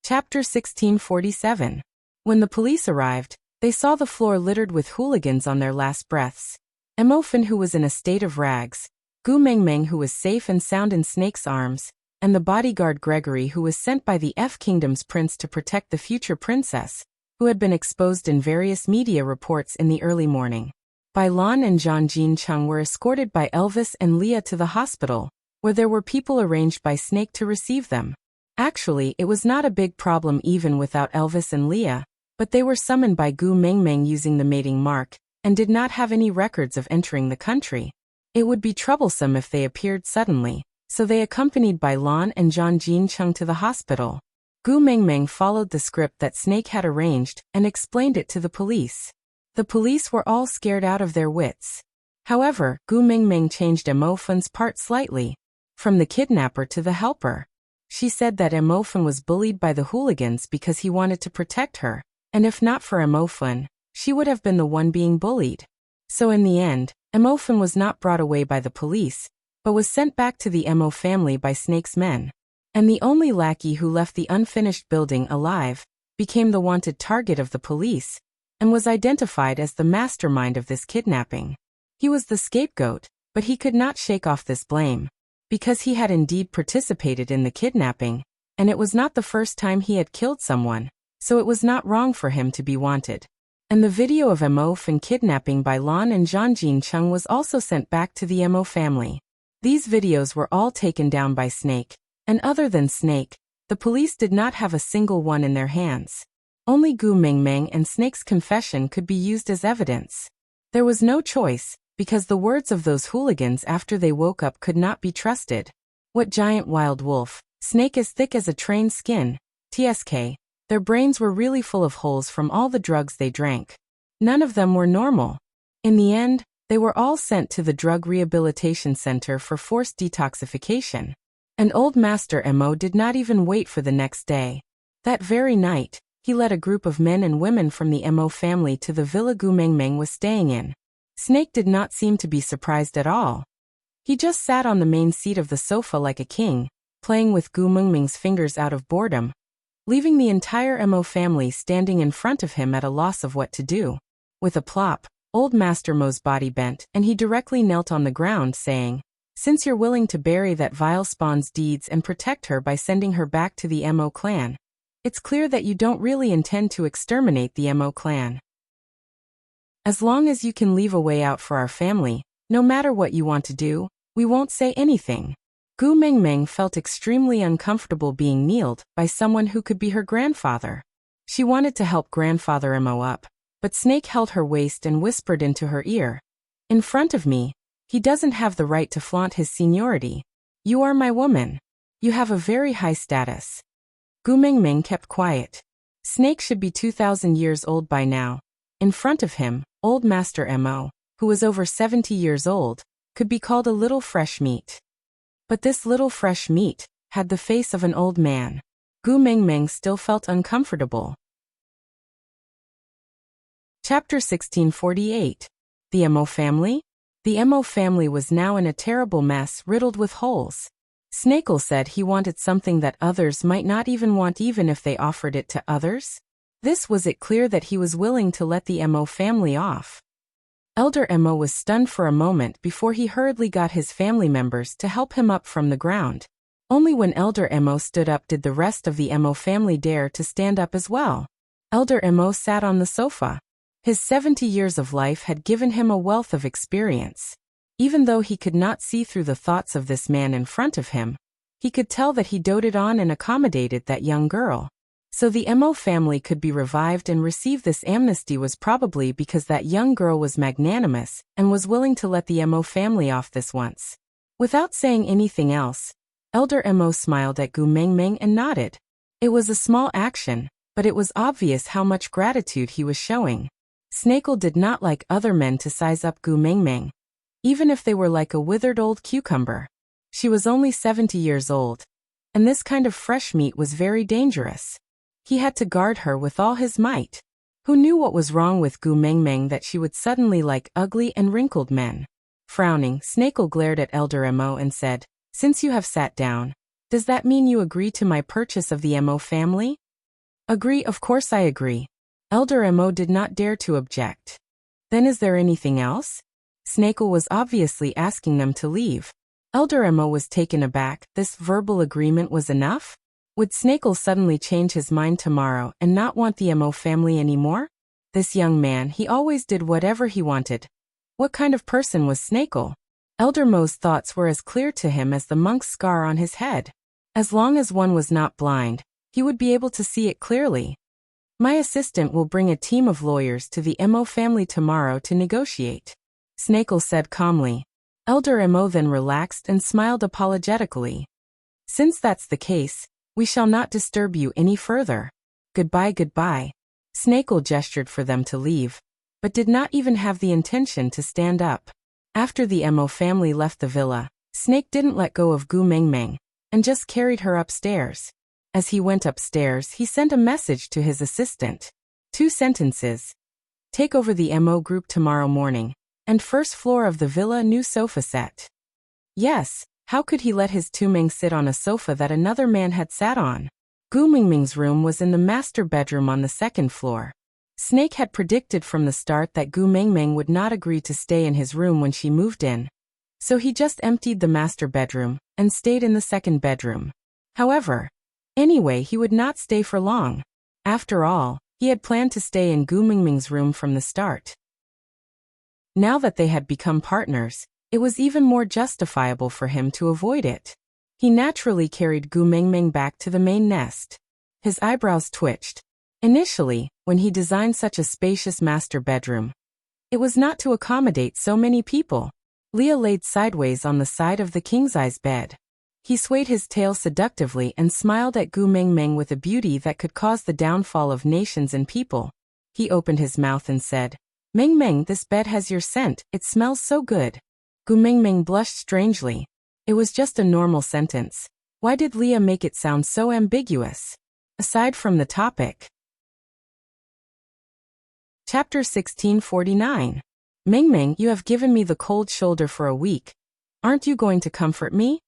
Chapter 1647. When the police arrived, they saw the floor littered with hooligans on their last breaths. Emofan, who was in a state of rags, Gu Mengmeng, who was safe and sound in Snake's arms, and the bodyguard Gregory, who was sent by the F Kingdom's prince to protect the future princess, who had been exposed in various media reports in the early morning. Bai Lan and Zhang Jincheng were escorted by Elvis and Leah to the hospital, where there were people arranged by Snake to receive them. Actually, it was not a big problem even without Elvis and Leah, but they were summoned by Gu Mengmeng using the mating mark, and did not have any records of entering the country. It would be troublesome if they appeared suddenly, so they accompanied Bai Lan and Zhang Jincheng to the hospital. Gu Mengmeng followed the script that Snake had arranged and explained it to the police. The police were all scared out of their wits. However, Gu Mengmeng changed Emofan's part slightly, from the kidnapper to the helper. She said that Emofan was bullied by the hooligans because he wanted to protect her, and if not for Emofan, she would have been the one being bullied. So in the end, Emofan was not brought away by the police, but was sent back to the Emo family by Snake's men. And the only lackey who left the unfinished building alive became the wanted target of the police, and was identified as the mastermind of this kidnapping. He was the scapegoat, but he could not shake off this blame, because he had indeed participated in the kidnapping, and it was not the first time he had killed someone, so it was not wrong for him to be wanted. And the video of Emofan kidnapping by Lan and Zhang Jincheng was also sent back to the Emo family. These videos were all taken down by Snake, and other than Snake, the police did not have a single one in their hands. Only Gu Mengmeng and Snake's confession could be used as evidence. There was no choice, because the words of those hooligans after they woke up could not be trusted. What giant wild wolf, Snake as thick as a trained skin, TSK, their brains were really full of holes from all the drugs they drank. None of them were normal. In the end, they were all sent to the Drug Rehabilitation Center for forced detoxification. And Old Master Emo did not even wait for the next day. That very night, he led a group of men and women from the Emo family to the villa Gu Mengmeng was staying in. Snake did not seem to be surprised at all. He just sat on the main seat of the sofa like a king, playing with Gu Mengmeng's fingers out of boredom, leaving the entire Emo family standing in front of him at a loss of what to do. With a plop, Old Master Mo's body bent, and he directly knelt on the ground, saying, "Since you're willing to bury that vile spawn's deeds and protect her by sending her back to the Emo clan, it's clear that you don't really intend to exterminate the Emo clan. As long as you can leave a way out for our family, no matter what you want to do, we won't say anything." Gu Mengmeng felt extremely uncomfortable being kneeled by someone who could be her grandfather. She wanted to help Grandfather Emo up, but Snake held her waist and whispered into her ear, "In front of me, he doesn't have the right to flaunt his seniority. You are my woman. You have a very high status." Gu Mengmeng kept quiet. Snake should be 2,000 years old by now. In front of him, Old Master Emo, who was over 70 years old, could be called a little fresh meat. But this little fresh meat had the face of an old man. Gu Mengmeng still felt uncomfortable. Chapter 1648. The Emo family? The Emo family was now in a terrible mess riddled with holes. Snakel said he wanted something that others might not even want even if they offered it to others. This was it clear that he was willing to let the Emo family off. Elder Emo was stunned for a moment before he hurriedly got his family members to help him up from the ground. Only when Elder Emo stood up did the rest of the Emo family dare to stand up as well. Elder Emo sat on the sofa. His 70 years of life had given him a wealth of experience. Even though he could not see through the thoughts of this man in front of him, he could tell that he doted on and accommodated that young girl. So the Emo family could be revived and receive this amnesty was probably because that young girl was magnanimous and was willing to let the Emo family off this once. Without saying anything else, Elder Emo smiled at Gu Mengmeng and nodded. It was a small action, but it was obvious how much gratitude he was showing. Snakel did not like other men to size up Gu Mengmeng, even if they were like a withered old cucumber. She was only 70 years old, and this kind of fresh meat was very dangerous. He had to guard her with all his might. Who knew what was wrong with Gu Mengmeng that she would suddenly like ugly and wrinkled men? Frowning, Snakel glared at Elder Emo and said, "Since you have sat down, does that mean you agree to my purchase of the Emo family?" Agree, of course I agree. Elder Mo did not dare to object. Then is there anything else? Snakel was obviously asking them to leave. Elder Mo was taken aback. This verbal agreement was enough? Would Snakel suddenly change his mind tomorrow and not want the Mo family anymore? This young man, he always did whatever he wanted. What kind of person was Snakel? Elder Mo's thoughts were as clear to him as the monk's scar on his head. As long as one was not blind, he would be able to see it clearly. My assistant will bring a team of lawyers to the Mo family tomorrow to negotiate, Snakel said calmly. Elder Mo then relaxed and smiled apologetically. Since that's the case, we shall not disturb you any further. Goodbye, goodbye. Snakel gestured for them to leave, but did not even have the intention to stand up. After the Mo family left the villa, Snake didn't let go of Gu Mengmeng and just carried her upstairs. As he went upstairs, he sent a message to his assistant. 2 sentences. Take over the Mo group tomorrow morning, and first floor of the villa new sofa set. Yes, how could he let his Tumeng sit on a sofa that another man had sat on? Gu Mingming's room was in the master bedroom on the 2nd floor. Snake had predicted from the start that Gu Mengmeng would not agree to stay in his room when she moved in. So he just emptied the master bedroom and stayed in the 2nd bedroom. However, anyway, he would not stay for long. After all, he had planned to stay in Gu Mingming's room from the start. Now that they had become partners, it was even more justifiable for him to avoid it. He naturally carried Gu Mengmeng back to the main nest. His eyebrows twitched. Initially, when he designed such a spacious master bedroom, it was not to accommodate so many people. Leah laid sideways on the side of the king-size bed. He swayed his tail seductively and smiled at Gu Mengmeng with a beauty that could cause the downfall of nations and people. He opened his mouth and said, Mengmeng, this bed has your scent, it smells so good. Gu Mengmeng blushed strangely. It was just a normal sentence. Why did Leah make it sound so ambiguous? Aside from the topic. Chapter 1649. Mengmeng, you have given me the cold shoulder for a week. Aren't you going to comfort me?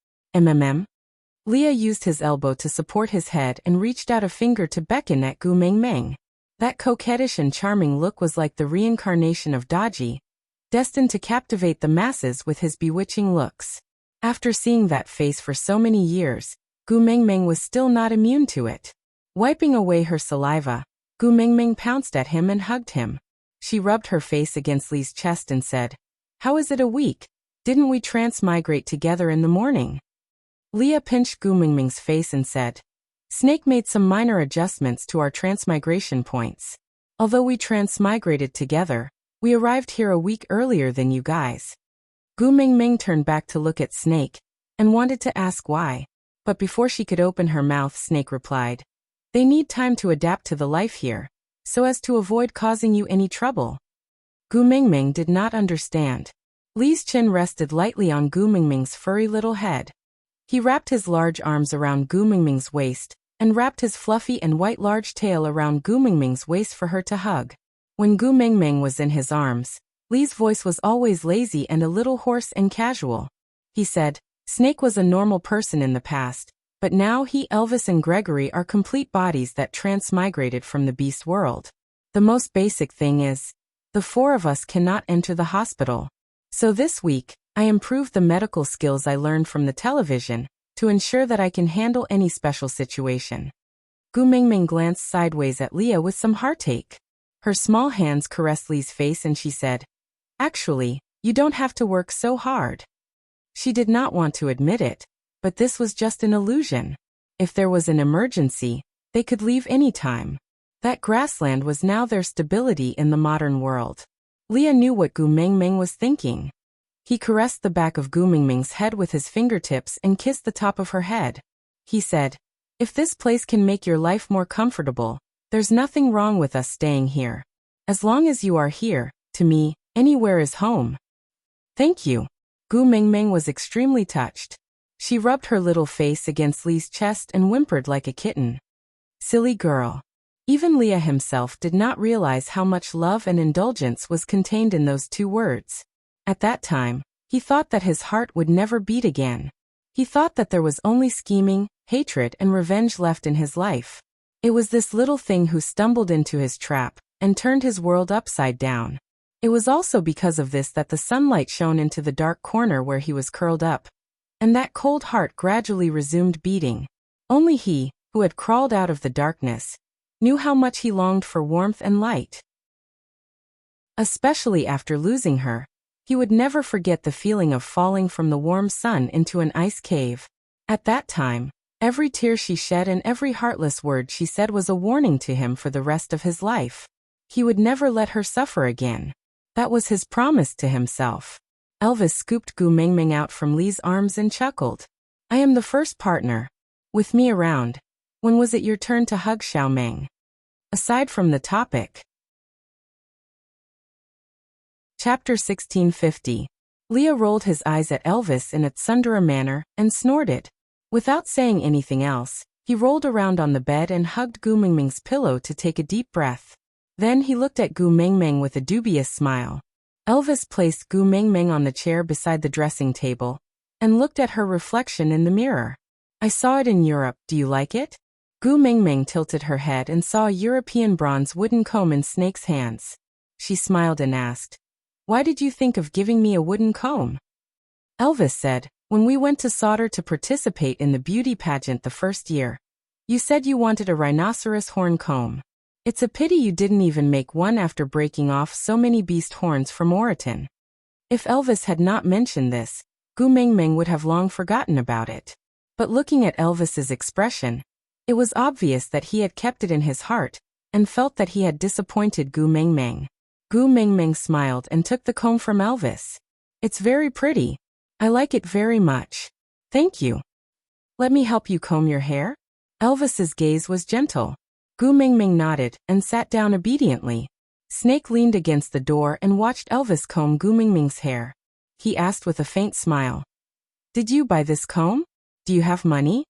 Leah used his elbow to support his head and reached out a finger to beckon at Gu Mengmeng. That coquettish and charming look was like the reincarnation of Daji, destined to captivate the masses with his bewitching looks. After seeing that face for so many years, Gu Mengmeng was still not immune to it. Wiping away her saliva, Gu Mengmeng pounced at him and hugged him. She rubbed her face against Li's chest and said, How is it a week? Didn't we transmigrate together in the morning? Leah pinched Gu Mengmeng's face and said, Snake made some minor adjustments to our transmigration points. Although we transmigrated together, we arrived here a week earlier than you guys. Gu Mengmeng turned back to look at Snake and wanted to ask why. But before she could open her mouth, Snake replied, They need time to adapt to the life here, so as to avoid causing you any trouble. Gu Mengmeng did not understand. Li's chin rested lightly on Gu Mengmeng's furry little head. He wrapped his large arms around Gu Mengmeng's waist and wrapped his fluffy and white large tail around Gu Mengmeng's waist for her to hug. When Gu Mengmeng was in his arms, Li's voice was always lazy and a little hoarse and casual. He said, Snake was a normal person in the past, but now he, Elvis and Gregory are complete bodies that transmigrated from the beast world. The most basic thing is, the 4 of us cannot enter the hospital. So this week, I improved the medical skills I learned from the television to ensure that I can handle any special situation. Gu Mengmeng glanced sideways at Leah with some heartache. Her small hands caressed Li's face and she said, Actually, you don't have to work so hard. She did not want to admit it, but this was just an illusion. If there was an emergency, they could leave any time. That grassland was now their stability in the modern world. Leah knew what Gu Mengmeng was thinking. He caressed the back of Gu Mengmeng's head with his fingertips and kissed the top of her head. He said, If this place can make your life more comfortable, there's nothing wrong with us staying here. As long as you are here, to me, anywhere is home. Thank you. Gu Mengmeng was extremely touched. She rubbed her little face against Li's chest and whimpered like a kitten. Silly girl. Even Leah himself did not realize how much love and indulgence was contained in those 2 words. At that time, he thought that his heart would never beat again. He thought that there was only scheming, hatred and revenge left in his life. It was this little thing who stumbled into his trap and turned his world upside down. It was also because of this that the sunlight shone into the dark corner where he was curled up, and that cold heart gradually resumed beating. Only he, who had crawled out of the darkness, knew how much he longed for warmth and light. Especially after losing her, he would never forget the feeling of falling from the warm sun into an ice cave. At that time, every tear she shed and every heartless word she said was a warning to him for the rest of his life. He would never let her suffer again. That was his promise to himself. Elvis scooped Gu Mengmeng out from Li's arms and chuckled. I am the first partner. With me around, when was it your turn to hug Xiao Meng? Aside from the topic. Chapter 1650. Leah rolled his eyes at Elvis in a tsundere manner and snorted. Without saying anything else, he rolled around on the bed and hugged Gu Mengmeng's pillow to take a deep breath. Then he looked at Gu Mengmeng with a dubious smile. Elvis placed Gu Mengmeng on the chair beside the dressing table and looked at her reflection in the mirror. I saw it in Europe, do you like it? Gu Mengmeng tilted her head and saw a European bronze wooden comb in Snake's hands. She smiled and asked, why did you think of giving me a wooden comb? Elvis said, when we went to Sauter to participate in the beauty pageant the first year. You said you wanted a rhinoceros horn comb. It's a pity you didn't even make one after breaking off so many beast horns from Oriton. If Elvis had not mentioned this, Gu Mengmeng would have long forgotten about it. But looking at Elvis's expression, it was obvious that he had kept it in his heart and felt that he had disappointed Gu Mengmeng. Gu Mengmeng smiled and took the comb from Elvis. It's very pretty. I like it very much. Thank you. Let me help you comb your hair? Elvis's gaze was gentle. Gu Mengmeng nodded and sat down obediently. Snake leaned against the door and watched Elvis comb Gu Mengmeng's hair. He asked with a faint smile. Did you buy this comb? Do you have money?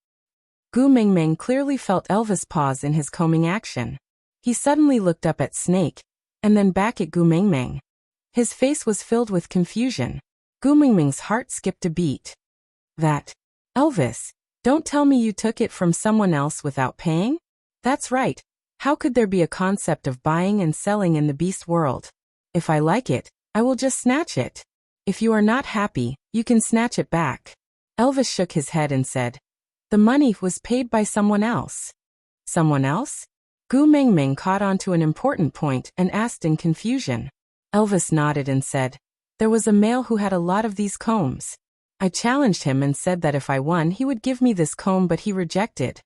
Gu Mengmeng clearly felt Elvis pause in his combing action. He suddenly looked up at Snake, and then back at Gu Mengmeng. His face was filled with confusion. Gu Mengmeng's heart skipped a beat. Elvis, don't tell me you took it from someone else without paying? That's right. How could there be a concept of buying and selling in the beast world? If I like it, I will just snatch it. If you are not happy, you can snatch it back. Elvis shook his head and said, the money was paid by someone else. Someone else? Gu Mengmeng caught on to an important point and asked in confusion. Elvis nodded and said, there was a male who had a lot of these combs. I challenged him and said that if I won he would give me this comb, but he rejected.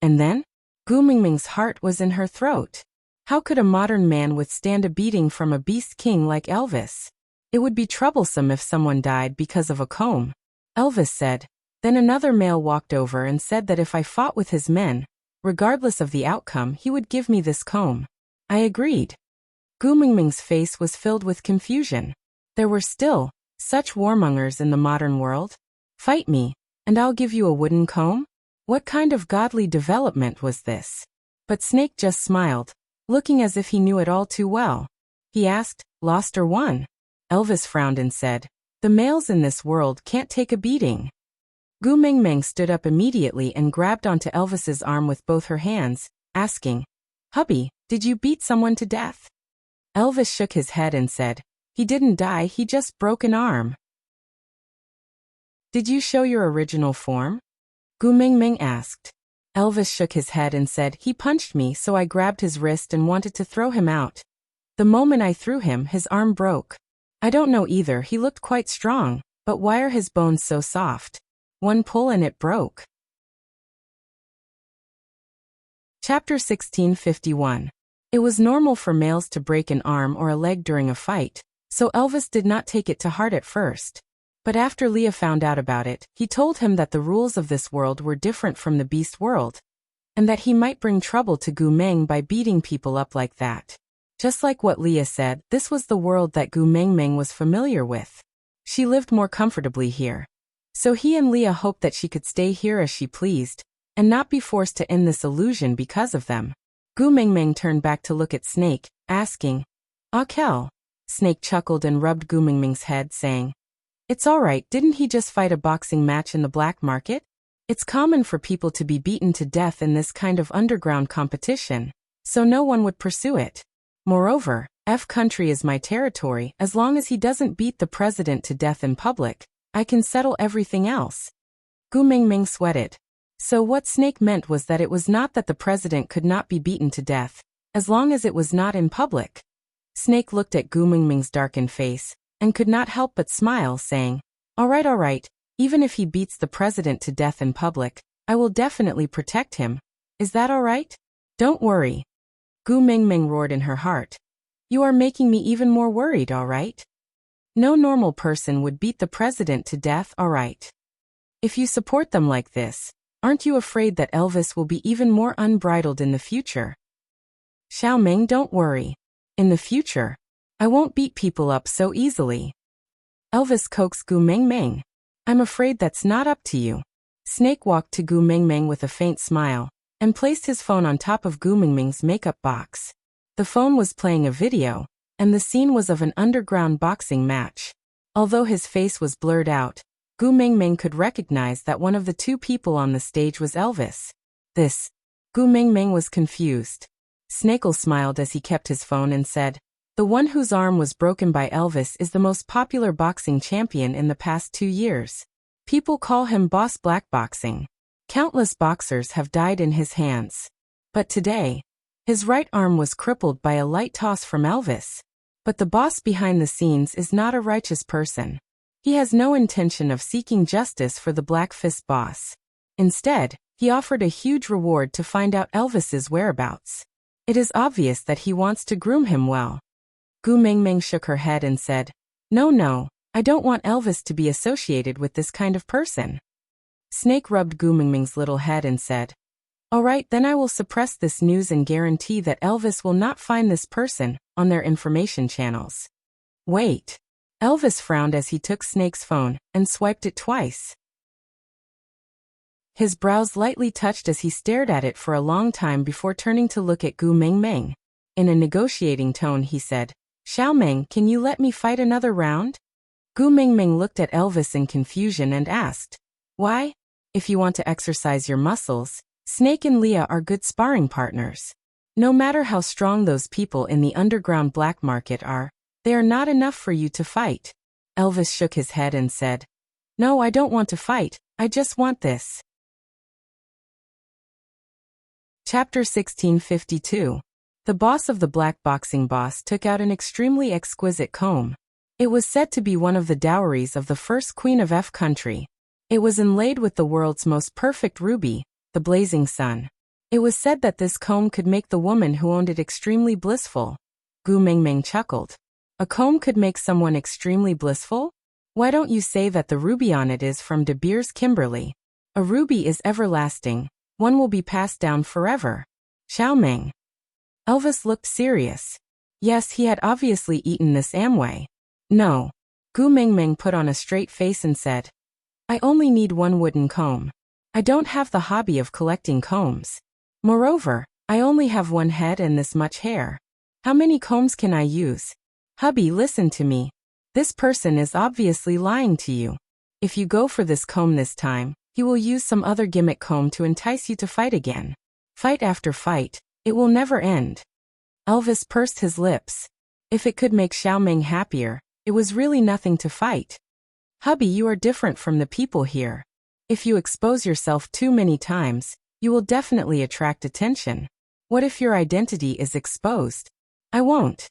And then? Gu Mengmeng's heart was in her throat. How could a modern man withstand a beating from a beast king like Elvis? It would be troublesome if someone died because of a comb. Elvis said. Then another male walked over and said that if I fought with his men, regardless of the outcome, he would give me this comb. I agreed. Gu Mengmeng's face was filled with confusion. There were still such warmongers in the modern world. Fight me, and I'll give you a wooden comb? What kind of godly development was this? But Snake just smiled, looking as if he knew it all too well. He asked, lost or won? Elvis frowned and said, the males in this world can't take a beating. Gu Mengmeng stood up immediately and grabbed onto Elvis's arm with both her hands, asking, hubby, did you beat someone to death? Elvis shook his head and said, he didn't die, he just broke an arm. Did you show your original form? Gu Mengmeng asked. Elvis shook his head and said, he punched me, so I grabbed his wrist and wanted to throw him out. The moment I threw him, his arm broke. I don't know either, he looked quite strong, but why are his bones so soft? One pull and it broke. Chapter 1651. It was normal for males to break an arm or a leg during a fight, so Elvis did not take it to heart at first. But after Leah found out about it, he told him that the rules of this world were different from the beast world, and that he might bring trouble to Gu Meng by beating people up like that. Just like what Leah said, this was the world that Gu Mengmeng was familiar with. She lived more comfortably here. So he and Leah hoped that she could stay here as she pleased, and not be forced to end this illusion because of them. Gu Mengmeng turned back to look at Snake, asking, Kel? Snake chuckled and rubbed Gu Mengmeng's head, saying, it's all right, didn't he just fight a boxing match in the black market? It's common for people to be beaten to death in this kind of underground competition, so no one would pursue it. Moreover, F country is my territory. As long as he doesn't beat the president to death in public, I can settle everything else. Gu Mingming sweated. So what Snake meant was that it was not that the president could not be beaten to death, as long as it was not in public. Snake looked at Gu Mingming's darkened face, and could not help but smile, saying, all right, even if he beats the president to death in public, I will definitely protect him. Is that all right? Don't worry. Gu Mingming roared in her heart. You are making me even more worried, all right? No normal person would beat the president to death, all right? If you support them like this, aren't you afraid that Elvis will be even more unbridled in the future? Xiaoming, don't worry. In the future, I won't beat people up so easily. Elvis coaxed Gu Mingming. I'm afraid that's not up to you. Snake walked to Gu Mingming with a faint smile, and placed his phone on top of Gu Mingming's makeup box. The phone was playing a video, and the scene was of an underground boxing match. Although his face was blurred out, Gu Mingming could recognize that one of the two people on the stage was Elvis. Gu Mingming was confused. Snakle smiled as he kept his phone and said, the one whose arm was broken by Elvis is the most popular boxing champion in the past 2 years. People call him Boss Black Boxing. Countless boxers have died in his hands. But today, his right arm was crippled by a light toss from Elvis. But the boss behind the scenes is not a righteous person. He has no intention of seeking justice for the Black Fist boss. Instead, he offered a huge reward to find out Elvis's whereabouts. It is obvious that he wants to groom him well. Gu Mingming shook her head and said, No, I don't want Elvis to be associated with this kind of person. Snake rubbed Gu Mingming's little head and said, all right, then I will suppress this news and guarantee that Elvis will not find this person on their information channels. Wait. Elvis frowned as he took Snake's phone and swiped it twice. His brows lightly touched as he stared at it for a long time before turning to look at Gu Mingming. In a negotiating tone he said, Xiaoming, can you let me fight another round? Gu Mingming looked at Elvis in confusion and asked, why? If you want to exercise your muscles, Snake and Leah are good sparring partners. No matter how strong those people in the underground black market are, they are not enough for you to fight. Elvis shook his head and said, no, I don't want to fight, I just want this. Chapter 1652. The boss of the black boxing boss took out an extremely exquisite comb. It was said to be one of the dowries of the first queen of F country. It was inlaid with the world's most perfect ruby, the blazing sun. It was said that this comb could make the woman who owned it extremely blissful. Gu Mingming chuckled. A comb could make someone extremely blissful? Why don't you say that the ruby on it is from De Beers Kimberly? A ruby is everlasting. One will be passed down forever. Xiaoming. Elvis looked serious. Yes, he had obviously eaten this Amway. No. Gu Mingming put on a straight face and said, I only need one wooden comb. I don't have the hobby of collecting combs. Moreover, I only have one head and this much hair. How many combs can I use? Hubby, listen to me. This person is obviously lying to you. If you go for this comb this time, he will use some other gimmick comb to entice you to fight again. Fight after fight. It will never end. Elvis pursed his lips. If it could make Xiaoming happier, it was really nothing to fight. Hubby, you are different from the people here. If you expose yourself too many times, you will definitely attract attention. What if your identity is exposed? I won't.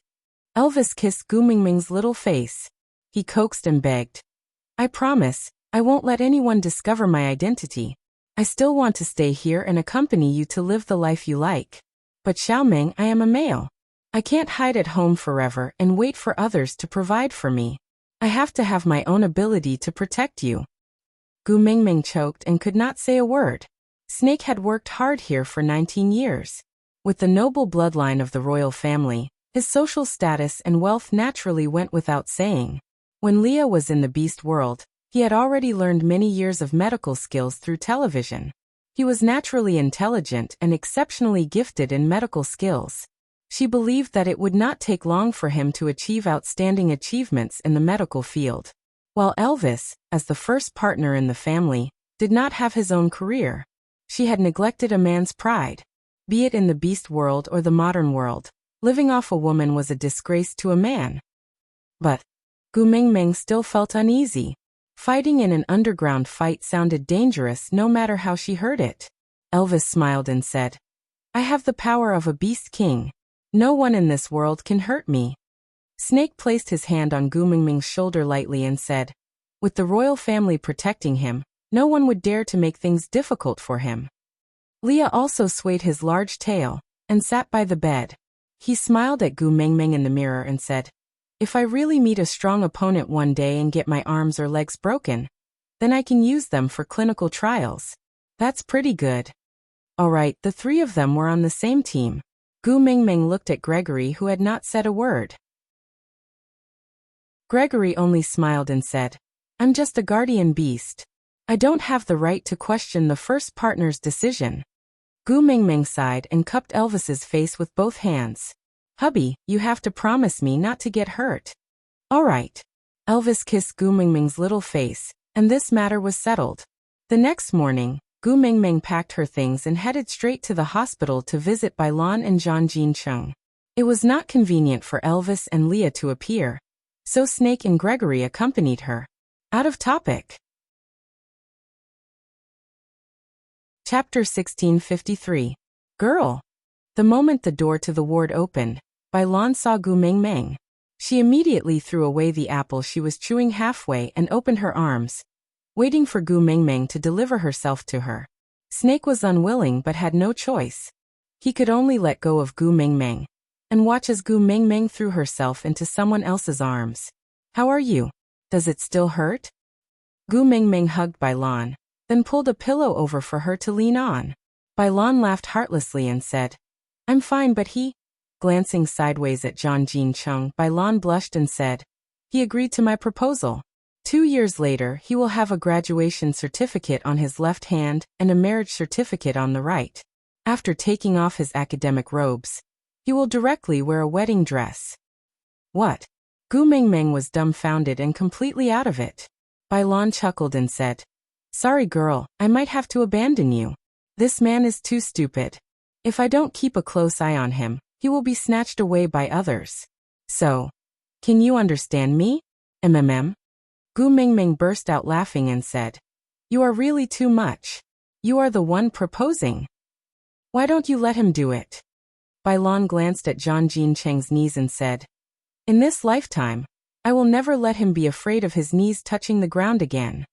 Elvis kissed Gu Mingming's little face. He coaxed and begged. I promise, I won't let anyone discover my identity. I still want to stay here and accompany you to live the life you like. But Xiaoming, I am a male. I can't hide at home forever and wait for others to provide for me. I have to have my own ability to protect you. Gu Mingming choked and could not say a word. Snake had worked hard here for 19 years. With the noble bloodline of the royal family, his social status and wealth naturally went without saying. When Leah was in the beast world, he had already learned many years of medical skills through television. He was naturally intelligent and exceptionally gifted in medical skills. She believed that it would not take long for him to achieve outstanding achievements in the medical field. While Elvis, as the first partner in the family, did not have his own career. She had neglected a man's pride. Be it in the beast world or the modern world, living off a woman was a disgrace to a man. But Gu Mingming still felt uneasy. Fighting in an underground fight sounded dangerous no matter how she heard it. Elvis smiled and said, I have the power of a beast king. No one in this world can hurt me. Snake placed his hand on Gu Mingming's shoulder lightly and said, with the royal family protecting him, no one would dare to make things difficult for him. Leah also swayed his large tail and sat by the bed. He smiled at Gu Mingming in the mirror and said, if I really meet a strong opponent one day and get my arms or legs broken, then I can use them for clinical trials. That's pretty good. All right, the three of them were on the same team. Gu Mingming looked at Gregory, who had not said a word. Gregory only smiled and said, I'm just a guardian beast. I don't have the right to question the first partner's decision. Gu Mingming sighed and cupped Elvis's face with both hands. Hubby, you have to promise me not to get hurt. All right. Elvis kissed Gu Mingming's little face, and this matter was settled. The next morning, Gu Mingming packed her things and headed straight to the hospital to visit Bailan and Zhang Jincheng. It was not convenient for Elvis and Leah to appear, so Snake and Gregory accompanied her. Out of topic. Chapter 1653. Girl. The moment the door to the ward opened, Bailan saw Gu Mingming. She immediately threw away the apple she was chewing halfway and opened her arms, waiting for Gu Mingming to deliver herself to her. Snake was unwilling but had no choice. He could only let go of Gu Mingming and watch as Gu Mingming threw herself into someone else's arms. How are you? Does it still hurt? Gu Mingming hugged Bailan, then pulled a pillow over for her to lean on. Bailan laughed heartlessly and said, I'm fine, but he... Glancing sideways at Zhang Jincheng, Bailan blushed and said, he agreed to my proposal. 2 years later, he will have a graduation certificate on his left hand and a marriage certificate on the right. After taking off his academic robes, he will directly wear a wedding dress. What? Gu Mingming was dumbfounded and completely out of it. Bailan chuckled and said, sorry girl, I might have to abandon you. This man is too stupid. If I don't keep a close eye on him, he will be snatched away by others. So, can you understand me? MMM? Gu Mingming burst out laughing and said, you are really too much. You are the one proposing. Why don't you let him do it? Bailan glanced at Zhang Jincheng's knees and said, in this lifetime, I will never let him be afraid of his knees touching the ground again.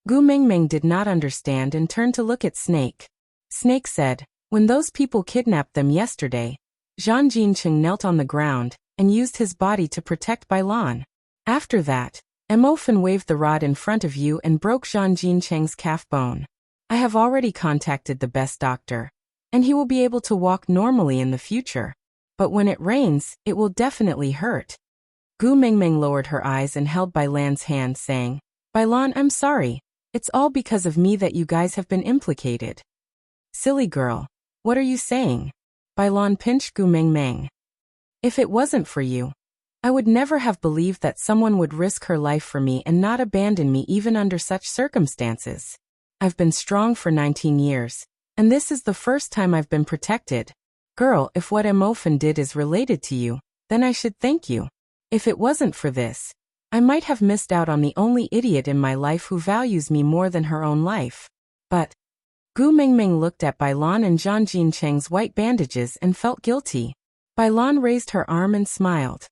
Gu Mingming did not understand and turned to look at Snake. Snake said, when those people kidnapped them yesterday, Zhang Jincheng knelt on the ground and used his body to protect Bailan. After that, Emofen waved the rod in front of you and broke Zhang Jincheng's calf bone. I have already contacted the best doctor, and he will be able to walk normally in the future. But when it rains, it will definitely hurt. Gu Mingming lowered her eyes and held Bailan's hand, saying, Bailan, I'm sorry. It's all because of me that you guys have been implicated. Silly girl. What are you saying? Bailan pinched Gu Mingming. If it wasn't for you, I would never have believed that someone would risk her life for me and not abandon me even under such circumstances. I've been strong for 19 years, and this is the first time I've been protected. Girl, if what Emofen did is related to you, then I should thank you. If it wasn't for this, I might have missed out on the only idiot in my life who values me more than her own life. But Gu Mingming looked at Bailan and Zhang Jincheng's white bandages and felt guilty. Bailan raised her arm and smiled.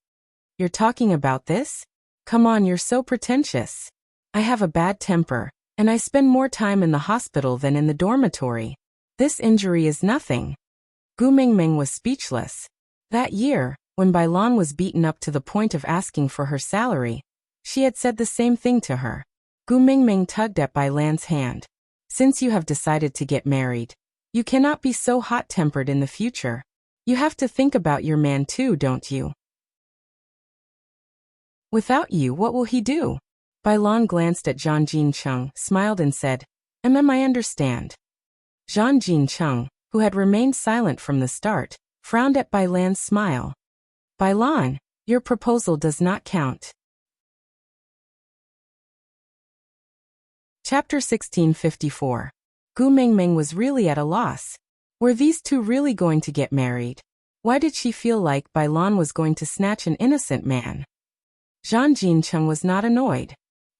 You're talking about this? Come on, you're so pretentious. I have a bad temper, and I spend more time in the hospital than in the dormitory. This injury is nothing. Gu Mingming was speechless. That year, when Bailan was beaten up to the point of asking for her salary, she had said the same thing to her. Gu Mingming tugged at Bailan's hand. Since you have decided to get married, you cannot be so hot-tempered in the future. You have to think about your man too, don't you? Without you, what will he do? Bailan glanced at Zhang Jincheng, smiled and said, I understand. Zhang Jincheng, who had remained silent from the start, frowned at Bailan's smile. Bailan, your proposal does not count. Chapter 1654. Gu Mingming was really at a loss. Were these two really going to get married? Why did she feel like Bai Lan was going to snatch an innocent man? Zhang Jincheng was not annoyed.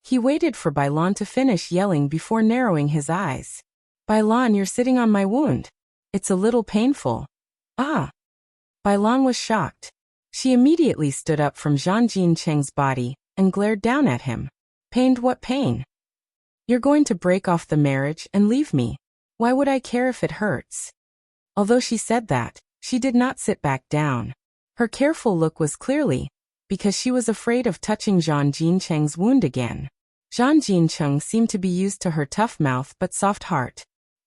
He waited for Bai Lan to finish yelling before narrowing his eyes. Bai Lan, you're sitting on my wound. It's a little painful. Ah! Bai Lan was shocked. She immediately stood up from Zhang Jincheng's body and glared down at him. Pained? What pain? You're going to break off the marriage and leave me. Why would I care if it hurts? Although she said that, she did not sit back down. Her careful look was clearly because she was afraid of touching Zhang Jincheng's wound again. Zhang Jincheng seemed to be used to her tough mouth but soft heart.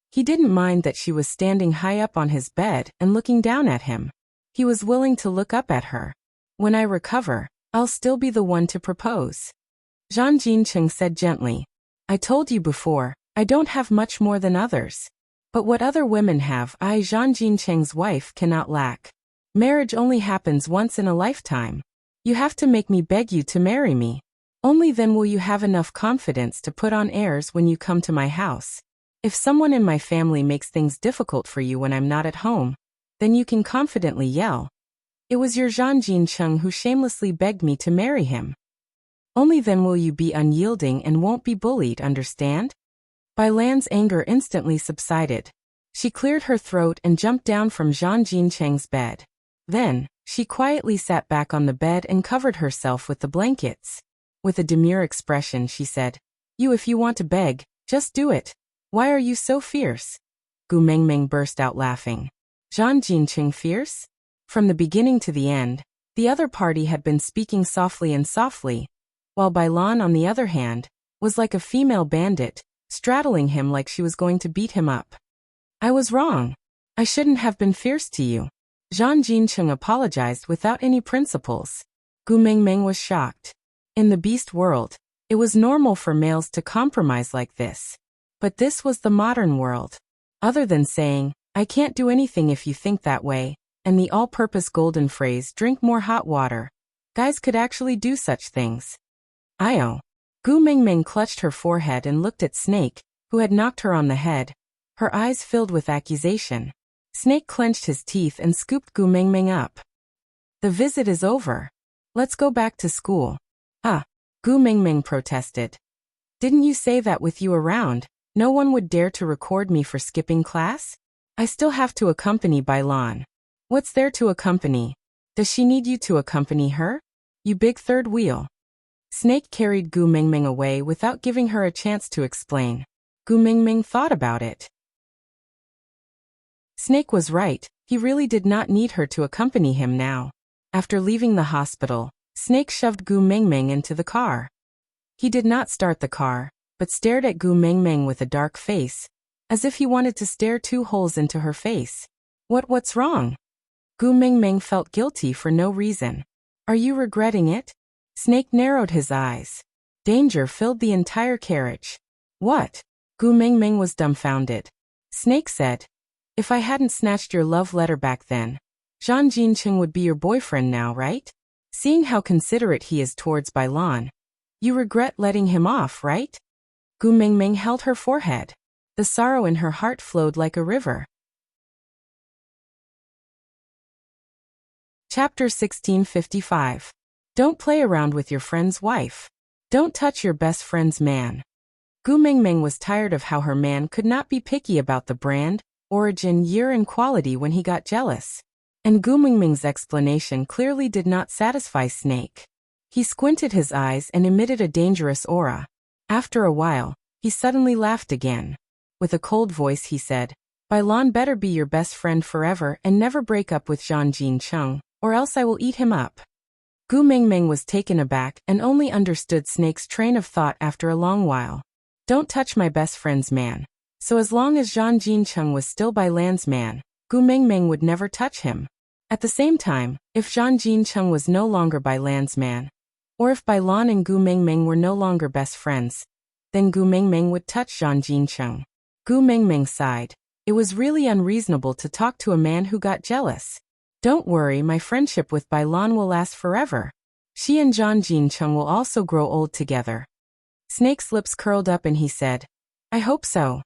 He didn't mind that she was standing high up on his bed and looking down at him. He was willing to look up at her. When I recover, I'll still be the one to propose. Zhang Jincheng said gently. I told you before, I don't have much more than others. But what other women have, I, Zhang Jincheng's wife, cannot lack. Marriage only happens once in a lifetime. You have to make me beg you to marry me. Only then will you have enough confidence to put on airs when you come to my house. If someone in my family makes things difficult for you when I'm not at home, then you can confidently yell. It was your Zhang Jincheng who shamelessly begged me to marry him. Only then will you be unyielding and won't be bullied, understand? Bai Lan's anger instantly subsided. She cleared her throat and jumped down from Zhang Jincheng's bed. Then, she quietly sat back on the bed and covered herself with the blankets. With a demure expression, she said, if you want to beg, just do it. Why are you so fierce? Gu Mingming burst out laughing. Zhang Jincheng fierce? From the beginning to the end, the other party had been speaking softly and softly, while Bai Lan, on the other hand, was like a female bandit, straddling him like she was going to beat him up. I was wrong. I shouldn't have been fierce to you. Zhang Jincheng apologized without any principles. Gu Mingming was shocked. In the beast world, it was normal for males to compromise like this. But this was the modern world. Other than saying, I can't do anything if you think that way, and the all-purpose golden phrase, drink more hot water, guys could actually do such things. Io. Gu Mingming clutched her forehead and looked at Snake, who had knocked her on the head, her eyes filled with accusation. Snake clenched his teeth and scooped Gu Mingming up. The visit is over. Let's go back to school. Gu Mingming protested. Didn't you say that with you around, no one would dare to record me for skipping class? I still have to accompany Bai Lan. What's there to accompany? Does she need you to accompany her? You big third wheel. Snake carried Gu Mingming away without giving her a chance to explain. Gu Mingming thought about it. Snake was right, he really did not need her to accompany him now. After leaving the hospital, Snake shoved Gu Mingming into the car. He did not start the car, but stared at Gu Mingming with a dark face, as if he wanted to stare 2 holes into her face. What's wrong? Gu Mingming felt guilty for no reason. Are you regretting it? Snake narrowed his eyes. Danger filled the entire carriage. What? Gu Mingming was dumbfounded. Snake said, if I hadn't snatched your love letter back then, Zhang Jincheng would be your boyfriend now, right? Seeing how considerate he is towards Bai Lan, you regret letting him off, right? Gu Mingming held her forehead. The sorrow in her heart flowed like a river. Chapter 1655. Don't play around with your friend's wife. Don't touch your best friend's man. Gu Mingming was tired of how her man could not be picky about the brand, origin, year and quality when he got jealous. And Gu Mingming's explanation clearly did not satisfy Snake. He squinted his eyes and emitted a dangerous aura. After a while, he suddenly laughed again. With a cold voice he said, Bai Lan better be your best friend forever and never break up with Zhang Jincheng, or else I will eat him up. Gu Mingming was taken aback and only understood Snake's train of thought after a long while. Don't touch my best friend's man. So as long as Zhang Jincheng was still Bai Lan's man, Gu Mingming would never touch him. At the same time, if Zhang Jincheng was no longer Bai Lan's man, or if Bai Lan and Gu Mingming were no longer best friends, then Gu Mingming would touch Zhang Jincheng. Gu Mingming sighed. It was really unreasonable to talk to a man who got jealous. Don't worry, my friendship with Bai Lan will last forever. She and Zhang Jincheng will also grow old together. Snake's lips curled up and he said, I hope so.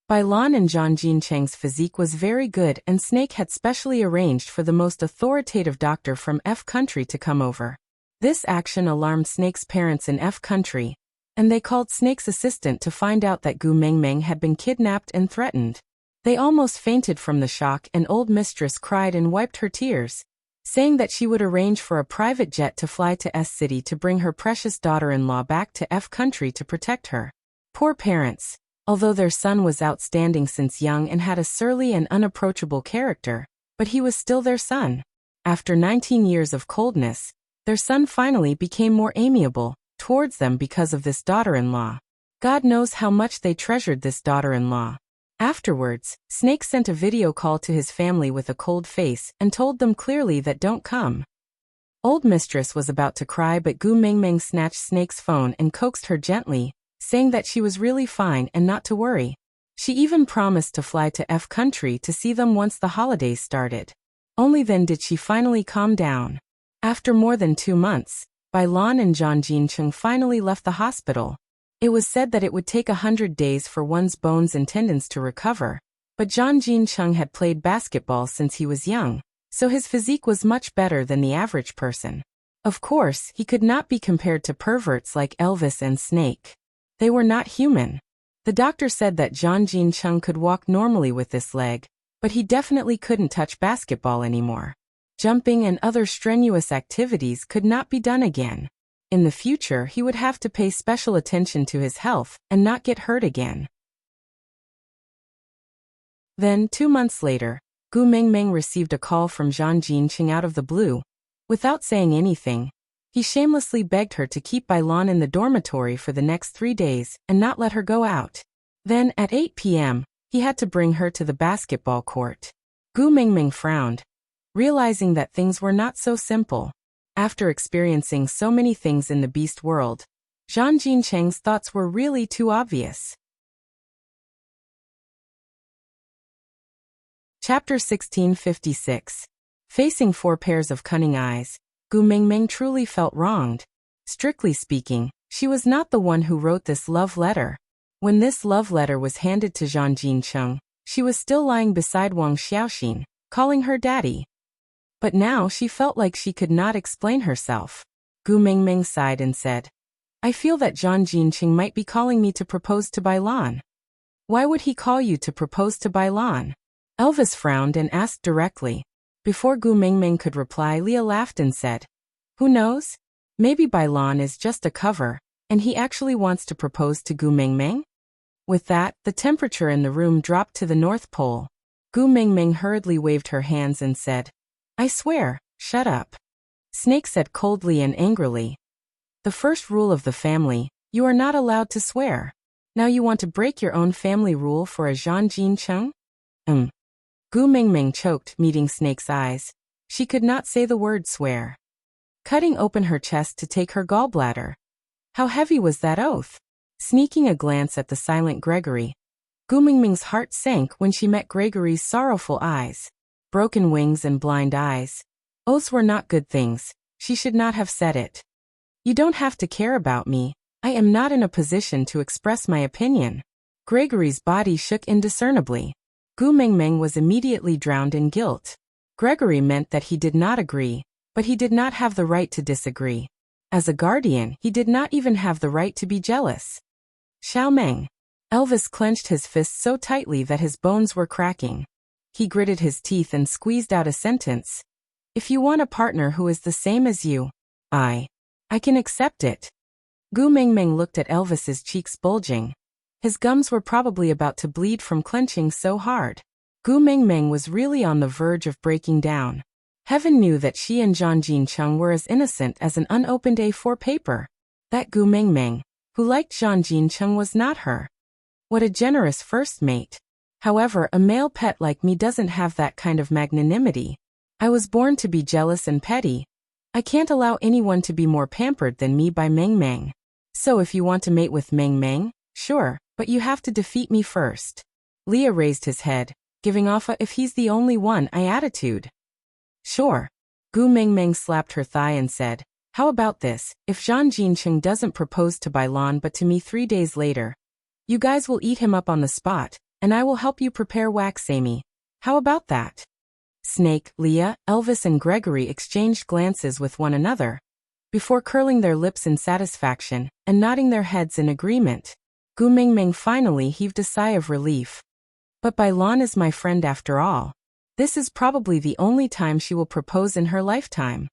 Bailan and Zhang Jincheng's physique was very good and Snake had specially arranged for the most authoritative doctor from F country to come over. This action alarmed Snake's parents in F country, and they called Snake's assistant to find out that Gu Mengmeng had been kidnapped and threatened. They almost fainted from the shock and old mistress cried and wiped her tears, saying that she would arrange for a private jet to fly to S city to bring her precious daughter-in-law back to F country to protect her. Poor parents. Although their son was outstanding since young and had a surly and unapproachable character, but he was still their son. After 19 years of coldness, their son finally became more amiable towards them because of this daughter-in-law. God knows how much they treasured this daughter-in-law. Afterwards, Snake sent a video call to his family with a cold face and told them clearly that don't come. Old mistress was about to cry but Gu Mengmeng snatched Snake's phone and coaxed her gently, saying that she was really fine and not to worry. She even promised to fly to F country to see them once the holidays started. Only then did she finally calm down. After more than 2 months, Bailan and Zhang Jincheng finally left the hospital. It was said that it would take 100 days for one's bones and tendons to recover, but Zhang Jincheng had played basketball since he was young, so his physique was much better than the average person. Of course, he could not be compared to perverts like Elvis and Snake. They were not human. The doctor said that Zhang Jincheng could walk normally with this leg, but he definitely couldn't touch basketball anymore. Jumping and other strenuous activities could not be done again. In the future, he would have to pay special attention to his health and not get hurt again. Then, 2 months later, Gu Mengmeng received a call from Zhang Jincheng out of the blue. Without saying anything, he shamelessly begged her to keep Bailan in the dormitory for the next 3 days and not let her go out. Then, at 8 p.m., he had to bring her to the basketball court. Gu Mengmeng frowned, realizing that things were not so simple. After experiencing so many things in the beast world, Zhang Jincheng's thoughts were really too obvious. Chapter 1656. Facing 4 pairs of cunning eyes, Gu Mengmeng truly felt wronged. Strictly speaking, she was not the one who wrote this love letter. When this love letter was handed to Zhang Jincheng, she was still lying beside Wang Xiaoxin, calling her daddy. But now she felt like she could not explain herself. Gu Mengmeng sighed and said, I feel that Zhang Jincheng might be calling me to propose to Bailan. Why would he call you to propose to Bailan? Elvis frowned and asked directly. Before Gu Mengmeng could reply, Leah laughed and said, Who knows? Maybe Bailan is just a cover, and he actually wants to propose to Gu Mengmeng? With that, the temperature in the room dropped to the North Pole. Gu Mengmeng hurriedly waved her hands and said, I swear, shut up. Snake said coldly and angrily, The first rule of the family, you are not allowed to swear. Now you want to break your own family rule for a Zhang Jincheng? Gu Mengmeng choked, meeting Snake's eyes. She could not say the word swear. Cutting open her chest to take her gallbladder. How heavy was that oath? Sneaking a glance at the silent Gregory, Gu Mengmeng's heart sank when she met Gregory's sorrowful eyes. Broken wings and blind eyes. Oaths were not good things. She should not have said it. You don't have to care about me. I am not in a position to express my opinion. Gregory's body shook indiscernibly. Gu Mengmeng was immediately drowned in guilt. Gregory meant that he did not agree, but he did not have the right to disagree. As a guardian, he did not even have the right to be jealous. Xiaomeng. Elvis clenched his fists so tightly that his bones were cracking. He gritted his teeth and squeezed out a sentence. If you want a partner who is the same as you, I can accept it. Gu Mengmeng looked at Elvis's cheeks bulging. His gums were probably about to bleed from clenching so hard. Gu Mengmeng was really on the verge of breaking down. Heaven knew that she and Zhang Jincheng were as innocent as an unopened A4 paper. That Gu Mengmeng, who liked Zhang Jincheng, was not her. What a generous first mate. However, a male pet like me doesn't have that kind of magnanimity. I was born to be jealous and petty. I can't allow anyone to be more pampered than me by Mengmeng. So if you want to mate with Mengmeng, sure, but you have to defeat me first. Leah raised his head, giving off a if he's the only one I attitude. Sure. Gu Mengmeng slapped her thigh and said, How about this, if Zhang Jincheng doesn't propose to Bailan but to me 3 days later? You guys will eat him up on the spot, and I will help you prepare Waxamy. How about that? Snake, Leah, Elvis and Gregory exchanged glances with one another, before curling their lips in satisfaction and nodding their heads in agreement. Gu Mingming finally heaved a sigh of relief. But Bailan is my friend after all. This is probably the only time she will propose in her lifetime.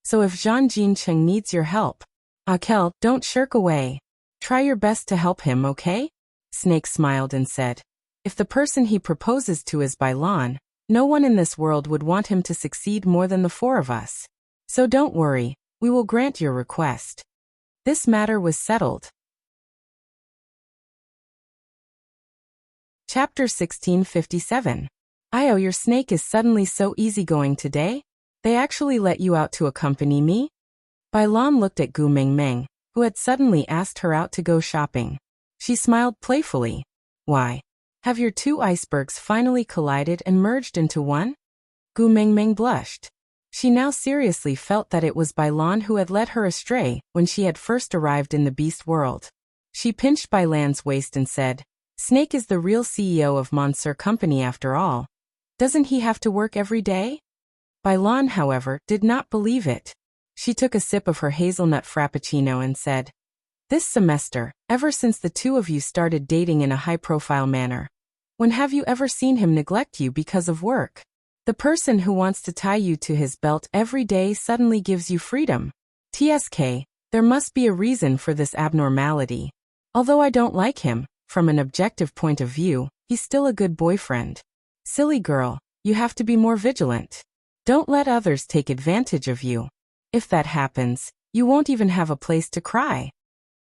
So if Zhang Jincheng needs your help, Akel, don't shirk away. Try your best to help him, okay? Snake smiled and said, if the person he proposes to is Bailan, no one in this world would want him to succeed more than the 4 of us. So don't worry, we will grant your request. This matter was settled. Chapter 1657. Io, your snake is suddenly so easygoing today? They actually let you out to accompany me? Bailan looked at Gu Mingming, who had suddenly asked her out to go shopping. She smiled playfully. Why? Have your 2 icebergs finally collided and merged into one? Gu Mingming blushed. She now seriously felt that it was Bailan who had led her astray when she had first arrived in the beast world. She pinched Bailan's waist and said, Snake is the real CEO of Monsieur Company after all. Doesn't he have to work every day? Bailan, however, did not believe it. She took a sip of her hazelnut frappuccino and said, this semester, ever since the 2 of you started dating in a high-profile manner, when have you ever seen him neglect you because of work? The person who wants to tie you to his belt every day suddenly gives you freedom. TSK, there must be a reason for this abnormality. Although I don't like him, from an objective point of view, he's still a good boyfriend. Silly girl, you have to be more vigilant. Don't let others take advantage of you. If that happens, you won't even have a place to cry.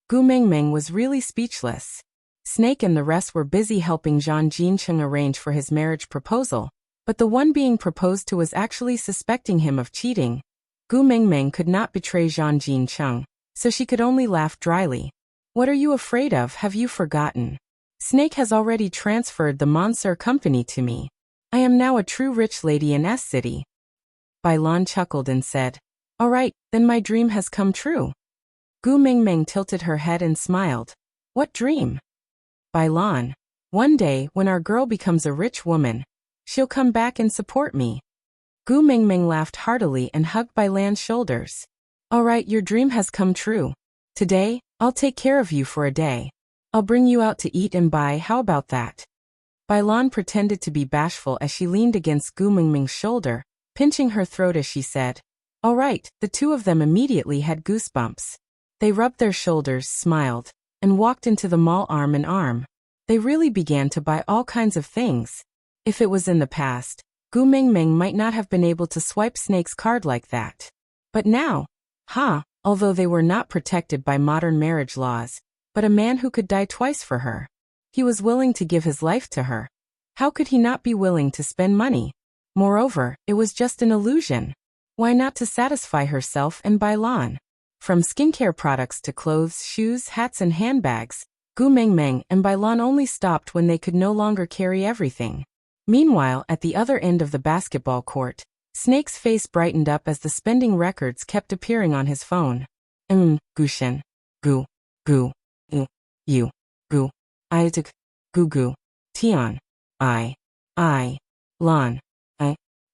Gu Mingming was really speechless. Snake and the rest were busy helping Zhang Jincheng arrange for his marriage proposal, but the one being proposed to was actually suspecting him of cheating. Gu Mingming could not betray Zhang Jincheng, so she could only laugh dryly. What are you afraid of? Have you forgotten? Snake has already transferred the Monsieur Company to me. I am now a true rich lady in S City. Bailan chuckled and said, all right, then my dream has come true. Gu Mingming tilted her head and smiled. What dream? Bailan, one day when our girl becomes a rich woman, she'll come back and support me. Gu Mingming laughed heartily and hugged Bailan's shoulders. All right, your dream has come true. Today, I'll take care of you for a day. I'll bring you out to eat and buy, how about that? Bailan pretended to be bashful as she leaned against Gu Mingming's shoulder, pinching her throat as she said, all right, the 2 of them immediately had goosebumps. They rubbed their shoulders, smiled, and walked into the mall arm in arm. They really began to buy all kinds of things. If it was in the past, Gu Mingming might not have been able to swipe Snake's card like that. But now, although they were not protected by modern marriage laws, but a man who could die twice for her. He was willing to give his life to her. How could he not be willing to spend money? Moreover, it was just an illusion. Why not to satisfy herself and Bailan? From skincare products to clothes, shoes, hats and handbags, Gu Mingming and Bailan only stopped when they could no longer carry everything. Meanwhile, at the other end of the basketball court, Snake's face brightened up as the spending records kept appearing on his phone. Gushin. Gu. You. Gu. Isaac. Gu. Tian. I. Lan.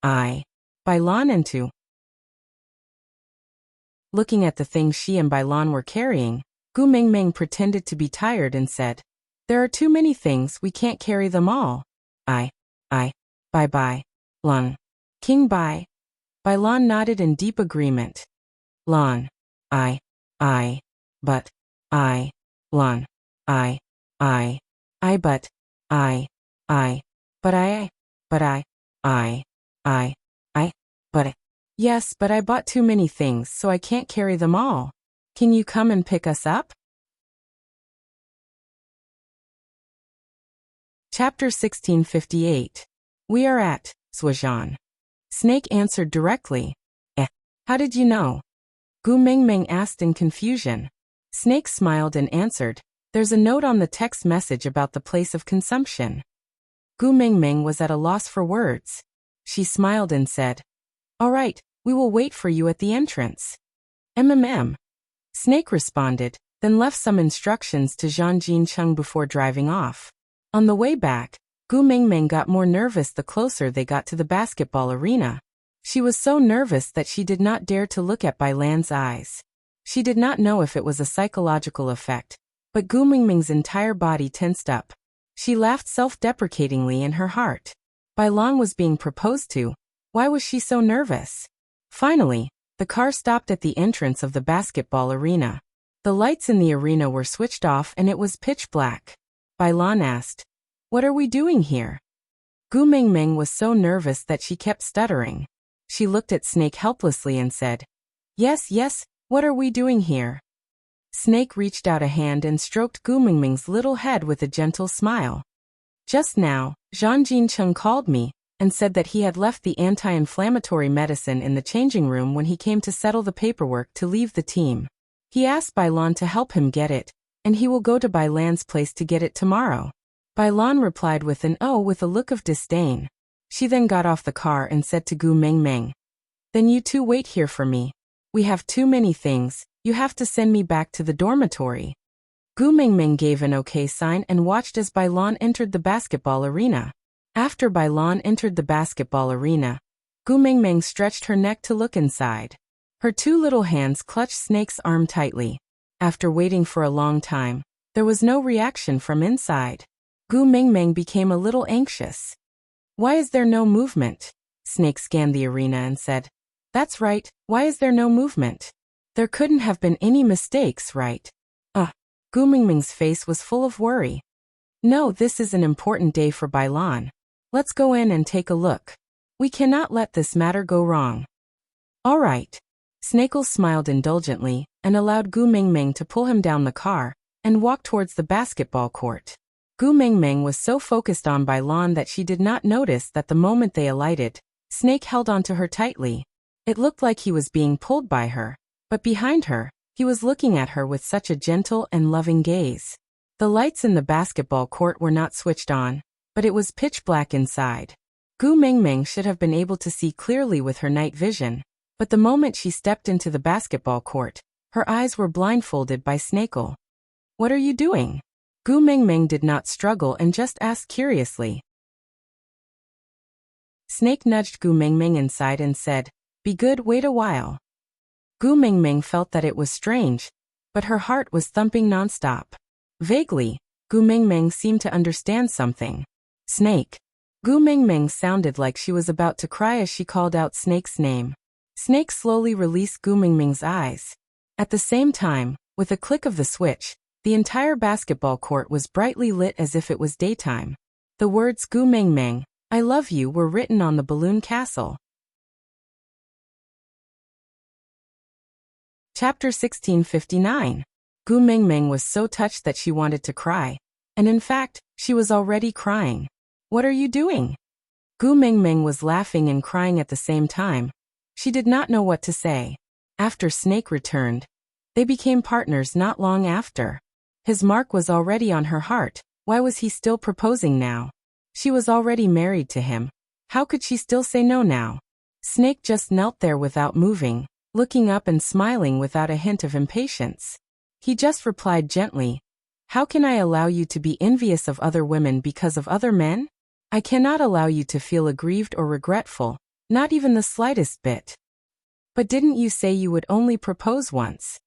I. Bailan and Tu. Looking at the things she and Bailan were carrying, Gu Mingming pretended to be tired and said, there are too many things, we can't carry them all. Bye. Lan. King bye. Bailan nodded in deep agreement. Lan. But. Lan. But. Yes, but I bought too many things, so I can't carry them all. Can you come and pick us up? Chapter 1658. We are at Swajan. Snake answered directly. How did you know? Gu Mingming asked in confusion. Snake smiled and answered, there's a note on the text message about the place of consumption. Gu Mingming was at a loss for words. She smiled and said, all right, We will wait for you at the entrance. MMM. Snake responded, then left some instructions to Zhang Jincheng before driving off. On the way back, Gu Mingming got more nervous the closer they got to the basketball arena. She was so nervous that she did not dare to look at Bai Lan's eyes. She did not know if it was a psychological effect, but Gu Mingming's entire body tensed up. She laughed self-deprecatingly in her heart. Bai Lan was being proposed to. Why was she so nervous? Finally, the car stopped at the entrance of the basketball arena. The lights in the arena were switched off and it was pitch black. Bai Lan asked, "What are we doing here?" Gu Mingming was so nervous that she kept stuttering. She looked at Snake helplessly and said, Yes, what are we doing here?" Snake reached out a hand and stroked Gu Mingming's little head with a gentle smile. "Just now, Zhang Jincheng called me and said that he had left the anti-inflammatory medicine in the changing room when he came to settle the paperwork to leave the team. He asked Bai Lan to help him get it, and he will go to Bai Lan's place to get it tomorrow." Bai Lan replied with an "oh" with a look of disdain. She then got off the car and said to Gu Mingming, "Then you two wait here for me. We have too many things, you have to send me back to the dormitory." Gu Mingming gave an okay sign and watched as Bai Lan entered the basketball arena. After Bai Lan entered the basketball arena, Gu Mingming stretched her neck to look inside. Her two little hands clutched Snake's arm tightly. After waiting for a long time, there was no reaction from inside. Gu Mingming became a little anxious. "Why is there no movement?" Snake scanned the arena and said, "That's right, why is there no movement? There couldn't have been any mistakes, right?" Gu Mingming's face was full of worry. "No, this is an important day for Bai Lan. Let's go in and take a look. We cannot let this matter go wrong." "All right." Snakle smiled indulgently and allowed Gu Mingming to pull him down the car and walk towards the basketball court. Gu Mingming was so focused on Bai Lan that she did not notice that the moment they alighted, Snake held onto her tightly. It looked like he was being pulled by her, but behind her, he was looking at her with such a gentle and loving gaze. The lights in the basketball court were not switched on, but it was pitch black inside. Gu Mingming should have been able to see clearly with her night vision, but the moment she stepped into the basketball court, her eyes were blindfolded by Snakle. "What are you doing?" Gu Mingming did not struggle and just asked curiously. Snake nudged Gu Mingming inside and said, "Be good, wait a while." Gu Mingming felt that it was strange, but her heart was thumping nonstop. Vaguely, Gu Mingming seemed to understand something. "Snake." Gu Mingming sounded like she was about to cry as she called out Snake's name. Snake slowly released Gu Mingming's eyes. At the same time, with a click of the switch, the entire basketball court was brightly lit as if it was daytime. The words "Gu Mingming, I love you" were written on the balloon castle. Chapter 1659. Gu Mingming was so touched that she wanted to cry, and in fact, she was already crying. "What are you doing?" Gu Mingming was laughing and crying at the same time. She did not know what to say. After Snake returned, they became partners not long after. His mark was already on her heart. Why was he still proposing now? She was already married to him. How could she still say no now? Snake just knelt there without moving, looking up and smiling without a hint of impatience. He just replied gently, "How can I allow you to be envious of other women because of other men? I cannot allow you to feel aggrieved or regretful, not even the slightest bit." "But didn't you say you would only propose once?"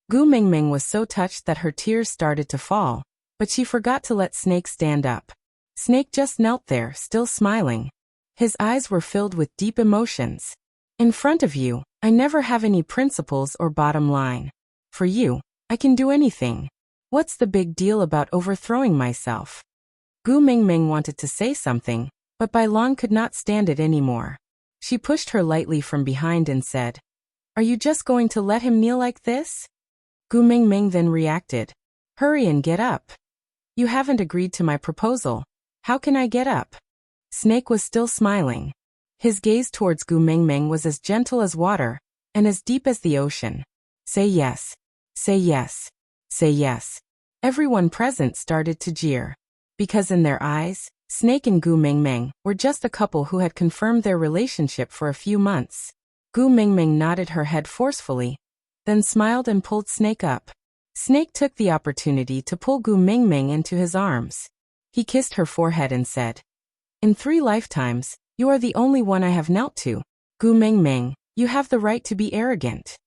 Gu Mingming was so touched that her tears started to fall, but she forgot to let Snake stand up. Snake just knelt there, still smiling. His eyes were filled with deep emotions. "In front of you, I never have any principles or bottom line. For you, I can do anything. What's the big deal about overthrowing myself?" Gu Mingming wanted to say something, but Bai Lan could not stand it anymore. She pushed her lightly from behind and said, "Are you just going to let him kneel like this?" Gu Mingming then reacted, "Hurry and get up. You haven't agreed to my proposal. How can I get up?" Snake was still smiling. His gaze towards Gu Mingming was as gentle as water, and as deep as the ocean. "Say yes. Say yes. Say yes." Everyone present started to jeer. Because in their eyes, Snake and Gu Mingming were just a couple who had confirmed their relationship for a few months. Gu Mingming nodded her head forcefully, then smiled and pulled Snake up. Snake took the opportunity to pull Gu Mingming into his arms. He kissed her forehead and said, "In 3 lifetimes, you are the only one I have knelt to. Gu Mingming, you have the right to be arrogant."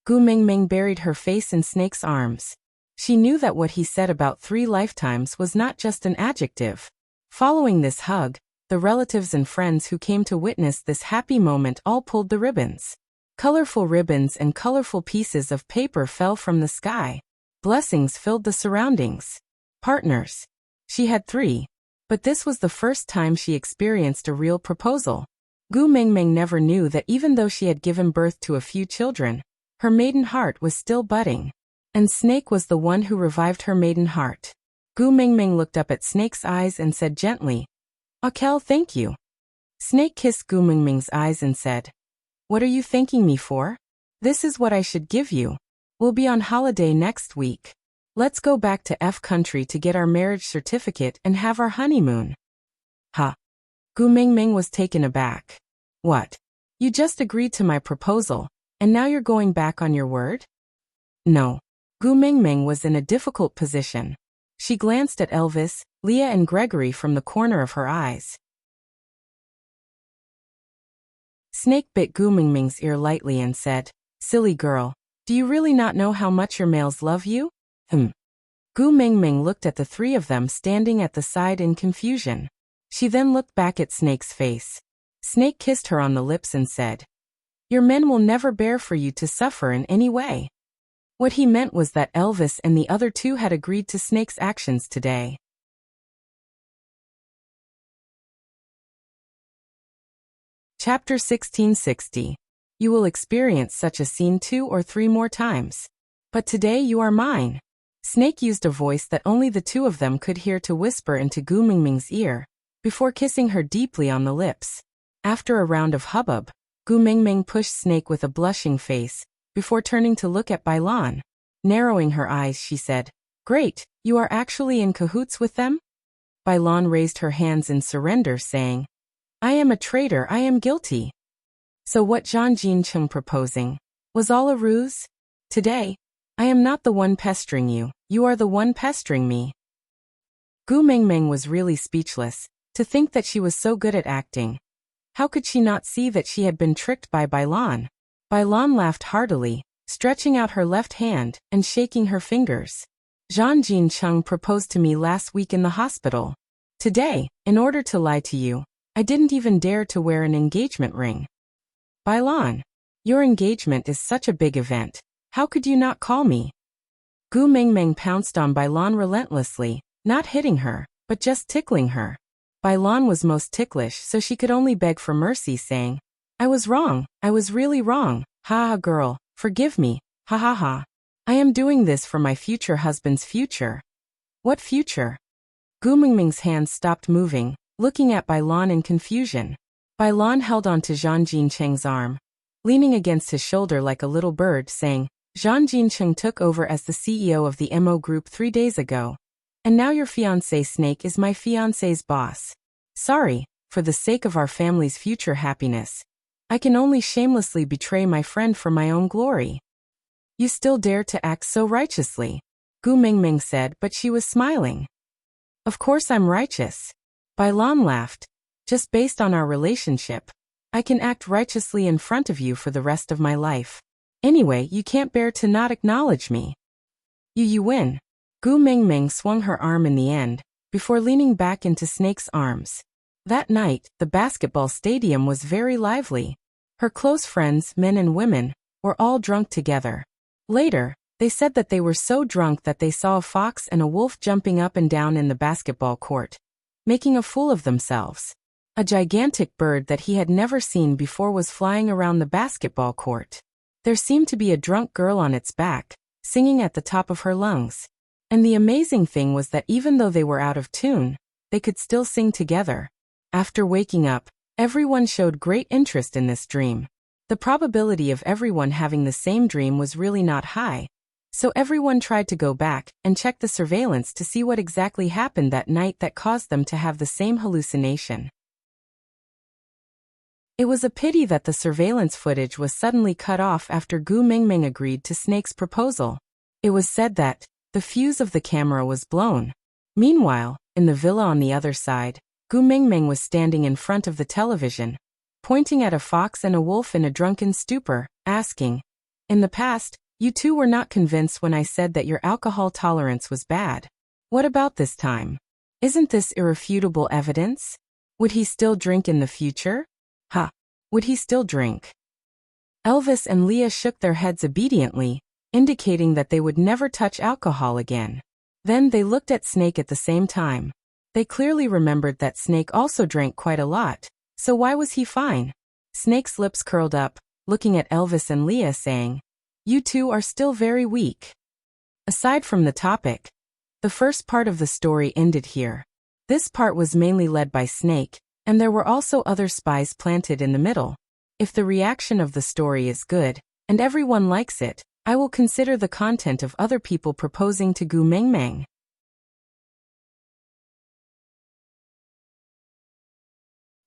Gu Mingming buried her face in Snake's arms. She knew that what he said about 3 lifetimes was not just an adjective. Following this hug, the relatives and friends who came to witness this happy moment all pulled the ribbons. Colorful ribbons and colorful pieces of paper fell from the sky. Blessings filled the surroundings. Partners. She had 3. But this was the first time she experienced a real proposal. Gu Mingming never knew that even though she had given birth to a few children, her maiden heart was still budding. And Snake was the one who revived her maiden heart. Gu Mingming looked up at Snake's eyes and said gently, "Akel, thank you." Snake kissed Gu Mingming's eyes and said, "What are you thanking me for? This is what I should give you. We'll be on holiday next week. Let's go back to F country to get our marriage certificate and have our honeymoon." Ha! Gu Mingming was taken aback. "What? You just agreed to my proposal, and now you're going back on your word?" No. Gu Mingming was in a difficult position. She glanced at Elvis, Leah and Gregory from the corner of her eyes. Snake bit Gu Mingming's ear lightly and said, "Silly girl, do you really not know how much your males love you?" Gu Mingming looked at the 3 of them standing at the side in confusion. She then looked back at Snake's face. Snake kissed her on the lips and said, "Your men will never bear for you to suffer in any way." What he meant was that Elvis and the other 2 had agreed to Snake's actions today. Chapter 1660. You will experience such a scene 2 or 3 more times. But today you are mine. Snake used a voice that only the 2 of them could hear to whisper into Gu Mingming's ear, before kissing her deeply on the lips. After a round of hubbub, Gu Mingming pushed Snake with a blushing face, before turning to look at Bailan. Narrowing her eyes, she said, "Great, you are actually in cahoots with them?" Bailan raised her hands in surrender, saying, "I am a traitor, I am guilty." So what Zhang Jincheng proposing was all a ruse? Today, I am not the one pestering you, you are the one pestering me. Gu Mingming was really speechless. To think that she was so good at acting. How could she not see that she had been tricked by Bailan? Bailan laughed heartily, stretching out her left hand and shaking her fingers. "Zhang Jincheng proposed to me last week in the hospital. Today, in order to lie to you, I didn't even dare to wear an engagement ring." "Bailan, your engagement is such a big event. How could you not call me?" Gu Mingming pounced on Bailan relentlessly, not hitting her, but just tickling her. Bailan was most ticklish, so she could only beg for mercy, saying, "I was wrong, I was really wrong. Ha ha girl, forgive me, ha ha ha. I am doing this for my future husband's future." "What future?" Gu Mingming's hands stopped moving, looking at Bailan in confusion. Bailan held on to Zhang Jincheng's arm, leaning against his shoulder like a little bird, saying, "Zhang Jincheng took over as the CEO of the MO Group 3 days ago. And now your fiancé Snake is my fiancé's boss. Sorry, for the sake of our family's future happiness, I can only shamelessly betray my friend for my own glory." "You still dare to act so righteously," Gu Mingming said, but she was smiling. "Of course I'm righteous." Bailan laughed. "Just based on our relationship, I can act righteously in front of you for the rest of my life. Anyway, you can't bear to not acknowledge me. You win." Gu Mingming swung her arm in the end, before leaning back into Snake's arms. That night, the basketball stadium was very lively. Her close friends, men and women, were all drunk together. Later, they said that they were so drunk that they saw a fox and a wolf jumping up and down in the basketball court, making a fool of themselves. A gigantic bird that he had never seen before was flying around the basketball court. There seemed to be a drunk girl on its back, singing at the top of her lungs. And the amazing thing was that even though they were out of tune, they could still sing together. After waking up, everyone showed great interest in this dream. The probability of everyone having the same dream was really not high, so everyone tried to go back and check the surveillance to see what exactly happened that night that caused them to have the same hallucination. It was a pity that the surveillance footage was suddenly cut off after Gu Mingming agreed to Snake's proposal. It was said that the fuse of the camera was blown. Meanwhile, in the villa on the other side, Gu Mingming was standing in front of the television, pointing at a fox and a wolf in a drunken stupor, asking, "In the past, you two were not convinced when I said that your alcohol tolerance was bad. What about this time? Isn't this irrefutable evidence? Would he still drink in the future? Ha! Would he still drink?" Elvis and Leah shook their heads obediently, indicating that they would never touch alcohol again. Then they looked at Snake at the same time. They clearly remembered that Snake also drank quite a lot, so why was he fine? Snake's lips curled up, looking at Elvis and Leah saying, "You two are still very weak." Aside from the topic, the first part of the story ended here. This part was mainly led by Snake, and there were also other spies planted in the middle. If the reaction of the story is good, and everyone likes it, I will consider the content of other people proposing to Gu Mingming.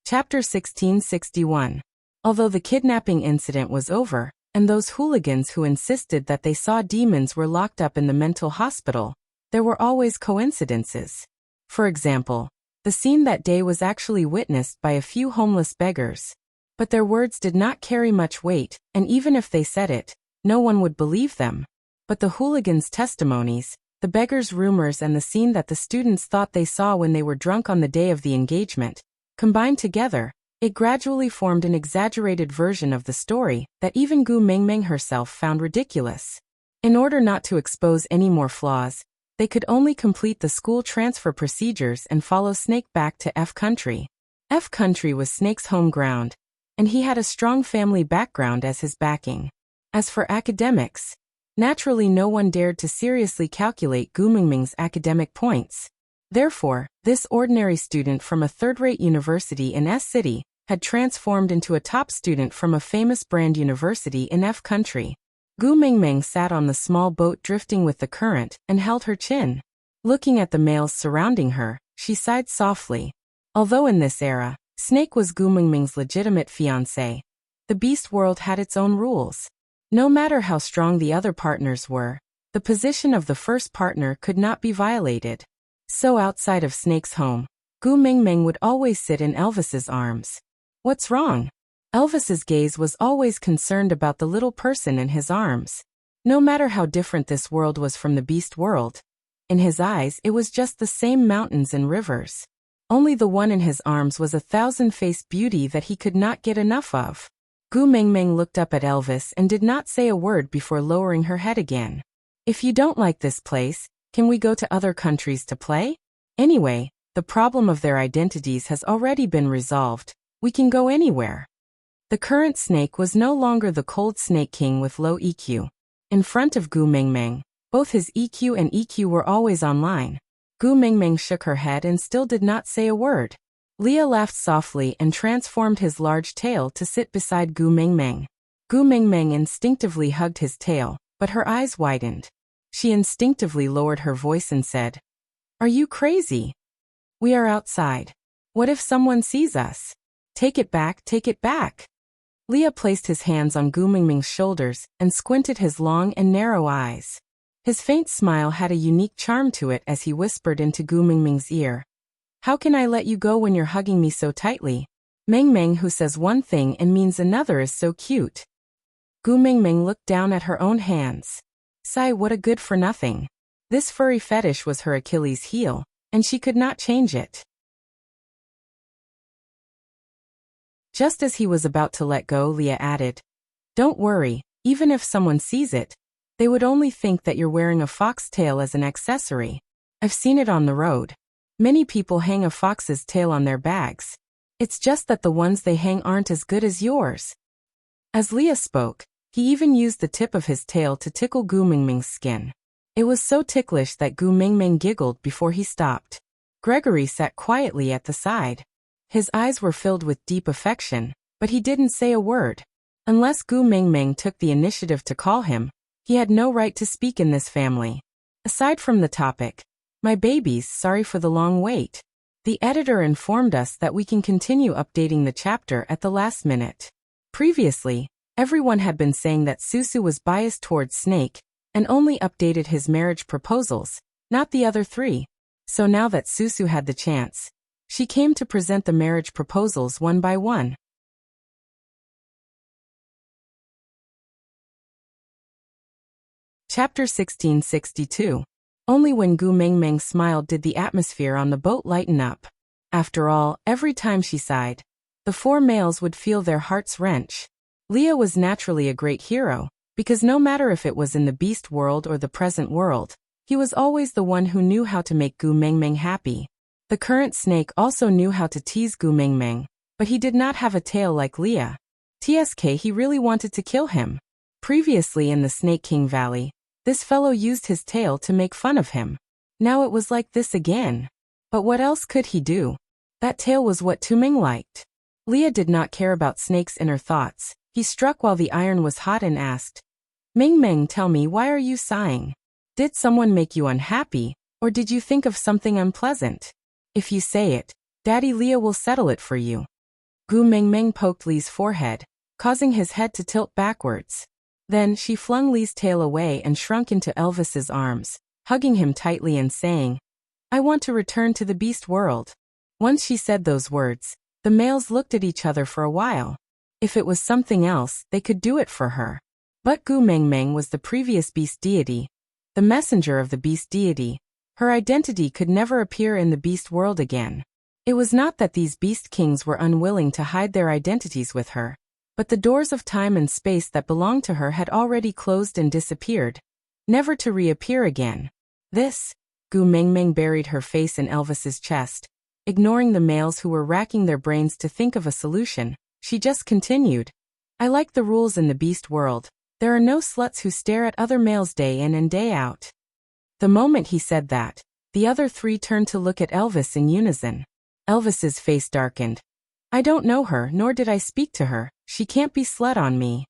Chapter 1661. Although the kidnapping incident was over, and those hooligans who insisted that they saw demons were locked up in the mental hospital, there were always coincidences. For example, the scene that day was actually witnessed by a few homeless beggars. But their words did not carry much weight, and even if they said it, no one would believe them. But the hooligans' testimonies, the beggars' rumors and the scene that the students thought they saw when they were drunk on the day of the engagement, combined together, it gradually formed an exaggerated version of the story that even Gu Mingming herself found ridiculous. In order not to expose any more flaws, they could only complete the school transfer procedures and follow Snake back to F Country. F Country was Snake's home ground, and he had a strong family background as his backing. As for academics, naturally no one dared to seriously calculate Gu Mingming's academic points. Therefore, this ordinary student from a third-rate university in S City had transformed into a top student from a famous brand university in F Country. Gu Mingming sat on the small boat drifting with the current and held her chin. Looking at the males surrounding her, she sighed softly. Although in this era, Snake was Gu Mingming's legitimate fiancé, the beast world had its own rules. No matter how strong the other partners were, the position of the first partner could not be violated. So outside of Snake's home, Gu Mingming would always sit in Elvis's arms. What's wrong? Elvis's gaze was always concerned about the little person in his arms. No matter how different this world was from the beast world, in his eyes it was just the same mountains and rivers. Only the one in his arms was a thousand-faced beauty that he could not get enough of. Gu Mingming looked up at Elvis and did not say a word before lowering her head again. "If you don't like this place, can we go to other countries to play? Anyway, the problem of their identities has already been resolved. We can go anywhere." The current Snake was no longer the cold Snake King with low EQ. In front of Gu Mingming, both his EQ and EQ were always online. Gu Mingming shook her head and still did not say a word. Leah laughed softly and transformed his large tail to sit beside Gu Mingming. Gu Mingming instinctively hugged his tail, but her eyes widened. She instinctively lowered her voice and said, "Are you crazy? We are outside. What if someone sees us? Take it back, take it back." Leah placed his hands on Gu Mingming's shoulders and squinted his long and narrow eyes. His faint smile had a unique charm to it as he whispered into Gu Mingming's ear, "How can I let you go when you're hugging me so tightly? Mingming who says one thing and means another is so cute." Gu Mingming looked down at her own hands. Sigh, what a good for nothing. This furry fetish was her Achilles heel, and she could not change it. Just as he was about to let go, Leah added, "Don't worry, even if someone sees it, they would only think that you're wearing a foxtail as an accessory. I've seen it on the road. Many people hang a fox's tail on their bags. It's just that the ones they hang aren't as good as yours." As Leah spoke, he even used the tip of his tail to tickle Gu Mingming's skin. It was so ticklish that Gu Mingming giggled before he stopped. Gregory sat quietly at the side. His eyes were filled with deep affection, but he didn't say a word. Unless Gu Mingming took the initiative to call him, he had no right to speak in this family. Aside from the topic, "My babies, sorry for the long wait." The editor informed us that we can continue updating the chapter at the last minute. Previously, everyone had been saying that Susu was biased towards Snake and only updated his marriage proposals, not the other three. So now that Susu had the chance, she came to present the marriage proposals one by one. Chapter 1662. Only when Gu Mengmeng smiled did the atmosphere on the boat lighten up. After all, every time she sighed, the four males would feel their hearts wrench. Leah was naturally a great hero, because no matter if it was in the beast world or the present world, he was always the one who knew how to make Gu Mengmeng happy. The current Snake also knew how to tease Gu Mengmeng, but he did not have a tail like Leah. TSK, he really wanted to kill him. Previously in the Snake King Valley, this fellow used his tail to make fun of him. Now it was like this again. But what else could he do? That tail was what Tuming liked. Leah did not care about Snake's inner thoughts. He struck while the iron was hot and asked, Mengmeng, tell me, why are you sighing? Did someone make you unhappy, or did you think of something unpleasant? If you say it, Daddy Leah will settle it for you. Gu Mengmeng poked Lee's forehead, causing his head to tilt backwards. Then she flung Lee's tail away and shrunk into Elvis's arms, hugging him tightly and saying, I want to return to the beast world. Once she said those words, the males looked at each other for a while. If it was something else, they could do it for her. But Gu Mengmeng was the previous beast deity, the messenger of the beast deity. Her identity could never appear in the beast world again. It was not that these beast kings were unwilling to hide their identities with her, but the doors of time and space that belonged to her had already closed and disappeared, never to reappear again. Gu Mengmeng buried her face in Elvis's chest. Ignoring the males who were racking their brains to think of a solution, she just continued. I like the rules in the beast world. There are no sluts who stare at other males day in and day out. The moment he said that, the other three turned to look at Elvis in unison. Elvis's face darkened. I don't know her, nor did I speak to her. She can't be slut on me.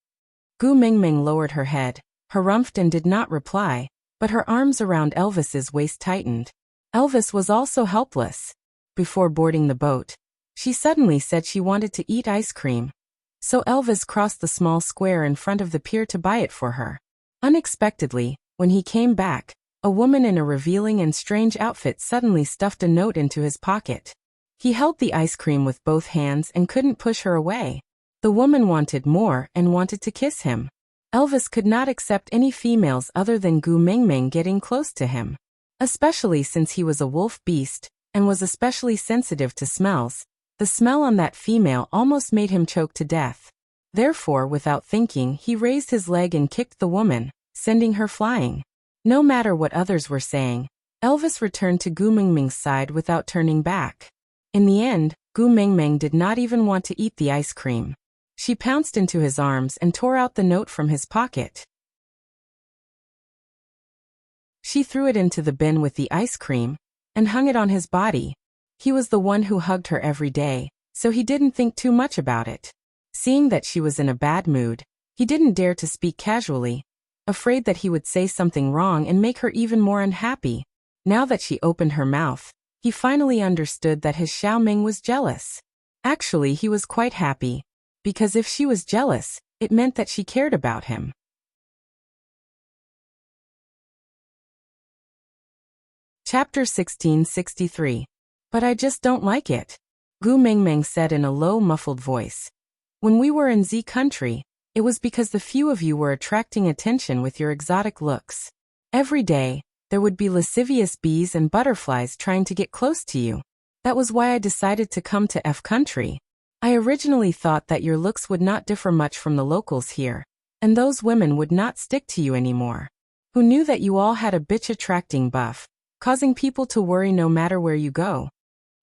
Gu Mengmeng lowered her head, harumphed and did not reply, but her arms around Elvis's waist tightened. Elvis was also helpless. Before boarding the boat, she suddenly said she wanted to eat ice cream. So Elvis crossed the small square in front of the pier to buy it for her. Unexpectedly, when he came back, a woman in a revealing and strange outfit suddenly stuffed a note into his pocket. He held the ice cream with both hands and couldn't push her away. The woman wanted more and wanted to kiss him. Elvis could not accept any females other than Gu Mengmeng getting close to him. Especially since he was a wolf beast, and was especially sensitive to smells. The smell on that female almost made him choke to death. Therefore, without thinking, he raised his leg and kicked the woman, sending her flying. No matter what others were saying, Elvis returned to Gu Mengmeng's side without turning back. In the end, Gu Mengmeng did not even want to eat the ice cream. She pounced into his arms and tore out the note from his pocket. She threw it into the bin with the ice cream and hung it on his body. He was the one who hugged her every day, so he didn't think too much about it. Seeing that she was in a bad mood, he didn't dare to speak casually, afraid that he would say something wrong and make her even more unhappy. Now that she opened her mouth, he finally understood that his Xiaoming was jealous. Actually, he was quite happy, because if she was jealous, it meant that she cared about him. Chapter 1663. But I just don't like it, Gu Mengmeng said in a low, muffled voice. When we were in Z country, it was because the few of you were attracting attention with your exotic looks. Every day, there would be lascivious bees and butterflies trying to get close to you. That was why I decided to come to F country. I originally thought that your looks would not differ much from the locals here, and those women would not stick to you anymore. Who knew that you all had a bitch-attracting buff, causing people to worry no matter where you go?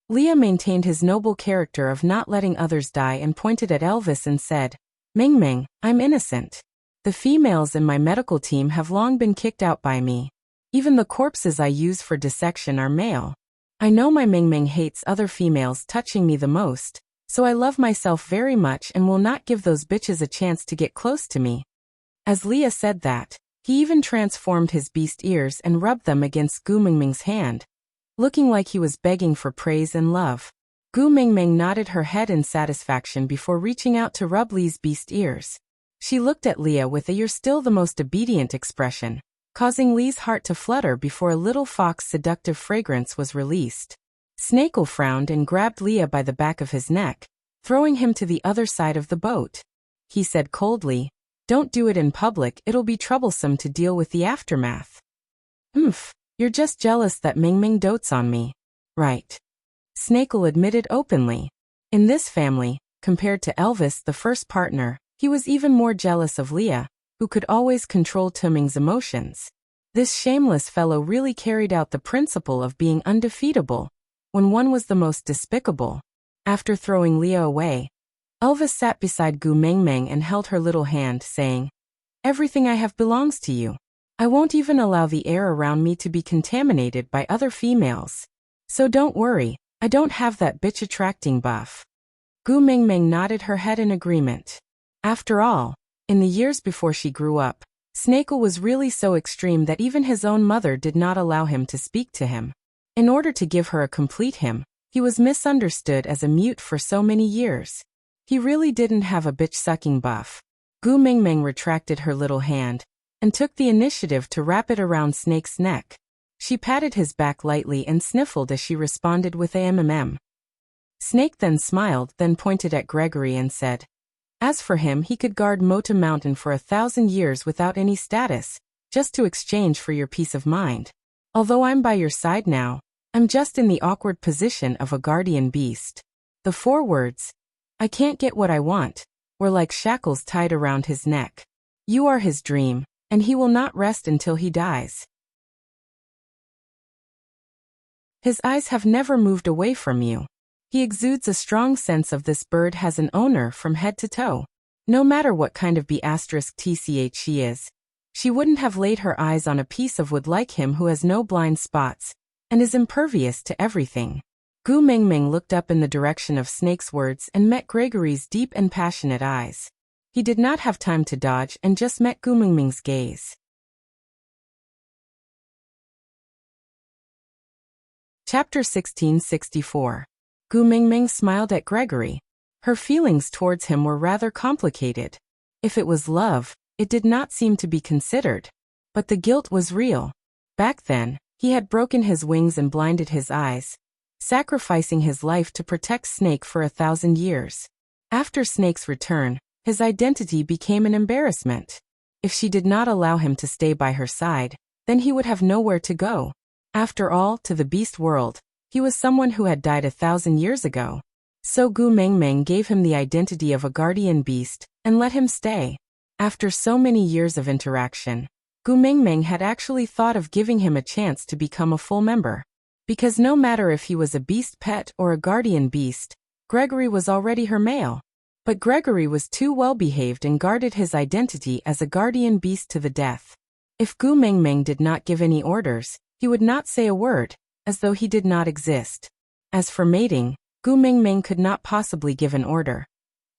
Leah maintained his noble character of not letting others die and pointed at Elvis and said, Mengmeng, I'm innocent. The females in my medical team have long been kicked out by me. Even the corpses I use for dissection are male. I know my Mengmeng hates other females touching me the most, so I love myself very much and will not give those bitches a chance to get close to me. As Leah said that, he even transformed his beast ears and rubbed them against Gu Mengmeng's hand. looking like he was begging for praise and love. Gu Mingming nodded her head in satisfaction before reaching out to rub Li's beast ears. She looked at Leah with a "you're still the most obedient" expression, causing Li's heart to flutter before a little fox seductive fragrance was released. Snakel frowned and grabbed Leah by the back of his neck, throwing him to the other side of the boat. He said coldly, "Don't do it in public, it'll be troublesome to deal with the aftermath." You're just jealous that Mingming dotes on me. Right. Snakel admitted openly. In this family, compared to Elvis, the first partner, he was even more jealous of Leah, who could always control Tuming's emotions. This shameless fellow really carried out the principle of being undefeatable, when one was the most despicable. After throwing Leah away, Elvis sat beside Gu Mingming and held her little hand, saying, "Everything I have belongs to you. I won't even allow the air around me to be contaminated by other females. So don't worry, I don't have that bitch-attracting buff." Gu Mingming nodded her head in agreement. After all, in the years before she grew up, Snakel was really so extreme that even his own mother did not allow him to speak to him. In order to give her a complete him, he was misunderstood as a mute for so many years. He really didn't have a bitch-sucking buff. Gu Mingming retracted her little hand and took the initiative to wrap it around Snake's neck. She patted his back lightly and sniffled as she responded with a. Snake then smiled, then pointed at Gregory and said, "As for him, he could guard Mota Mountain for 1,000 years without any status, just to exchange for your peace of mind. Although I'm by your side now, I'm just in the awkward position of a guardian beast." The 4 words, "I can't get what I want," were like shackles tied around his neck. You are his dream, and he will not rest until he dies. His eyes have never moved away from you. He exudes a strong sense of this bird has an owner from head to toe. No matter what kind of B*TCH she is, she wouldn't have laid her eyes on a piece of wood like him who has no blind spots and is impervious to everything. Gu Mingming looked up in the direction of Snake's words and met Gregory's deep and passionate eyes. He did not have time to dodge and just met Gu Mingming's gaze. Chapter 1664. Gu Mingming smiled at Gregory. Her feelings towards him were rather complicated. If it was love, it did not seem to be considered. But the guilt was real. Back then, he had broken his wings and blinded his eyes, sacrificing his life to protect Snake for 1,000 years. After Snake's return, his identity became an embarrassment. If she did not allow him to stay by her side, then he would have nowhere to go. After all, to the beast world, he was someone who had died 1,000 years ago. So Gu Mingming gave him the identity of a guardian beast and let him stay. After so many years of interaction, Gu Mingming had actually thought of giving him a chance to become a full member. Because no matter if he was a beast pet or a guardian beast, Gregory was already her male. But Gregory was too well behaved and guarded his identity as a guardian beast to the death. If Gu Mingming did not give any orders, he would not say a word, as though he did not exist. As for mating, Gu Mingming could not possibly give an order.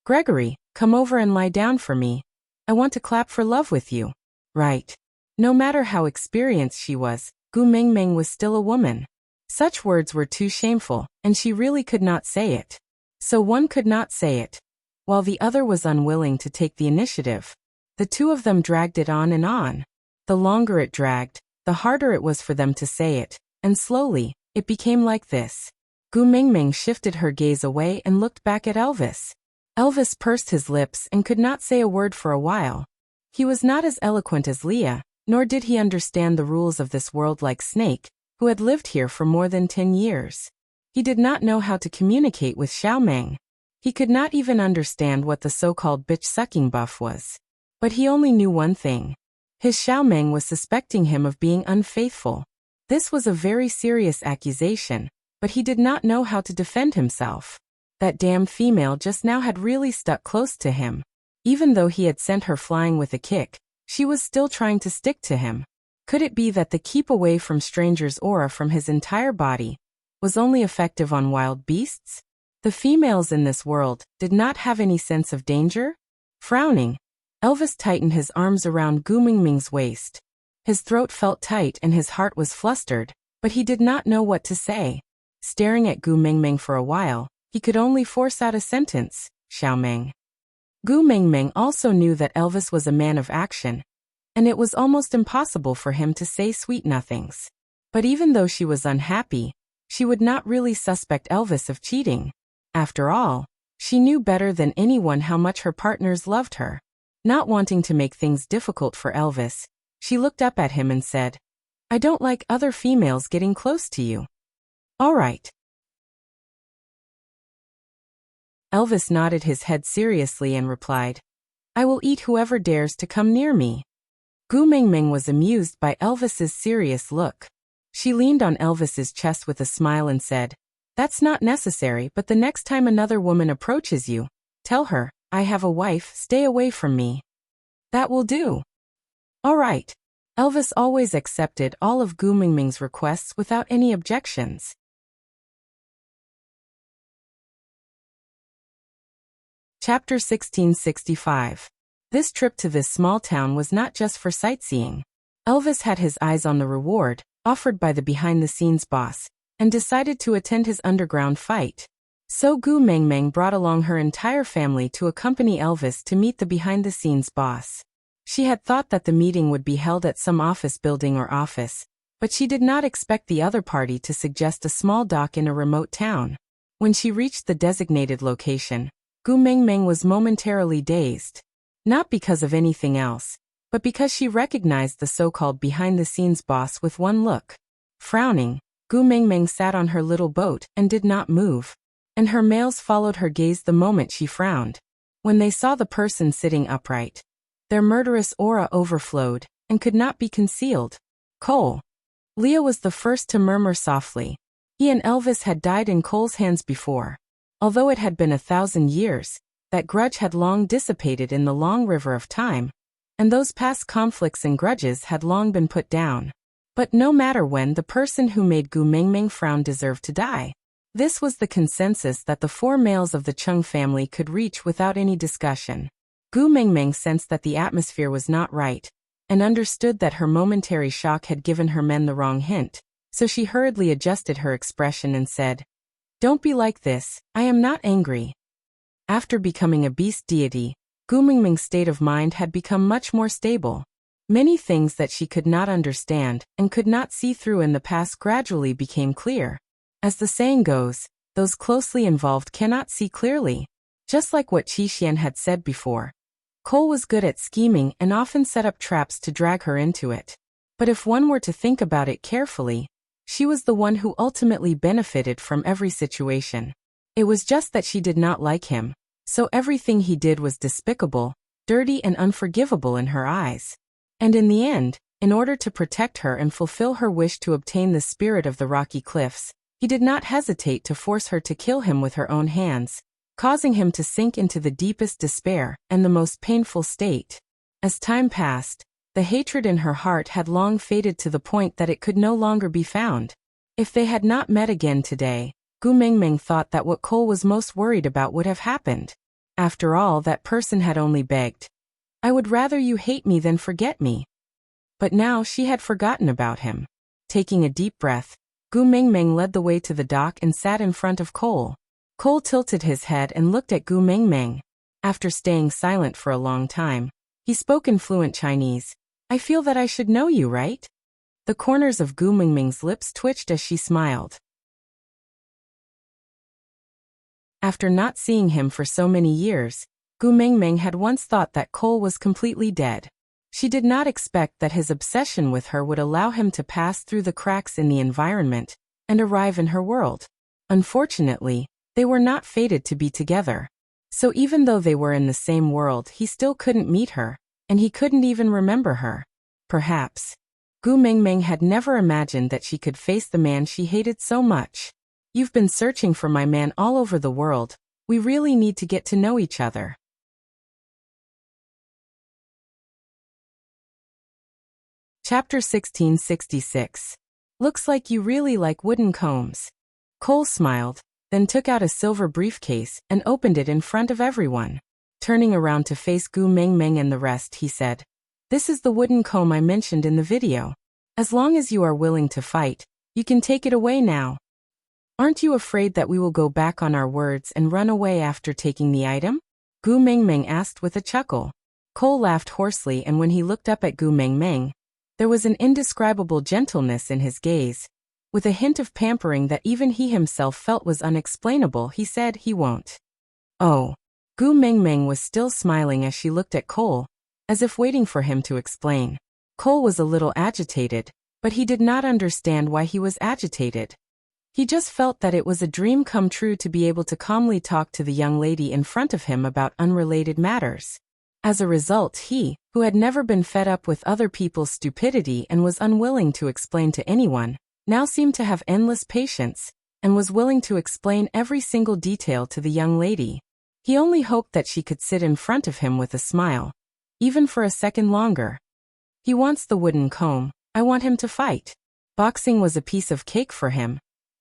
"Gregory, come over and lie down for me. I want to clap for love with you." Right. No matter how experienced she was, Gu Mingming was still a woman. Such words were too shameful, and she really could not say it. So one could not say it, while the other was unwilling to take the initiative. The two of them dragged it on and on. The longer it dragged, the harder it was for them to say it, and slowly, it became like this. Gu Mingming shifted her gaze away and looked back at Elvis. Elvis pursed his lips and could not say a word for a while. He was not as eloquent as Leah, nor did he understand the rules of this world like Snake, who had lived here for more than 10 years. He did not know how to communicate with Xiaomeng. He could not even understand what the so-called bitch-sucking buff was. But he only knew one thing. His Xiaomeng was suspecting him of being unfaithful. This was a very serious accusation, but he did not know how to defend himself. That damn female just now had really stuck close to him. Even though he had sent her flying with a kick, she was still trying to stick to him. Could it be that the keep away from strangers aura from his entire body was only effective on wild beasts? The females in this world did not have any sense of danger? Frowning, Elvis tightened his arms around Gu Mingming's waist. His throat felt tight and his heart was flustered, but he did not know what to say. Staring at Gu Mengmeng for a while, he could only force out a sentence, Xiaomeng. Gu Mengmeng also knew that Elvis was a man of action, and it was almost impossible for him to say sweet nothings. But even though she was unhappy, she would not really suspect Elvis of cheating. After all, she knew better than anyone how much her partners loved her. Not wanting to make things difficult for Elvis, she looked up at him and said, I don't like other females getting close to you. All right. Elvis nodded his head seriously and replied, I will eat whoever dares to come near me. Gu Mengmeng was amused by Elvis's serious look. She leaned on Elvis's chest with a smile and said, That's not necessary, but the next time another woman approaches you, tell her, I have a wife, stay away from me. That will do. All right. Elvis always accepted all of Gu Mengmeng's requests without any objections. Chapter 1665. This trip to this small town was not just for sightseeing. Elvis had his eyes on the reward offered by the behind-the-scenes boss, and decided to attend his underground fight. So Gu Mengmeng brought along her entire family to accompany Elvis to meet the behind-the-scenes boss. She had thought that the meeting would be held at some office building or office, but she did not expect the other party to suggest a small dock in a remote town. When she reached the designated location, Gu Mengmeng was momentarily dazed. Not because of anything else, but because she recognized the so-called behind-the-scenes boss with one look. Frowning, Gu Mengmeng sat on her little boat and did not move, and her males followed her gaze the moment she frowned. When they saw the person sitting upright, their murderous aura overflowed and could not be concealed. Cole. Leah was the first to murmur softly. He and Elvis had died in Cole's hands before. Although it had been 1,000 years, that grudge had long dissipated in the long river of time, and those past conflicts and grudges had long been put down. But no matter when, the person who made Gu Mengmeng frown deserved to die. This was the consensus that the four males of the Chung family could reach without any discussion. Gu Mengmeng sensed that the atmosphere was not right, and understood that her momentary shock had given her men the wrong hint, so she hurriedly adjusted her expression and said, Don't be like this, I am not angry. After becoming a beast deity, Gu Mengmeng's state of mind had become much more stable. Many things that she could not understand and could not see through in the past gradually became clear. As the saying goes, those closely involved cannot see clearly. Just like what Qi Xian had said before, Cole was good at scheming and often set up traps to drag her into it. But if one were to think about it carefully, she was the one who ultimately benefited from every situation. It was just that she did not like him, so everything he did was despicable, dirty and unforgivable in her eyes. And in the end, in order to protect her and fulfill her wish to obtain the spirit of the rocky cliffs, he did not hesitate to force her to kill him with her own hands, causing him to sink into the deepest despair and the most painful state. As time passed, the hatred in her heart had long faded to the point that it could no longer be found. If they had not met again today, Gu Mengmeng thought that what Cole was most worried about would have happened. After all, that person had only begged, I would rather you hate me than forget me. But now she had forgotten about him. Taking a deep breath, Gu Mengmeng led the way to the dock and sat in front of Cole. Cole tilted his head and looked at Gu Mengmeng. After staying silent for a long time, he spoke in fluent Chinese. I feel that I should know you, right? The corners of Gu Mengmeng's lips twitched as she smiled. After not seeing him for so many years, Gu Mengmeng had once thought that Cole was completely dead. She did not expect that his obsession with her would allow him to pass through the cracks in the environment and arrive in her world. Unfortunately, they were not fated to be together. So even though they were in the same world, he still couldn't meet her, and he couldn't even remember her. Perhaps Gu Mengmeng had never imagined that she could face the man she hated so much. You've been searching for my man all over the world. We really need to get to know each other. Chapter 1666. Looks like you really like wooden combs. Cole smiled, then took out a silver briefcase and opened it in front of everyone. Turning around to face Gu Mengmeng and the rest, he said, This is the wooden comb I mentioned in the video. As long as you are willing to fight, You can take it away now. Aren't you afraid that we will go back on our words and run away after taking the item? Gu Mengmeng asked with a chuckle. Cole laughed hoarsely, and when he looked up at Gu Mengmeng, there was an indescribable gentleness in his gaze. With a hint of pampering that even he himself felt was unexplainable, he said, he won't. Oh. Gu Mengmeng was still smiling as she looked at Cole, as if waiting for him to explain. Cole was a little agitated, but he did not understand why he was agitated. He just felt that it was a dream come true to be able to calmly talk to the young lady in front of him about unrelated matters. As a result, he, who had never been fed up with other people's stupidity and was unwilling to explain to anyone, now seemed to have endless patience, and was willing to explain every single detail to the young lady. He only hoped that she could sit in front of him with a smile, even for a second longer. He wants the wooden comb. I want him to fight. Boxing was a piece of cake for him,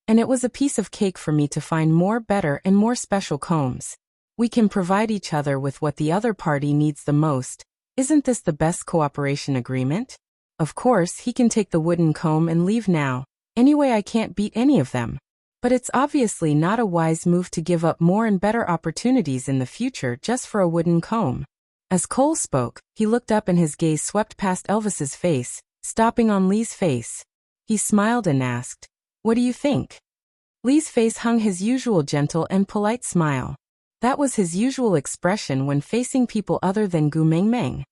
and it was a piece of cake for me to find more better and more special combs. We can provide each other with what the other party needs the most. Isn't this the best cooperation agreement? Of course, he can take the wooden comb and leave now. Anyway, I can't beat any of them. But it's obviously not a wise move to give up more and better opportunities in the future just for a wooden comb. As Cole spoke, he looked up and his gaze swept past Elvis's face, stopping on Lee's face. He smiled and asked, "What do you think?" Lee's face hung his usual gentle and polite smile. That was his usual expression when facing people other than Gu Mengmeng.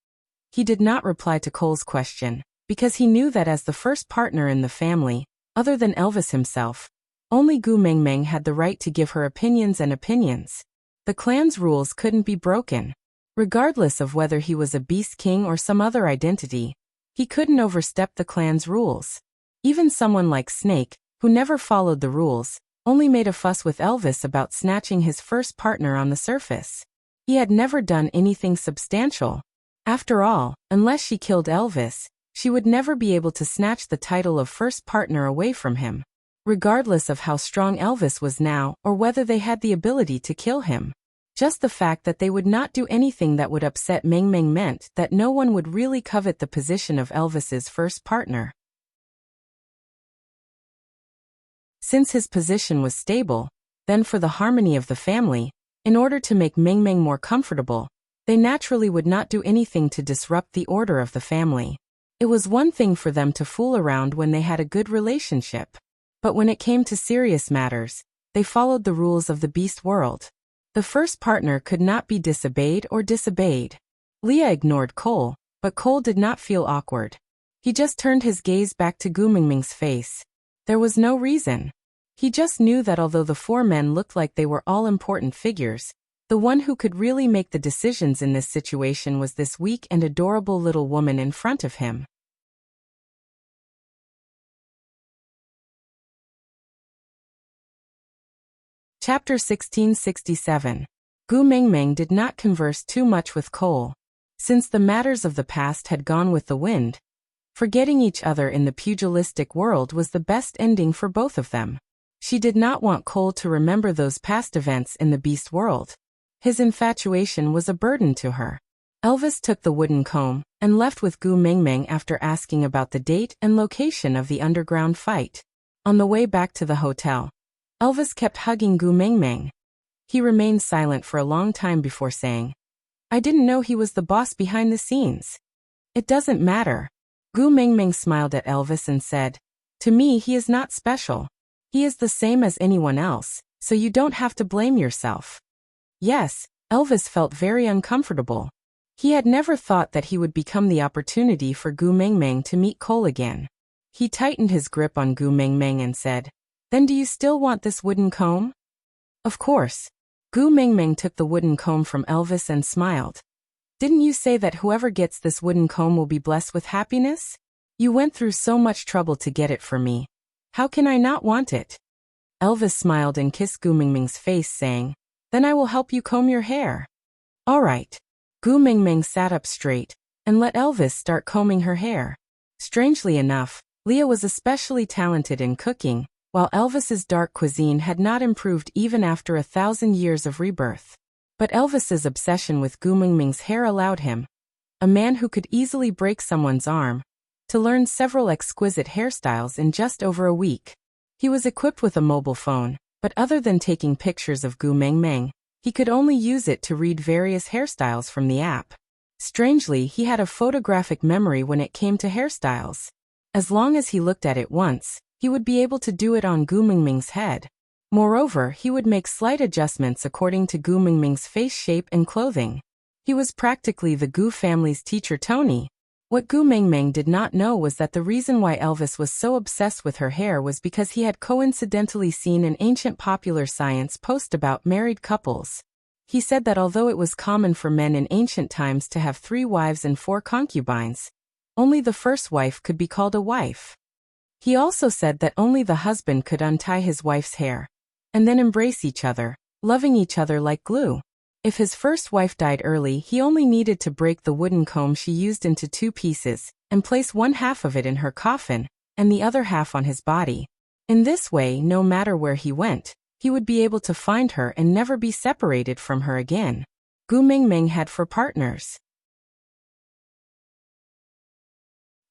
He did not reply to Cole's question, because he knew that as the first partner in the family, other than Elvis himself, only Gu Mengmeng had the right to give her opinions and opinions. The clan's rules couldn't be broken. Regardless of whether he was a beast king or some other identity, he couldn't overstep the clan's rules. Even someone like Snake, who never followed the rules, only made a fuss with Elvis about snatching his first partner on the surface. He had never done anything substantial. After all, unless she killed Elvis, she would never be able to snatch the title of first partner away from him, regardless of how strong Elvis was now or whether they had the ability to kill him. Just the fact that they would not do anything that would upset Mengmeng meant that no one would really covet the position of Elvis's first partner. Since his position was stable, then for the harmony of the family, in order to make Mengmeng more comfortable, they naturally would not do anything to disrupt the order of the family. It was one thing for them to fool around when they had a good relationship. But when it came to serious matters, they followed the rules of the beast world. The first partner could not be disobeyed or disobeyed. Leah ignored Cole, but Cole did not feel awkward. He just turned his gaze back to Gu Mengmeng's face. There was no reason. He just knew that although the four men looked like they were all important figures, the one who could really make the decisions in this situation was this weak and adorable little woman in front of him. Chapter 1667. Gu Mengmeng did not converse too much with Cole. Since the matters of the past had gone with the wind, forgetting each other in the pugilistic world was the best ending for both of them. She did not want Cole to remember those past events in the beast world. His infatuation was a burden to her. Elvis took the wooden comb and left with Gu Mengmeng after asking about the date and location of the underground fight. On the way back to the hotel, Elvis kept hugging Gu Mengmeng. He remained silent for a long time before saying, "I didn't know he was the boss behind the scenes." "It doesn't matter." Gu Mengmeng smiled at Elvis and said, "To me he is not special. He is the same as anyone else, so you don't have to blame yourself." Yes, Elvis felt very uncomfortable. He had never thought that he would become the opportunity for Gu Mengmeng to meet Cole again. He tightened his grip on Gu Mengmeng and said, "Then do you still want this wooden comb?" "Of course." Gu Mengmeng took the wooden comb from Elvis and smiled. "Didn't you say that whoever gets this wooden comb will be blessed with happiness? You went through so much trouble to get it for me. How can I not want it?" Elvis smiled and kissed Gu Mengmeng's face, saying, "Then I will help you comb your hair." "All right." Gu Mengmeng sat up straight and let Elvis start combing her hair. Strangely enough, Leah was especially talented in cooking, while Elvis's dark cuisine had not improved even after 1,000 years of rebirth. But Elvis's obsession with Gu Mengmeng's hair allowed him, a man who could easily break someone's arm, to learn several exquisite hairstyles in just over a week. He was equipped with a mobile phone, but other than taking pictures of Gu Mengmeng, he could only use it to read various hairstyles from the app. Strangely, he had a photographic memory when it came to hairstyles. As long as he looked at it once, he would be able to do it on Gu Mengmeng's head. Moreover, he would make slight adjustments according to Gu Mengmeng's face shape and clothing. He was practically the Gu family's teacher Tony. What Gu Mengmeng did not know was that the reason why Elvis was so obsessed with her hair was because he had coincidentally seen an ancient popular science post about married couples. He said that although it was common for men in ancient times to have 3 wives and 4 concubines, only the first wife could be called a wife. He also said that only the husband could untie his wife's hair, and then embrace each other, loving each other like glue. If his first wife died early, he only needed to break the wooden comb she used into 2 pieces, and place one half of it in her coffin, and the other half on his body. In this way, no matter where he went, he would be able to find her and never be separated from her again. Gu Mengmeng had 4 partners.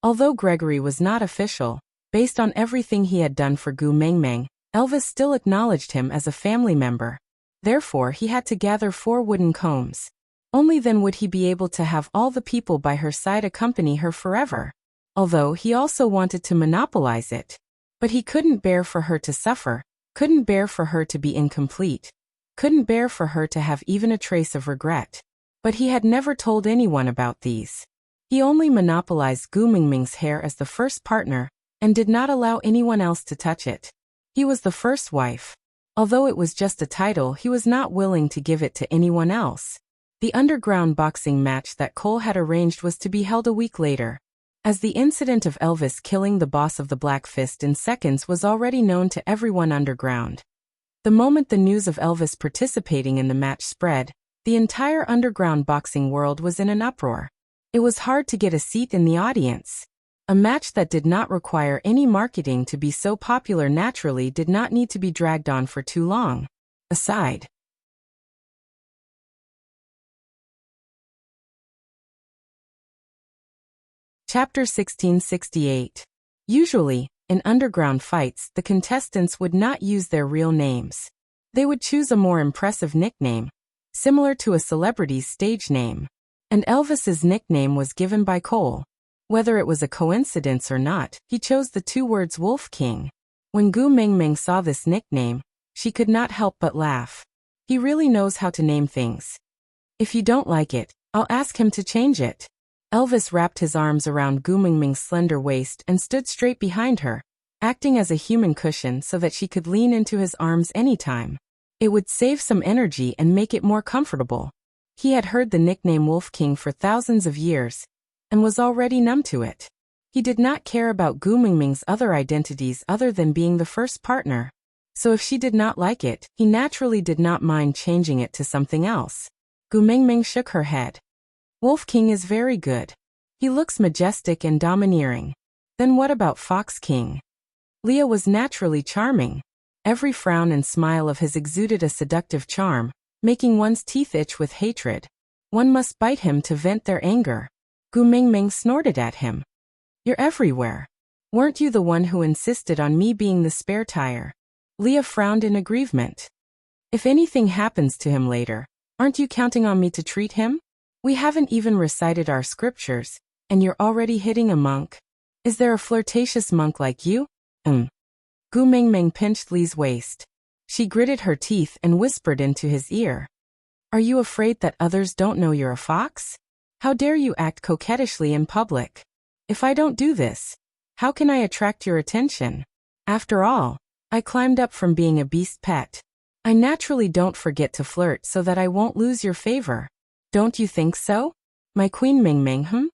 Although Gregory was not official, based on everything he had done for Gu Mengmeng, Elvis still acknowledged him as a family member. Therefore, he had to gather 4 wooden combs. Only then would he be able to have all the people by her side accompany her forever. Although he also wanted to monopolize it. But he couldn't bear for her to suffer, couldn't bear for her to be incomplete, couldn't bear for her to have even a trace of regret. But he had never told anyone about these. He only monopolized Gu Mengmeng's hair as the first partner, and did not allow anyone else to touch it. He was the first wife. Although it was just a title, he was not willing to give it to anyone else. The underground boxing match that Cole had arranged was to be held a week later. As the incident of Elvis killing the boss of the Black Fist in seconds was already known to everyone underground. The moment the news of Elvis participating in the match spread, the entire underground boxing world was in an uproar. It was hard to get a seat in the audience. A match that did not require any marketing to be so popular naturally did not need to be dragged on for too long. Aside. Chapter 1668. Usually, in underground fights, the contestants would not use their real names. They would choose a more impressive nickname, similar to a celebrity's stage name. And Elvis's nickname was given by Cole. Whether it was a coincidence or not, he chose the 2 words Wolf King. When Gu Mengmeng saw this nickname, she could not help but laugh. He really knows how to name things. If you don't like it, I'll ask him to change it. Elvis wrapped his arms around Gu Mengmeng's slender waist and stood straight behind her, acting as a human cushion so that she could lean into his arms anytime. It would save some energy and make it more comfortable. He had heard the nickname Wolf King for thousands of years, and was already numb to it. He did not care about Gu Mengmeng's other identities other than being the first partner. So if she did not like it, he naturally did not mind changing it to something else. Gu Mengmeng shook her head. Wolf King is very good. He looks majestic and domineering. Then what about Fox King? Leah was naturally charming. Every frown and smile of his exuded a seductive charm, making one's teeth itch with hatred. One must bite him to vent their anger. Gu Mengmeng snorted at him. You're everywhere. Weren't you the one who insisted on me being the spare tire? Leah frowned in aggrievement. If anything happens to him later, aren't you counting on me to treat him? We haven't even recited our scriptures, and you're already hitting a monk. Is there a flirtatious monk like you? Gu Mengmeng pinched Lee's waist. She gritted her teeth and whispered into his ear. Are you afraid that others don't know you're a fox? How dare you act coquettishly in public? If I don't do this, how can I attract your attention? After all, I climbed up from being a beast pet. I naturally don't forget to flirt so that I won't lose your favor. Don't you think so? My Queen Mengmeng,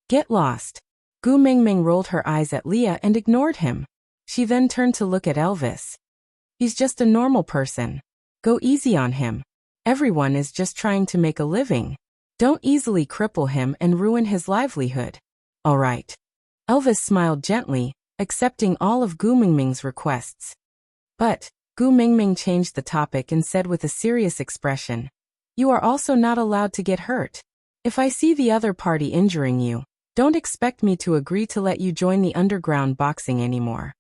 Get lost. Gu Mengmeng rolled her eyes at Leah and ignored him. She then turned to look at Elvis. He's just a normal person. Go easy on him. Everyone is just trying to make a living. Don't easily cripple him and ruin his livelihood. All right. Elvis smiled gently, accepting all of Gu Mengmeng's requests. But, Gu Mengmeng changed the topic and said with a serious expression, you are also not allowed to get hurt. If I see the other party injuring you, Don't expect me to agree to let you join the underground boxing anymore.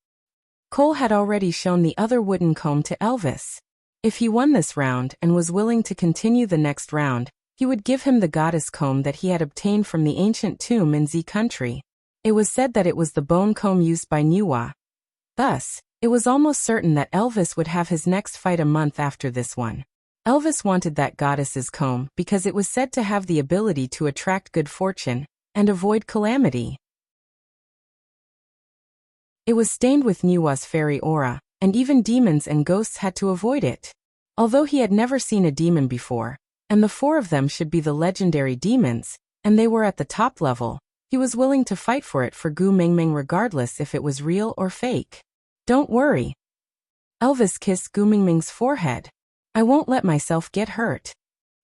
Cole had already shown the other wooden comb to Elvis. If he won this round and was willing to continue the next round, he would give him the goddess comb that he had obtained from the ancient tomb in Z country. It was said that it was the bone comb used by Nuwa. Thus, it was almost certain that Elvis would have his next fight a month after this one. Elvis wanted that goddess's comb because it was said to have the ability to attract good fortune and avoid calamity. It was stained with Nuwa's fairy aura, and even demons and ghosts had to avoid it. Although he had never seen a demon before, and the four of them should be the legendary demons, and they were at the top level, he was willing to fight for it for Gu Mingming regardless if it was real or fake. Don't worry. Elvis kissed Gu Mingming's forehead. I won't let myself get hurt.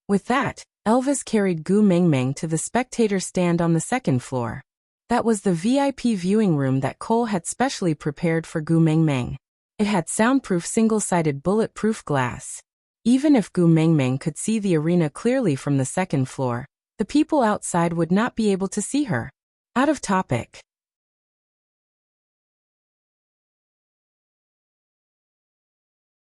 With that, Elvis carried Gu Mingming to the spectator stand on the second floor. That was the VIP viewing room that Cole had specially prepared for Gu Mingming. It had soundproof single-sided bulletproof glass. Even if Gu Mingming could see the arena clearly from the second floor, the people outside would not be able to see her. Out of topic.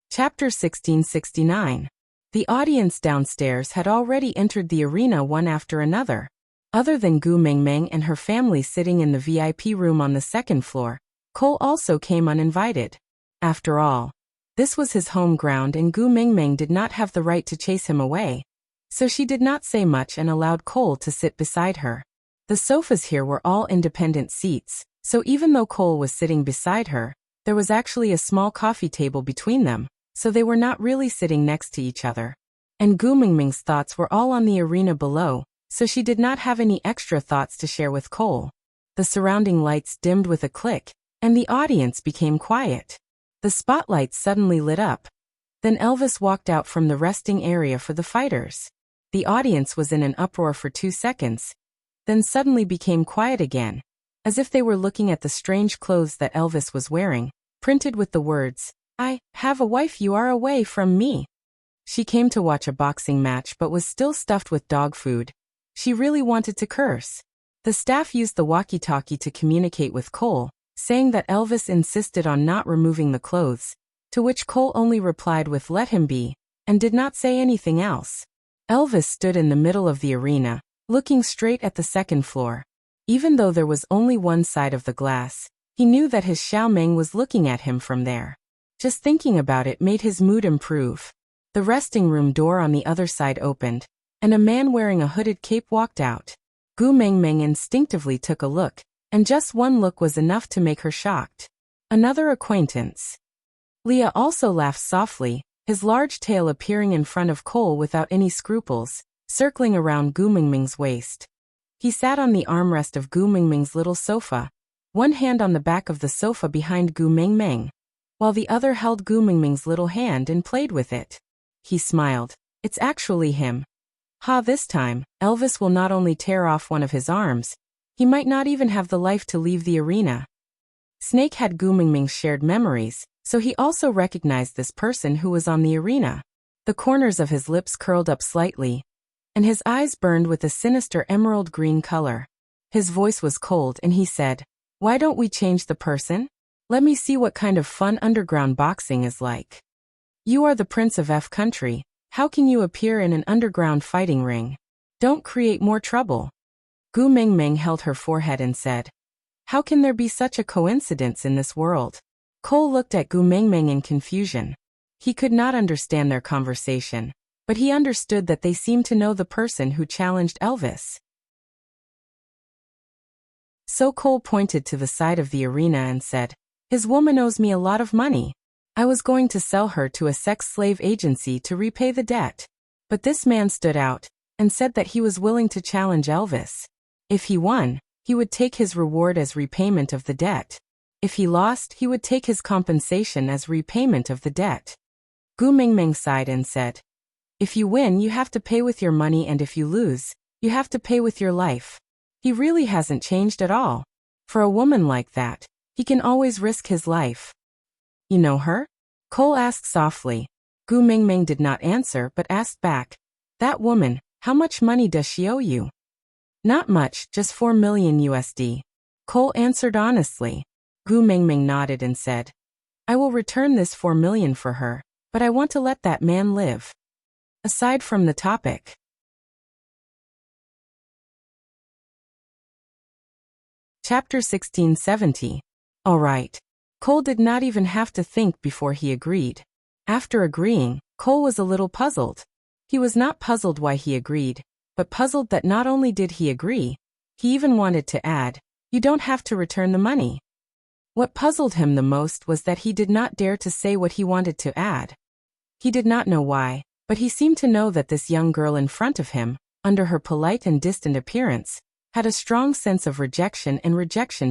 Chapter 1669. The audience downstairs had already entered the arena one after another. Other than Gu Mingming and her family sitting in the VIP room on the second floor, Cole also came uninvited. After all, this was his home ground and Gu Mingming did not have the right to chase him away. So she did not say much and allowed Cole to sit beside her. The sofas here were all independent seats, so even though Cole was sitting beside her, there was actually a small coffee table between them, so they were not really sitting next to each other. And Gu Mingming's thoughts were all on the arena below, so she did not have any extra thoughts to share with Cole. The surrounding lights dimmed with a click, and the audience became quiet. The spotlights suddenly lit up. Then Elvis walked out from the resting area for the fighters. The audience was in an uproar for 2 seconds, then suddenly became quiet again, as if they were looking at the strange clothes that Elvis was wearing, printed with the words, "I have a wife, you are away from me." She came to watch a boxing match but was still stuffed with dog food. She really wanted to curse. The staff used the walkie-talkie to communicate with Cole, saying that Elvis insisted on not removing the clothes, to which Cole only replied with "let him be," and did not say anything else. Elvis stood in the middle of the arena, looking straight at the second floor. Even though there was only one side of the glass, he knew that his Xiao Ming was looking at him from there. Just thinking about it made his mood improve. The resting room door on the other side opened, and a man wearing a hooded cape walked out. Gu Mingming instinctively took a look, and just one look was enough to make her shocked. Another acquaintance. Leah also laughed softly, his large tail appearing in front of Cole without any scruples, circling around Gu Mingming's waist. He sat on the armrest of Gu Mingming's little sofa, one hand on the back of the sofa behind Gu Mingming, while the other held Gu Mingming's little hand and played with it. He smiled. It's actually him. Ha, this time, Elvis will not only tear off one of his arms, he might not even have the life to leave the arena. Snake had Gu Mingming's shared memories, so he also recognized this person who was on the arena. The corners of his lips curled up slightly, and his eyes burned with a sinister emerald green color. His voice was cold and he said, "Why don't we change the person? Let me see what kind of fun underground boxing is like. You are the Prince of F country, how can you appear in an underground fighting ring? Don't create more trouble." Gu Mingming held her forehead and said, "How can there be such a coincidence in this world?" Cole looked at Gu Mingming in confusion. He could not understand their conversation, but he understood that they seemed to know the person who challenged Elvis. So Cole pointed to the side of the arena and said, "His woman owes me a lot of money. I was going to sell her to a sex slave agency to repay the debt. But this man stood out and said that he was willing to challenge Elvis. If he won, he would take his reward as repayment of the debt. If he lost, he would take his compensation as repayment of the debt." Gu Mingming sighed and said, "If you win, you have to pay with your money, and if you lose, you have to pay with your life. He really hasn't changed at all. For a woman like that, he can always risk his life." "You know her?" Cole asked softly. Gu Mingming did not answer but asked back, "That woman, how much money does she owe you?" Not much, just 4 million USD. Cole answered honestly. Gu Mengmeng nodded and said, I will return this 4 million for her, but I want to let that man live. Aside from the topic. Chapter 1670. All right. Cole did not even have to think before he agreed. After agreeing, Cole was a little puzzled. He was not puzzled why he agreed, but puzzled that not only did he agree, he even wanted to add, you don't have to return the money. What puzzled him the most was that he did not dare to say what he wanted to add. He did not know why, but he seemed to know that this young girl in front of him, under her polite and distant appearance, had a strong sense of rejection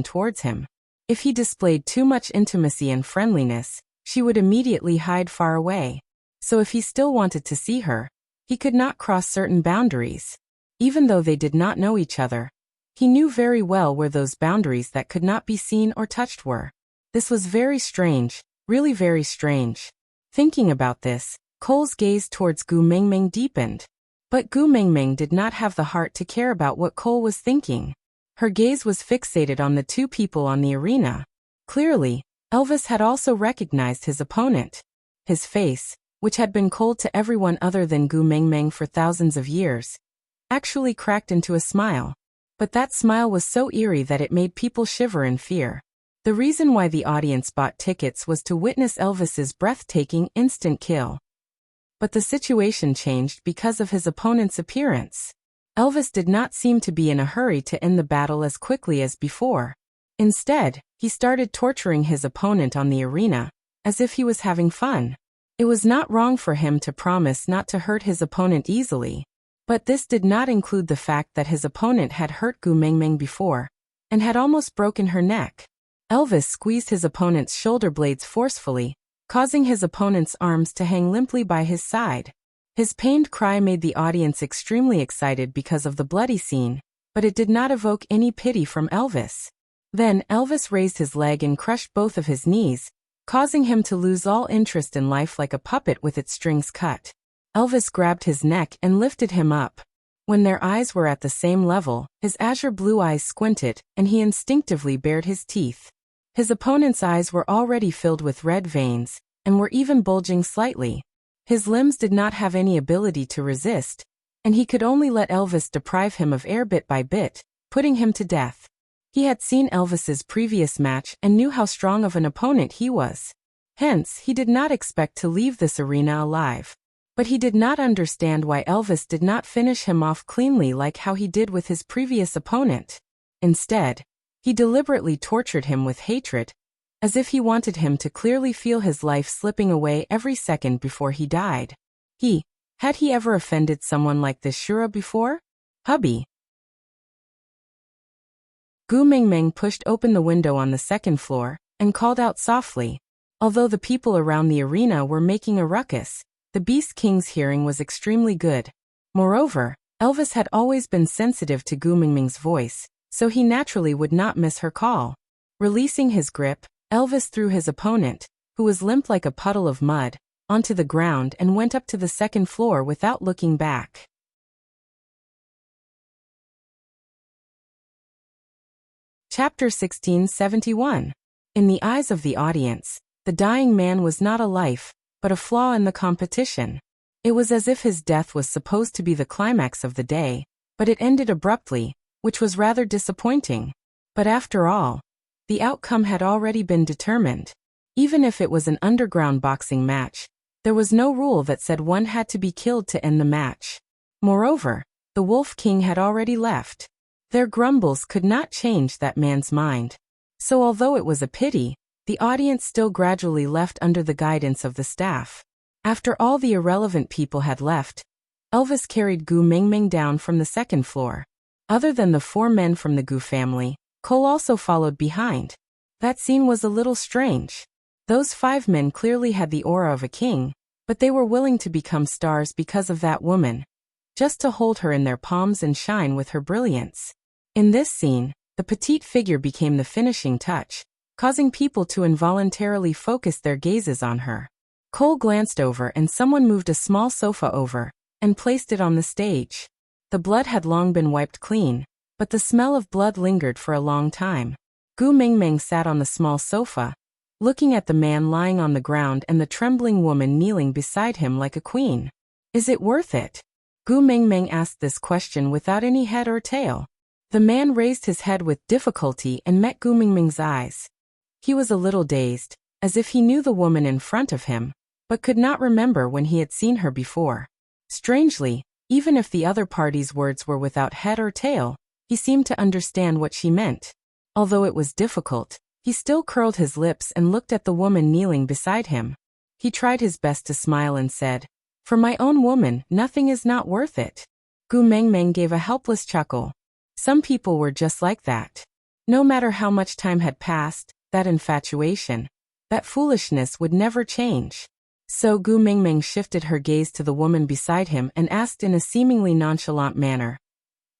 towards him. If he displayed too much intimacy and friendliness, she would immediately hide far away. So if he still wanted to see her, he could not cross certain boundaries. Even though they did not know each other, he knew very well where those boundaries that could not be seen or touched were. This was very strange, really very strange. Thinking about this, Cole's gaze towards Gu Mengmeng deepened. But Gu Mengmeng did not have the heart to care about what Cole was thinking. Her gaze was fixated on the two people on the arena. Clearly, Elvis had also recognized his opponent. His face, which had been cold to everyone other than Gu Mengmeng for thousands of years, actually cracked into a smile. But that smile was so eerie that it made people shiver in fear. The reason why the audience bought tickets was to witness Elvis's breathtaking instant kill. But the situation changed because of his opponent's appearance. Elvis did not seem to be in a hurry to end the battle as quickly as before. Instead, he started torturing his opponent on the arena, as if he was having fun. It was not wrong for him to promise not to hurt his opponent easily. But this did not include the fact that his opponent had hurt Gu Mengmeng before, and had almost broken her neck. Elvis squeezed his opponent's shoulder blades forcefully, causing his opponent's arms to hang limply by his side. His pained cry made the audience extremely excited because of the bloody scene, but it did not evoke any pity from Elvis. Then Elvis raised his leg and crushed both of his knees, causing him to lose all interest in life like a puppet with its strings cut. Elvis grabbed his neck and lifted him up. When their eyes were at the same level, his azure blue eyes squinted, and he instinctively bared his teeth. His opponent's eyes were already filled with red veins, and were even bulging slightly. His limbs did not have any ability to resist, and he could only let Elvis deprive him of air bit by bit, putting him to death. He had seen Elvis's previous match and knew how strong of an opponent he was. Hence, he did not expect to leave this arena alive. But he did not understand why Elvis did not finish him off cleanly like how he did with his previous opponent. Instead, he deliberately tortured him with hatred, as if he wanted him to clearly feel his life slipping away every second before he died. Had he ever offended someone like this Shura before? Hubby. Gu Mengmeng pushed open the window on the second floor, and called out softly. Although the people around the arena were making a ruckus, the Beast King's hearing was extremely good. Moreover, Elvis had always been sensitive to Gu Mengmeng's voice, so he naturally would not miss her call. Releasing his grip, Elvis threw his opponent, who was limp like a puddle of mud, onto the ground and went up to the second floor without looking back. Chapter 1671. In the eyes of the audience, the dying man was not a life, but a flaw in the competition. It was as if his death was supposed to be the climax of the day, but it ended abruptly, which was rather disappointing. But after all, the outcome had already been determined. Even if it was an underground boxing match, there was no rule that said one had to be killed to end the match. Moreover, the Wolf King had already left. Their grumbles could not change that man's mind. So although it was a pity, the audience still gradually left under the guidance of the staff. After all the irrelevant people had left, Elvis carried Gu Mengmeng down from the second floor. Other than the 4 men from the Gu family, Cole also followed behind. That scene was a little strange. Those 5 men clearly had the aura of a king, but they were willing to become stars because of that woman, just to hold her in their palms and shine with her brilliance. In this scene, the petite figure became the finishing touch, causing people to involuntarily focus their gazes on her. Cole glanced over and someone moved a small sofa over, and placed it on the stage. The blood had long been wiped clean, but the smell of blood lingered for a long time. Gu Mingming sat on the small sofa, looking at the man lying on the ground and the trembling woman kneeling beside him like a queen. Is it worth it? Gu Mingming asked this question without any head or tail. The man raised his head with difficulty and met Gu Mingming's eyes. He was a little dazed, as if he knew the woman in front of him, but could not remember when he had seen her before. Strangely, even if the other party's words were without head or tail, he seemed to understand what she meant. Although it was difficult, he still curled his lips and looked at the woman kneeling beside him. He tried his best to smile and said, "For my own woman, nothing is not worth it." Gu Mengmeng gave a helpless chuckle. Some people were just like that. No matter how much time had passed, that infatuation, that foolishness would never change. So Gu Mingming shifted her gaze to the woman beside him and asked in a seemingly nonchalant manner,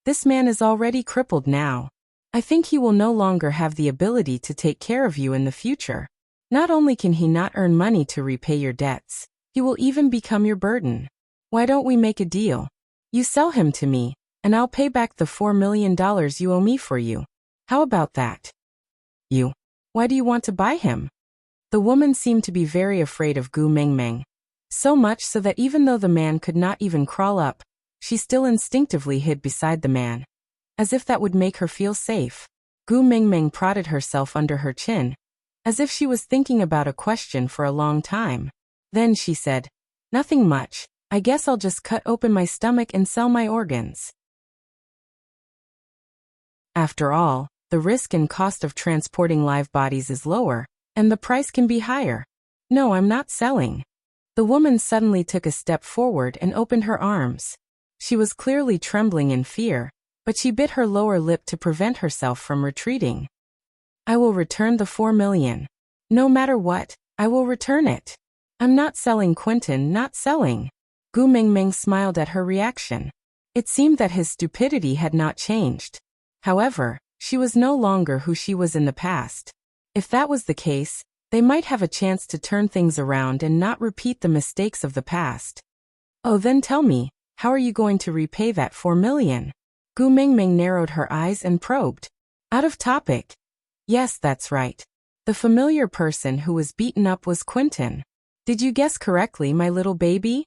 "This man is already crippled now. I think he will no longer have the ability to take care of you in the future. Not only can he not earn money to repay your debts, he will even become your burden. Why don't we make a deal? You sell him to me, and I'll pay back the $4 million you owe me for you. How about that?" "You? Why do you want to buy him?" The woman seemed to be very afraid of Gu Mingmeng. So much so that even though the man could not even crawl up, she still instinctively hid beside the man, as if that would make her feel safe. Gu Mingmeng prodded herself under her chin, as if she was thinking about a question for a long time. Then she said, "Nothing much. I guess I'll just cut open my stomach and sell my organs." After all, the risk and cost of transporting live bodies is lower, and the price can be higher. "No, I'm not selling." The woman suddenly took a step forward and opened her arms. She was clearly trembling in fear, but she bit her lower lip to prevent herself from retreating. "I will return the $4 million. No matter what, I will return it. I'm not selling Quentin, not selling." Gu Mingming smiled at her reaction. It seemed that his stupidity had not changed. However, she was no longer who she was in the past. If that was the case, they might have a chance to turn things around and not repeat the mistakes of the past. "Oh, then tell me, how are you going to repay that $4 million? Gu Mingming narrowed her eyes and probed. "Out of topic." "Yes, that's right. The familiar person who was beaten up was Quentin. Did you guess correctly, my little baby?"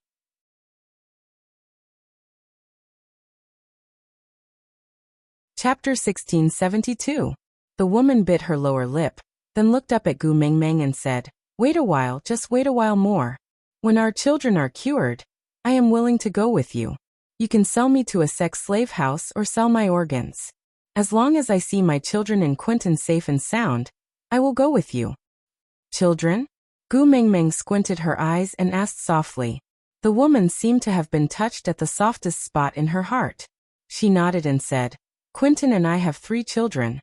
Chapter 1672. The woman bit her lower lip, then looked up at Gu Mingmeng and said, "Wait a while, just wait a while more. When our children are cured, I am willing to go with you. You can sell me to a sex slave house or sell my organs. As long as I see my children and Quentin safe and sound, I will go with you." "Children?" Gu Mingmeng squinted her eyes and asked softly. The woman seemed to have been touched at the softest spot in her heart. She nodded and said, "Quentin and I have 3 children.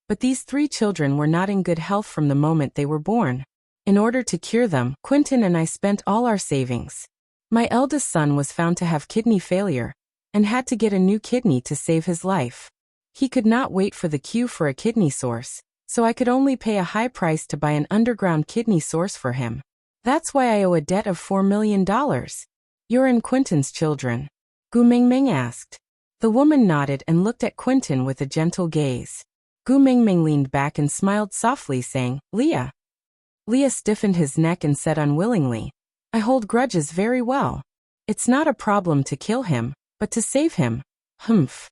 But these 3 children were not in good health from the moment they were born. In order to cure them, Quentin and I spent all our savings. My eldest son was found to have kidney failure, and had to get a new kidney to save his life. He could not wait for the queue for a kidney source, so I could only pay a high price to buy an underground kidney source for him. That's why I owe a debt of $4 million. You're and Quentin's children?" Gu Mingming asked. The woman nodded and looked at Quentin with a gentle gaze. Gu Mingming leaned back and smiled softly, saying, "Leah." Leah stiffened his neck and said unwillingly, "I hold grudges very well. It's not a problem to kill him, but to save him. Humph.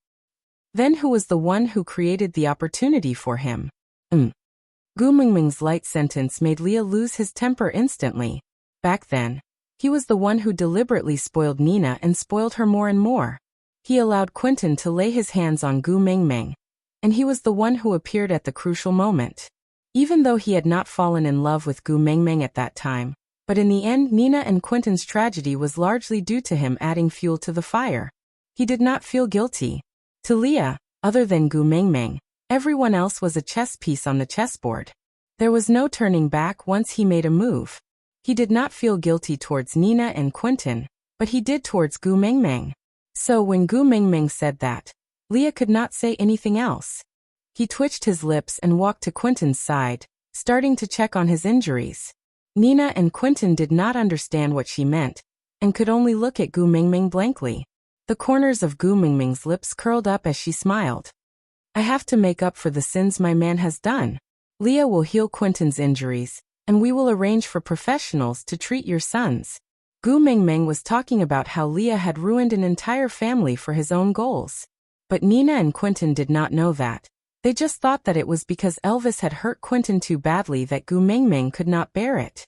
Then who was the one who created the opportunity for him?" Gu Mingming's light sentence made Leah lose his temper instantly. Back then, he was the one who deliberately spoiled Nina and spoiled her more and more. He allowed Quentin to lay his hands on Gu Mingming, and he was the one who appeared at the crucial moment. Even though he had not fallen in love with Gu Mingming at that time, but in the end Nina and Quentin's tragedy was largely due to him adding fuel to the fire. He did not feel guilty. To Leah, other than Gu Mingming, everyone else was a chess piece on the chessboard. There was no turning back once he made a move. He did not feel guilty towards Nina and Quentin, but he did towards Gu Mingming. So when Gu Mingming said that, Leah could not say anything else. He twitched his lips and walked to Quentin's side, starting to check on his injuries. Nina and Quentin did not understand what she meant, and could only look at Gu Mingming blankly. The corners of Gu Mingming's lips curled up as she smiled. I have to make up for the sins my man has done. Leah will heal Quentin's injuries, and we will arrange for professionals to treat your sons. Gu Mengmeng was talking about how Leah had ruined an entire family for his own goals. But Nina and Quentin did not know that. They just thought that it was because Elvis had hurt Quentin too badly that Gu Mengmeng could not bear it.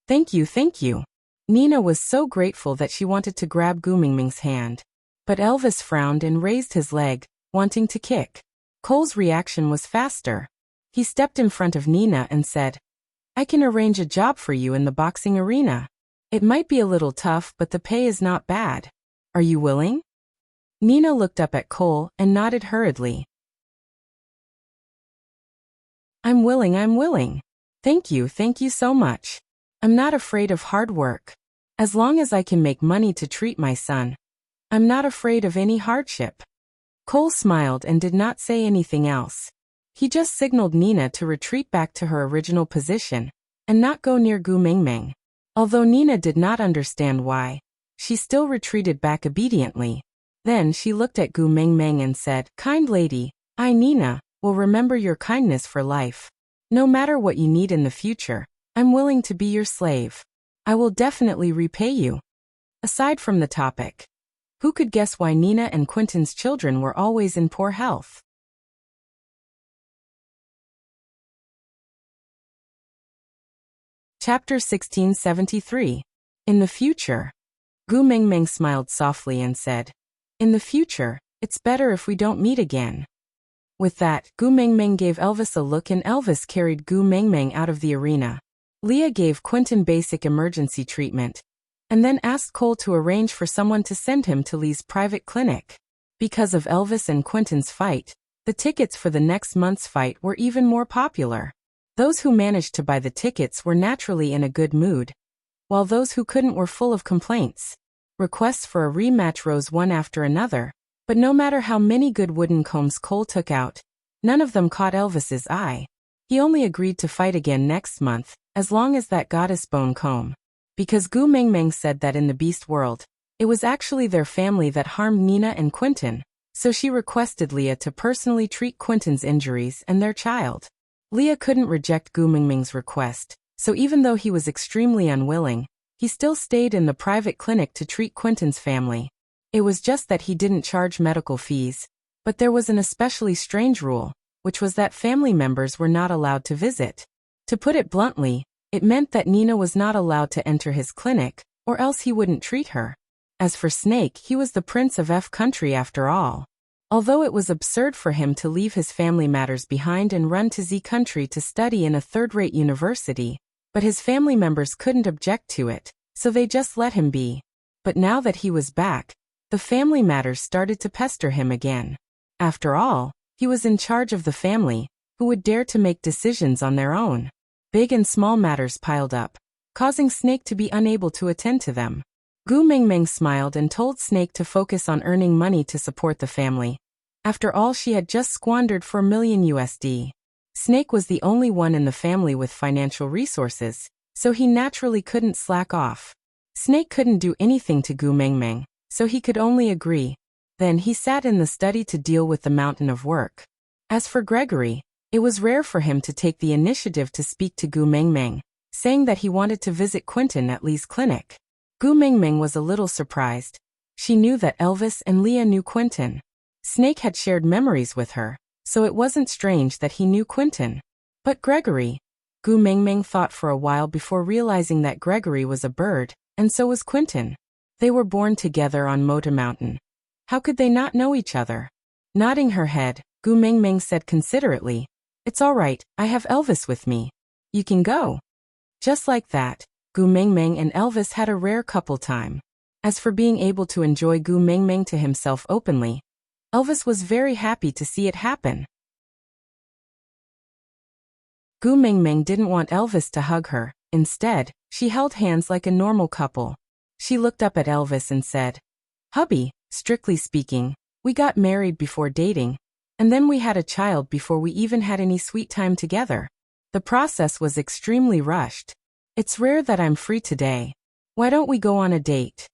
Thank you, thank you. Nina was so grateful that she wanted to grab Gu Mengmeng's hand. But Elvis frowned and raised his leg, wanting to kick. Cole's reaction was faster. He stepped in front of Nina and said, I can arrange a job for you in the boxing arena. It might be a little tough, but the pay is not bad. Are you willing? Nina looked up at Cole and nodded hurriedly. I'm willing. Thank you so much. I'm not afraid of hard work. As long as I can make money to treat my son, I'm not afraid of any hardship. Cole smiled and did not say anything else. He just signaled Nina to retreat back to her original position and not go near Gu Mengmeng. Although Nina did not understand why, she still retreated back obediently. Then she looked at Gu Mengmeng and said, Kind lady, I, Nina, will remember your kindness for life. No matter what you need in the future, I'm willing to be your slave. I will definitely repay you. Aside from the topic, who could guess why Nina and Quentin's children were always in poor health? Chapter 1673. In the future. Gu Mengmeng smiled softly and said, In the future, it's better if we don't meet again. With that, Gu Mengmeng gave Elvis a look and Elvis carried Gu Mengmeng out of the arena. Leah gave Quentin basic emergency treatment, and then asked Cole to arrange for someone to send him to Lee's private clinic. Because of Elvis and Quentin's fight, the tickets for the next month's fight were even more popular. Those who managed to buy the tickets were naturally in a good mood, while those who couldn't were full of complaints. Requests for a rematch rose one after another, but no matter how many good wooden combs Cole took out, none of them caught Elvis's eye. He only agreed to fight again next month, as long as that goddess bone comb. Because Gu Mengmeng said that in the beast world, it was actually their family that harmed Nina and Quentin, so she requested Leah to personally treat Quentin's injuries and their child. Leah couldn't reject Gu Mengmeng's request, so even though he was extremely unwilling, he still stayed in the private clinic to treat Quentin's family. It was just that he didn't charge medical fees, but there was an especially strange rule, which was that family members were not allowed to visit. To put it bluntly, it meant that Nina was not allowed to enter his clinic, or else he wouldn't treat her. As for Snake, he was the prince of F country after all. Although it was absurd for him to leave his family matters behind and run to Z country to study in a third-rate university, but his family members couldn't object to it, so they just let him be. But now that he was back, the family matters started to pester him again. After all, he was in charge of the family, who would dare to make decisions on their own. Big and small matters piled up, causing Snake to be unable to attend to them. Gu Mengmeng smiled and told Snake to focus on earning money to support the family. After all, she had just squandered $4 million USD. Snake was the only one in the family with financial resources, so he naturally couldn't slack off. Snake couldn't do anything to Gu Mengmeng, so he could only agree. Then he sat in the study to deal with the mountain of work. As for Gregory, it was rare for him to take the initiative to speak to Gu Mengmeng, saying that he wanted to visit Quentin at Lee's clinic. Gu Mengmeng was a little surprised. She knew that Elvis and Leah knew Quentin. Snake had shared memories with her, so it wasn't strange that he knew Quentin. But Gregory? Gu Mengmeng thought for a while before realizing that Gregory was a bird, and so was Quentin. They were born together on Mota Mountain. How could they not know each other? Nodding her head, Gu Mengmeng said considerately, "It's all right, I have Elvis with me. You can go." Just like that, Gu Mengmeng and Elvis had a rare couple time. As for being able to enjoy Gu Mengmeng to himself openly, Elvis was very happy to see it happen. Gu Mengmeng didn't want Elvis to hug her. Instead, she held hands like a normal couple. She looked up at Elvis and said, "Hubby, strictly speaking, we got married before dating, and then we had a child before we even had any sweet time together. The process was extremely rushed. It's rare that I'm free today. Why don't we go on a date?"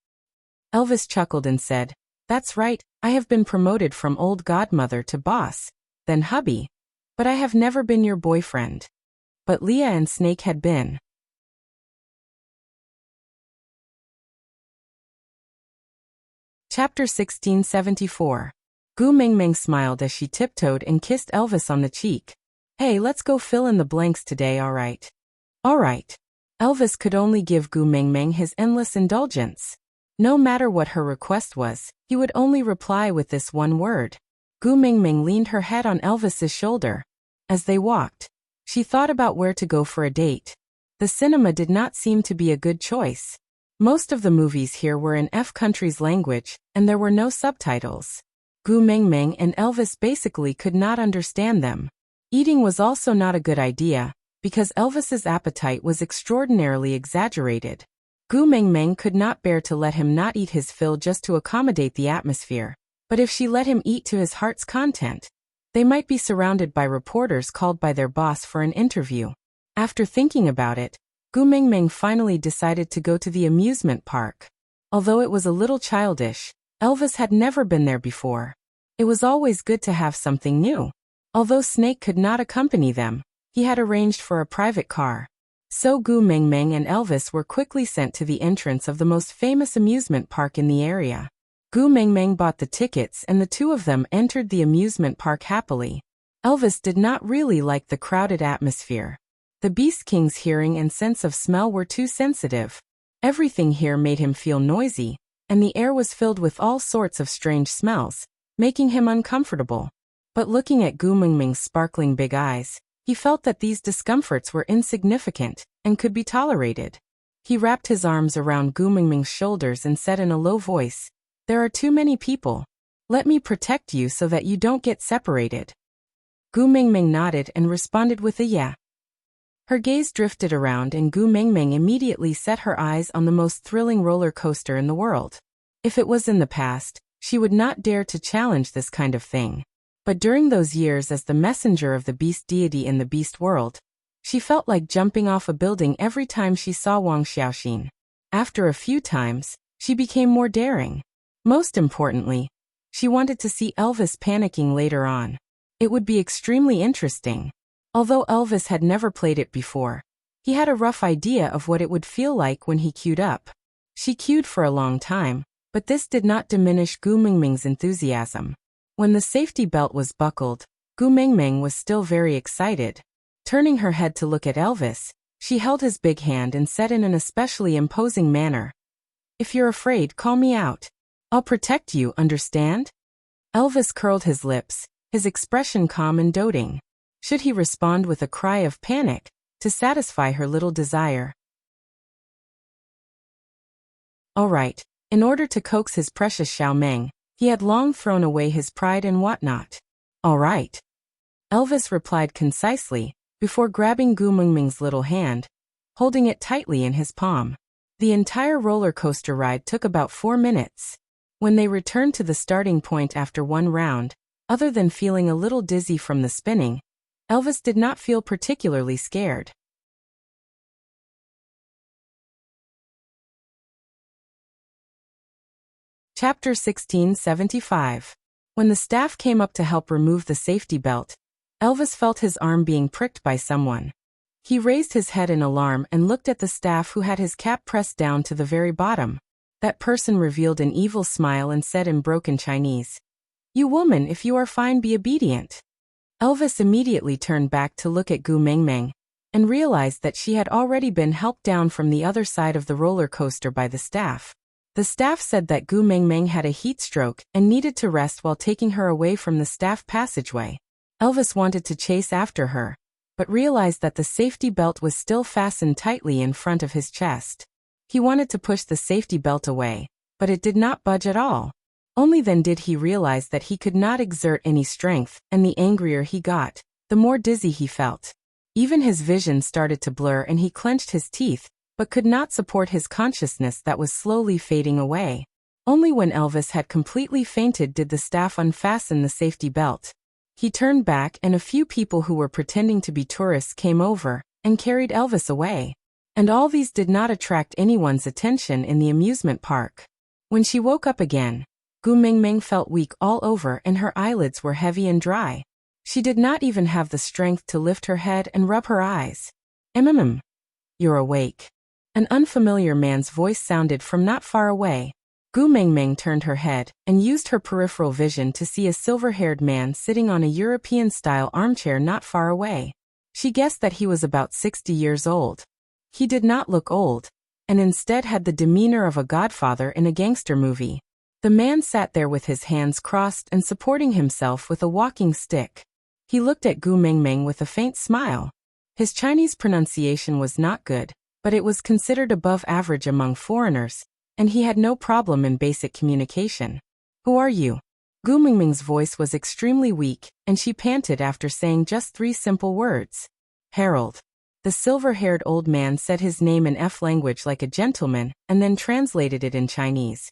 Elvis chuckled and said, "That's right, I have been promoted from old godmother to boss. then hubby. But I have never been your boyfriend. But Leah and Snake had been. Chapter 1674. Gu Mingming smiled as she tiptoed and kissed Elvis on the cheek. Hey, let's go fill in the blanks today, alright? Alright. Elvis could only give Gu Mingming his endless indulgence. No matter what her request was, he would only reply with this one word. Gu Mingming leaned her head on Elvis's shoulder. As they walked, she thought about where to go for a date. The cinema did not seem to be a good choice. Most of the movies here were in F country's language, and there were no subtitles. Gu Mingming and Elvis basically could not understand them. Eating was also not a good idea, because Elvis's appetite was extraordinarily exaggerated. Gu Mingming could not bear to let him not eat his fill just to accommodate the atmosphere, but if she let him eat to his heart's content, they might be surrounded by reporters called by their boss for an interview. After thinking about it, Gu Mingming finally decided to go to the amusement park. Although it was a little childish, Elvis had never been there before. It was always good to have something new. Although Snake could not accompany them, he had arranged for a private car. So Gu Mingming and Elvis were quickly sent to the entrance of the most famous amusement park in the area. Gu Mingming bought the tickets and the two of them entered the amusement park happily. Elvis did not really like the crowded atmosphere. The Beast King's hearing and sense of smell were too sensitive. Everything here made him feel noisy, and the air was filled with all sorts of strange smells, making him uncomfortable. But looking at Gu Mingming's sparkling big eyes, he felt that these discomforts were insignificant and could be tolerated. He wrapped his arms around Gu Mingming's shoulders and said in a low voice, "There are too many people. Let me protect you so that you don't get separated." Gu Mingming nodded and responded with a yeah. Her gaze drifted around and Gu Mingming immediately set her eyes on the most thrilling roller coaster in the world. If it was in the past, she would not dare to challenge this kind of thing. But during those years as the messenger of the beast deity in the beast world, she felt like jumping off a building every time she saw Wang Xiaoxin. After a few times, she became more daring. Most importantly, she wanted to see Elvis panicking later on. It would be extremely interesting. Although Elvis had never played it before, he had a rough idea of what it would feel like when he queued up. She queued for a long time, but this did not diminish Gu Mingming's enthusiasm. When the safety belt was buckled, Gu Mingming was still very excited. Turning her head to look at Elvis, she held his big hand and said in an especially imposing manner, "If you're afraid, call me out. I'll protect you, understand?" Elvis curled his lips, his expression calm and doting. Should he respond with a cry of panic to satisfy her little desire? All right, in order to coax his precious Xiao Meng, he had long thrown away his pride and whatnot. All right. Elvis replied concisely, before grabbing Gu Mingming's little hand, holding it tightly in his palm. The entire roller coaster ride took about 4 minutes. When they returned to the starting point after one round, other than feeling a little dizzy from the spinning, Elvis did not feel particularly scared. Chapter 1675. When the staff came up to help remove the safety belt, Elvis felt his arm being pricked by someone. He raised his head in alarm and looked at the staff who had his cap pressed down to the very bottom. That person revealed an evil smile and said in broken Chinese, "You woman, if you are fine, be obedient." Elvis immediately turned back to look at Gu Mingming, and realized that she had already been helped down from the other side of the roller coaster by the staff. The staff said that Gu Mingming had a heat stroke and needed to rest while taking her away from the staff passageway. Elvis wanted to chase after her, but realized that the safety belt was still fastened tightly in front of his chest. He wanted to push the safety belt away, but it did not budge at all. Only then did he realize that he could not exert any strength, and the angrier he got, the more dizzy he felt. Even his vision started to blur and he clenched his teeth, but could not support his consciousness that was slowly fading away. Only when Elvis had completely fainted did the staff unfasten the safety belt. He turned back and a few people who were pretending to be tourists came over and carried Elvis away. And all these did not attract anyone's attention in the amusement park. When she woke up again, Gu Mingming felt weak all over and her eyelids were heavy and dry. She did not even have the strength to lift her head and rub her eyes. You're awake. An unfamiliar man's voice sounded from not far away. Gu Mengmeng turned her head and used her peripheral vision to see a silver-haired man sitting on a European-style armchair not far away. She guessed that he was about 60 years old. He did not look old, and instead had the demeanor of a godfather in a gangster movie. The man sat there with his hands crossed and supporting himself with a walking stick. He looked at Gu Mengmeng with a faint smile. His Chinese pronunciation was not good, but it was considered above average among foreigners, and he had no problem in basic communication. Who are you? Gu Mengmeng's voice was extremely weak, and she panted after saying just 3 simple words. Harold. The silver-haired old man said his name in F language like a gentleman, and then translated it in Chinese.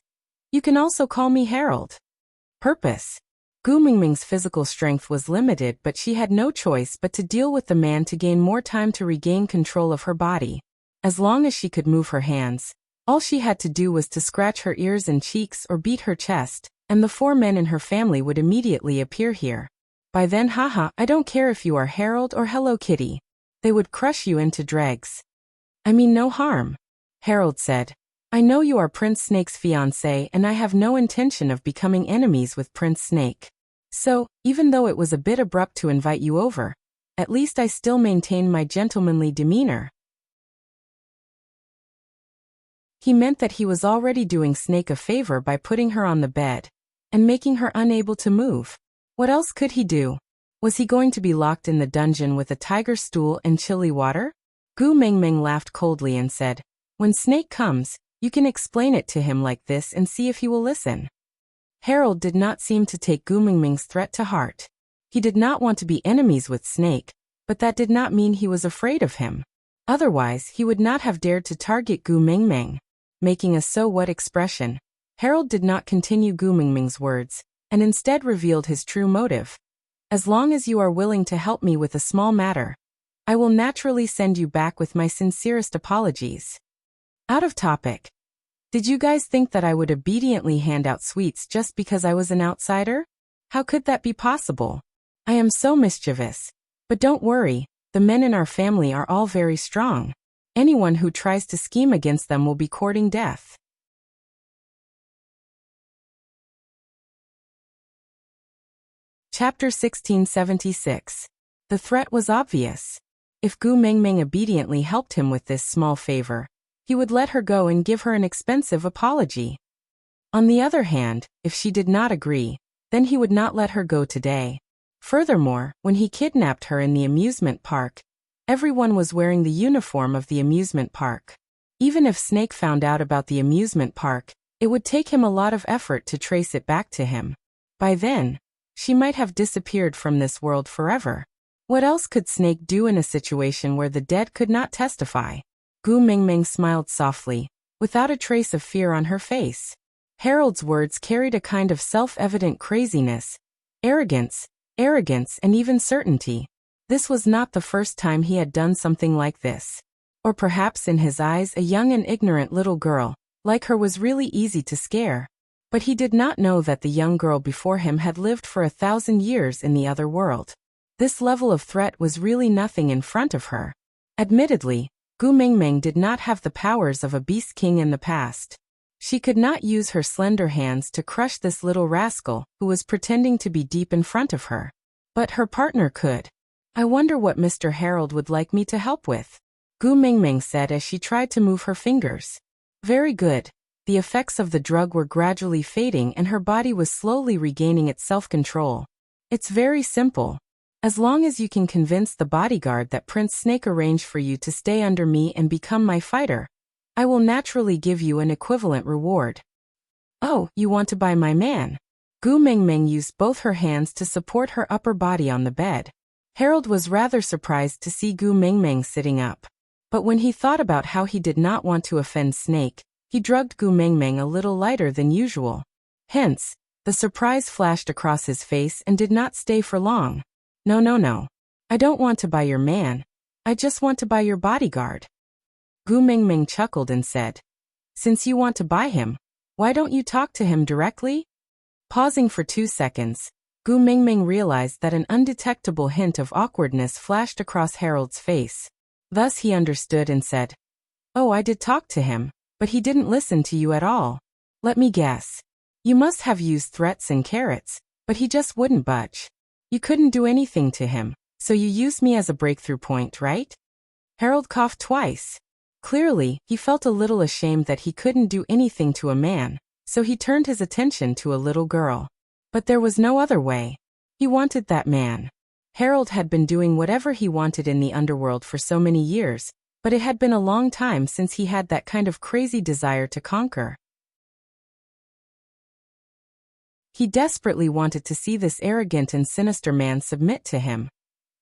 You can also call me Harold. Purpose. Gu Mengmeng's physical strength was limited, but she had no choice but to deal with the man to gain more time to regain control of her body. As long as she could move her hands, all she had to do was to scratch her ears and cheeks or beat her chest, and the 4 men in her family would immediately appear here. By then, I don't care if you are Harold or Hello Kitty. They would crush you into dregs. I mean no harm. Harold said. I know you are Prince Snake's fiancé, and I have no intention of becoming enemies with Prince Snake. So, even though it was a bit abrupt to invite you over, at least I still maintain my gentlemanly demeanor. He meant that he was already doing Snake a favor by putting her on the bed and making her unable to move. What else could he do? Was he going to be locked in the dungeon with a tiger stool and chilly water? Gu Mengmeng laughed coldly and said, When Snake comes, you can explain it to him like this and see if he will listen. Harold did not seem to take Gu Mengmeng's threat to heart. He did not want to be enemies with Snake, but that did not mean he was afraid of him. Otherwise, he would not have dared to target Gu Mengmeng. Making a so what expression, Harold did not continue Gu Mengmeng's words, and instead revealed his true motive. As long as you are willing to help me with a small matter, I will naturally send you back with my sincerest apologies. Out of topic. Did you guys think that I would obediently hand out sweets just because I was an outsider? How could that be possible? I am so mischievous. But don't worry, the men in our family are all very strong. Anyone who tries to scheme against them will be courting death. Chapter 1676. The threat was obvious. If Gu Mengmeng obediently helped him with this small favor, he would let her go and give her an expensive apology. On the other hand, if she did not agree, then he would not let her go today. Furthermore, when he kidnapped her in the amusement park, everyone was wearing the uniform of the amusement park. Even if Snake found out about the amusement park, it would take him a lot of effort to trace it back to him. By then, she might have disappeared from this world forever. What else could Snake do in a situation where the dead could not testify? Gu Mengmeng smiled softly, without a trace of fear on her face. Harold's words carried a kind of self-evident craziness, arrogance, and even certainty. This was not the first time he had done something like this. Or perhaps in his eyes a young and ignorant little girl, like her, was really easy to scare. But he did not know that the young girl before him had lived for 1,000 years in the other world. This level of threat was really nothing in front of her. Admittedly, Gu Mengmeng did not have the powers of a beast king in the past. She could not use her slender hands to crush this little rascal who was pretending to be deep in front of her. But her partner could. I wonder what Mr. Harold would like me to help with, Gu Mengmeng said as she tried to move her fingers. Very good. The effects of the drug were gradually fading and her body was slowly regaining its self-control. It's very simple. As long as you can convince the bodyguard that Prince Snake arranged for you to stay under me and become my fighter, I will naturally give you an equivalent reward. Oh, you want to buy my man? Gu Mengmeng used both her hands to support her upper body on the bed. Harold was rather surprised to see Gu Mengmeng sitting up. But when he thought about how he did not want to offend Snake, he drugged Gu Mengmeng a little lighter than usual. Hence, the surprise flashed across his face and did not stay for long. No. I don't want to buy your man. I just want to buy your bodyguard. Gu Mengmeng chuckled and said, Since you want to buy him, why don't you talk to him directly? Pausing for 2 seconds, Gu Mingming realized that an undetectable hint of awkwardness flashed across Harold's face. Thus he understood and said, "Oh, I did talk to him, but he didn't listen to you at all. Let me guess. You must have used threats and carrots, but he just wouldn't budge. You couldn't do anything to him, so you used me as a breakthrough point, right?" Harold coughed twice. Clearly, he felt a little ashamed that he couldn't do anything to a man, so he turned his attention to a little girl. But there was no other way. He wanted that man. Harold had been doing whatever he wanted in the underworld for so many years, but it had been a long time since he had that kind of crazy desire to conquer. He desperately wanted to see this arrogant and sinister man submit to him,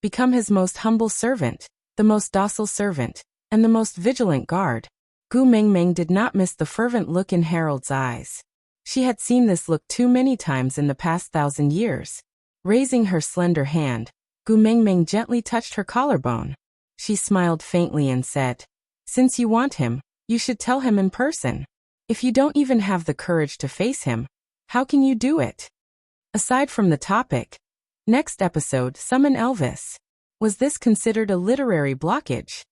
become his most humble servant, the most docile servant, and the most vigilant guard. Gu Mingming did not miss the fervent look in Harold's eyes. She had seen this look too many times in the past 1,000 years. Raising her slender hand, Gu Mingming gently touched her collarbone. She smiled faintly and said, "Since you want him, you should tell him in person. If you don't even have the courage to face him, how can you do it?" Aside from the topic, next episode, Summon Elvis. Was this considered a literary blockage?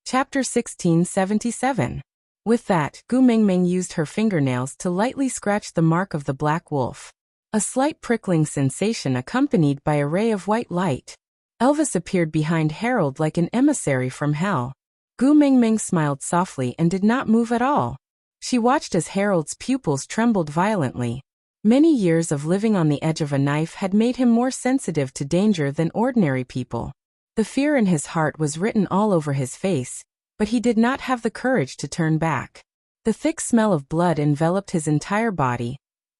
Chapter 1677. With that, Gu Mingming used her fingernails to lightly scratch the mark of the black wolf. A slight prickling sensation accompanied by a ray of white light. Elvis appeared behind Harold like an emissary from hell. Gu Mingming smiled softly and did not move at all. She watched as Harold's pupils trembled violently. Many years of living on the edge of a knife had made him more sensitive to danger than ordinary people. The fear in his heart was written all over his face, but he did not have the courage to turn back. The thick smell of blood enveloped his entire body,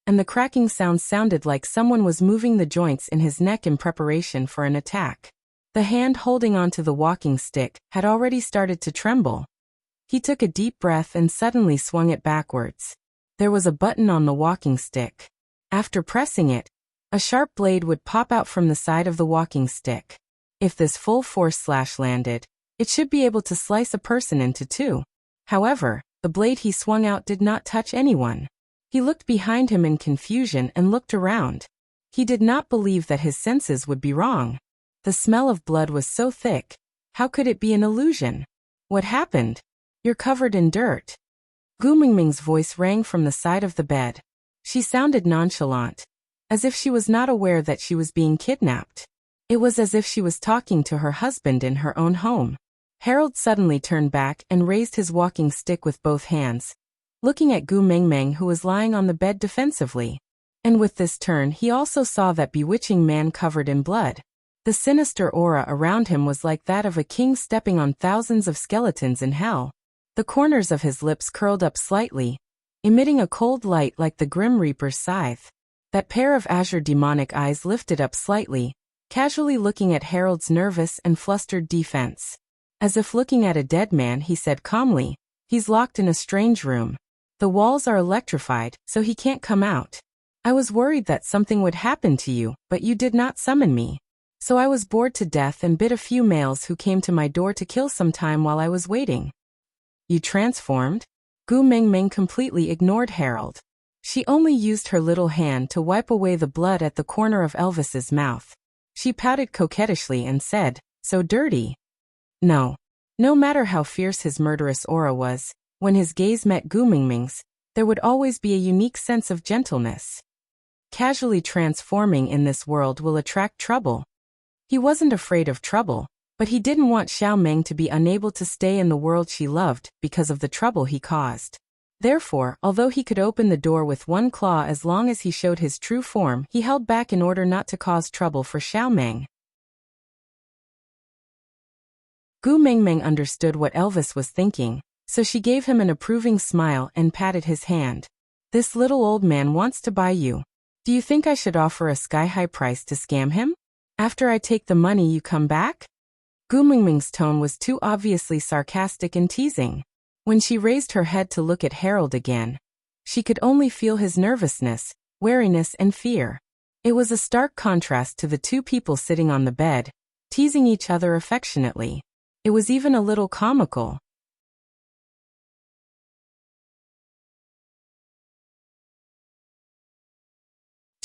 and the cracking sound sounded like someone was moving the joints in his neck in preparation for an attack. The hand holding onto the walking stick had already started to tremble. He took a deep breath and suddenly swung it backwards. There was a button on the walking stick. After pressing it, a sharp blade would pop out from the side of the walking stick. If this full force slash landed, it should be able to slice a person into two. However, the blade he swung out did not touch anyone. He looked behind him in confusion and looked around. He did not believe that his senses would be wrong. The smell of blood was so thick. How could it be an illusion? What happened? You're covered in dirt. Gu Mingming's voice rang from the side of the bed. She sounded nonchalant, as if she was not aware that she was being kidnapped. It was as if she was talking to her husband in her own home. Harold suddenly turned back and raised his walking stick with both hands, looking at Gu Mingming, who was lying on the bed defensively. And with this turn he also saw that bewitching man covered in blood. The sinister aura around him was like that of a king stepping on thousands of skeletons in hell. The corners of his lips curled up slightly, emitting a cold light like the Grim Reaper's scythe. That pair of azure demonic eyes lifted up slightly, casually looking at Harold's nervous and flustered defense. As if looking at a dead man, he said calmly, "He's locked in a strange room. The walls are electrified, so he can't come out. I was worried that something would happen to you, but you did not summon me. So I was bored to death and bit a few males who came to my door to kill some time while I was waiting." "You transformed?" Gu Mingming completely ignored Harold. She only used her little hand to wipe away the blood at the corner of Elvis's mouth. She pouted coquettishly and said, "So dirty." No. No matter how fierce his murderous aura was, when his gaze met Gu Mingming's, there would always be a unique sense of gentleness. Casually transforming in this world will attract trouble. He wasn't afraid of trouble, but he didn't want Xiao Meng to be unable to stay in the world she loved because of the trouble he caused. Therefore, although he could open the door with one claw as long as he showed his true form, he held back in order not to cause trouble for Xiao Meng. Gu Mingming understood what Elvis was thinking, so she gave him an approving smile and patted his hand. "This little old man wants to buy you. Do you think I should offer a sky-high price to scam him? After I take the money you come back?" Gu Mingming's tone was too obviously sarcastic and teasing. When she raised her head to look at Harold again, she could only feel his nervousness, wariness and fear. It was a stark contrast to the two people sitting on the bed, teasing each other affectionately. It was even a little comical.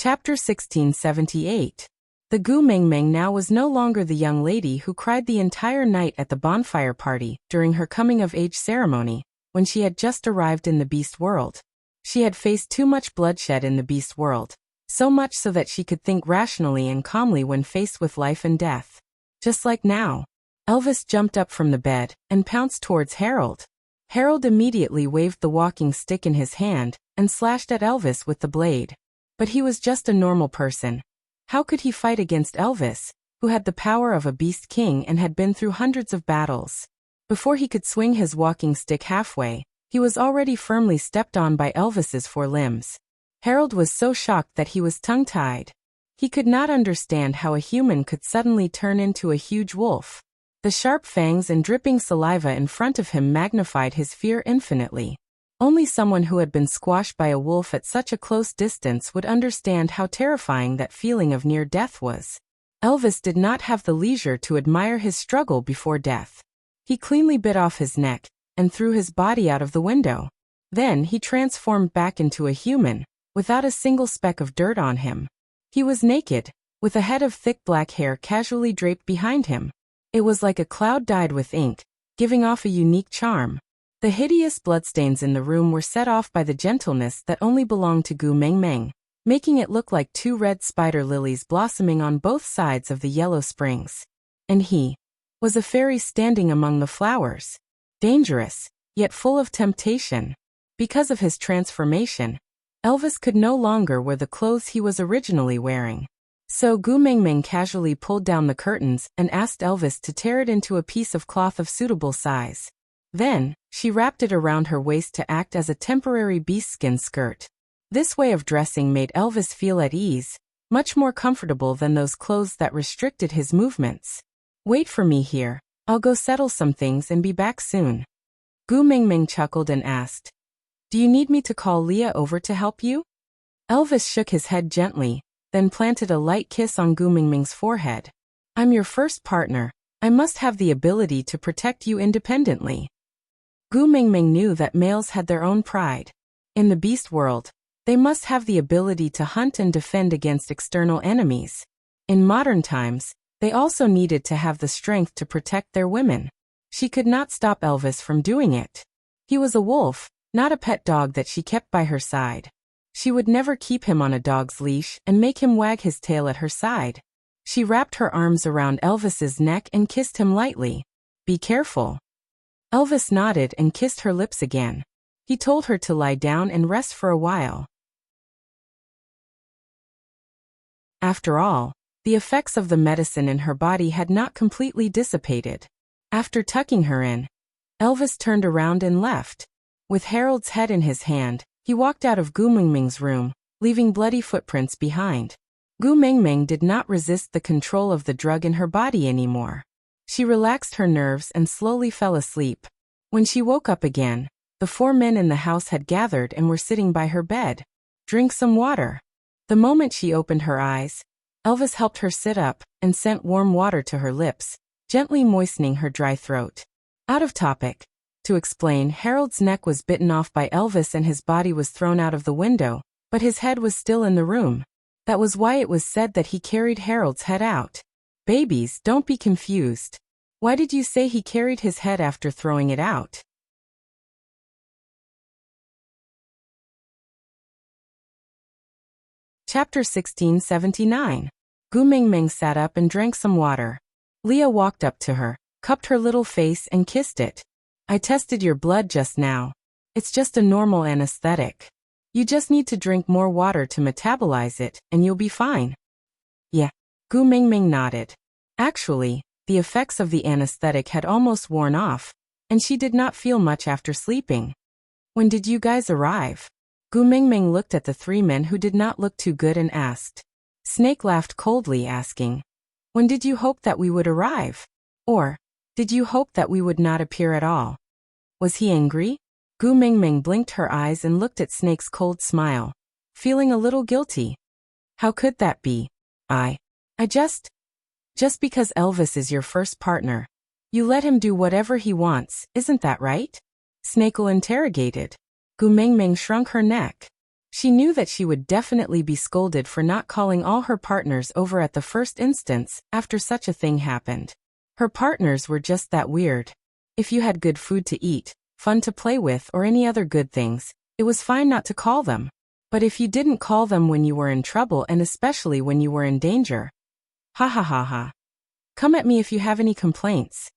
Chapter 1678. The Gu Mengmeng now was no longer the young lady who cried the entire night at the bonfire party during her coming-of-age ceremony, when she had just arrived in the beast world. She had faced too much bloodshed in the beast world, so much so that she could think rationally and calmly when faced with life and death. Just like now. Elvis jumped up from the bed and pounced towards Harold. Harold immediately waved the walking stick in his hand and slashed at Elvis with the blade. But he was just a normal person. How could he fight against Elvis, who had the power of a beast king and had been through hundreds of battles? Before he could swing his walking stick halfway, he was already firmly stepped on by Elvis's four limbs. Harold was so shocked that he was tongue-tied. He could not understand how a human could suddenly turn into a huge wolf. The sharp fangs and dripping saliva in front of him magnified his fear infinitely. Only someone who had been squashed by a wolf at such a close distance would understand how terrifying that feeling of near death was. Elvis did not have the leisure to admire his struggle before death. He cleanly bit off his neck and threw his body out of the window. Then he transformed back into a human, without a single speck of dirt on him. He was naked, with a head of thick black hair casually draped behind him. It was like a cloud dyed with ink, giving off a unique charm. The hideous bloodstains in the room were set off by the gentleness that only belonged to Gu Mengmeng, making it look like two red spider lilies blossoming on both sides of the yellow springs. And he was a fairy standing among the flowers. Dangerous, yet full of temptation. Because of his transformation, Elvis could no longer wear the clothes he was originally wearing. So Gu Mengmeng casually pulled down the curtains and asked Elvis to tear it into a piece of cloth of suitable size. Then, she wrapped it around her waist to act as a temporary beastskin skirt. This way of dressing made Elvis feel at ease, much more comfortable than those clothes that restricted his movements. Wait for me here, I'll go settle some things and be back soon. Gu Mengmeng chuckled and asked, Do you need me to call Leah over to help you? Elvis shook his head gently, then planted a light kiss on Gu Mengmeng's forehead. I'm your first partner, I must have the ability to protect you independently. Gu Mengmeng knew that males had their own pride. In the beast world, they must have the ability to hunt and defend against external enemies. In modern times, they also needed to have the strength to protect their women. She could not stop Elvis from doing it. He was a wolf, not a pet dog that she kept by her side. She would never keep him on a dog's leash and make him wag his tail at her side. She wrapped her arms around Elvis's neck and kissed him lightly. Be careful. Elvis nodded and kissed her lips again. He told her to lie down and rest for a while. After all, the effects of the medicine in her body had not completely dissipated. After tucking her in, Elvis turned around and left. With Harold's head in his hand, he walked out of Gu Mengmeng's room, leaving bloody footprints behind. Gu Mengmeng did not resist the control of the drug in her body anymore. She relaxed her nerves and slowly fell asleep. When she woke up again, the four men in the house had gathered and were sitting by her bed. Drink some water. The moment she opened her eyes, Elvis helped her sit up and sent warm water to her lips, gently moistening her dry throat. Out of topic. To explain, Harold's neck was bitten off by Elvis and his body was thrown out of the window, but his head was still in the room. That was why it was said that he carried Harold's head out. Babies, don't be confused. Why did you say he carried his head after throwing it out? Chapter 1679. Gu Mengmeng sat up and drank some water. Leah walked up to her, cupped her little face and kissed it. I tested your blood just now. It's just a normal anesthetic. You just need to drink more water to metabolize it, and you'll be fine. Yeah. Gu Mengmeng nodded. Actually, the effects of the anesthetic had almost worn off, and she did not feel much after sleeping. When did you guys arrive? Gu Mengmeng looked at the three men who did not look too good and asked. Snake laughed coldly, asking, When did you hope that we would arrive? Or, did you hope that we would not appear at all? Was he angry? Gu Mengmeng blinked her eyes and looked at Snake's cold smile, feeling a little guilty. How could that be? I just because Elvis is your first partner. You let him do whatever he wants, isn't that right? Snake'll interrogated. Gu Mengmeng shrunk her neck. She knew that she would definitely be scolded for not calling all her partners over at the first instance after such a thing happened. Her partners were just that weird. If you had good food to eat, fun to play with, or any other good things, it was fine not to call them. But if you didn't call them when you were in trouble and especially when you were in danger. Ha ha ha ha. Come at me if you have any complaints.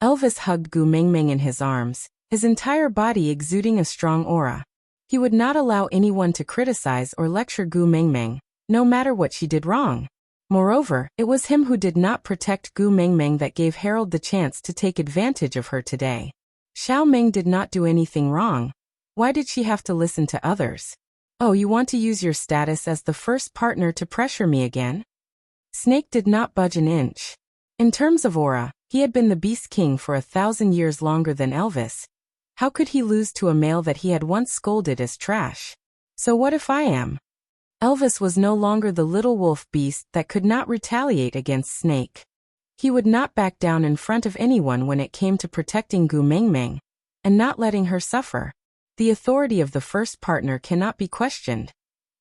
Elvis hugged Gu Mengmeng in his arms, his entire body exuding a strong aura. He would not allow anyone to criticize or lecture Gu Mengmeng, no matter what she did wrong. Moreover, it was him who did not protect Gu Mengmeng that gave Harold the chance to take advantage of her today. Xiao Meng did not do anything wrong. Why did she have to listen to others? Oh, you want to use your status as the first partner to pressure me again? Snake did not budge an inch. In terms of aura, he had been the Beast King for 1,000 years longer than Elvis. How could he lose to a male that he had once scolded as trash? So what if I am? Elvis was no longer the little wolf beast that could not retaliate against Snake. He would not back down in front of anyone when it came to protecting Gu Mengmeng and not letting her suffer. The authority of the first partner cannot be questioned.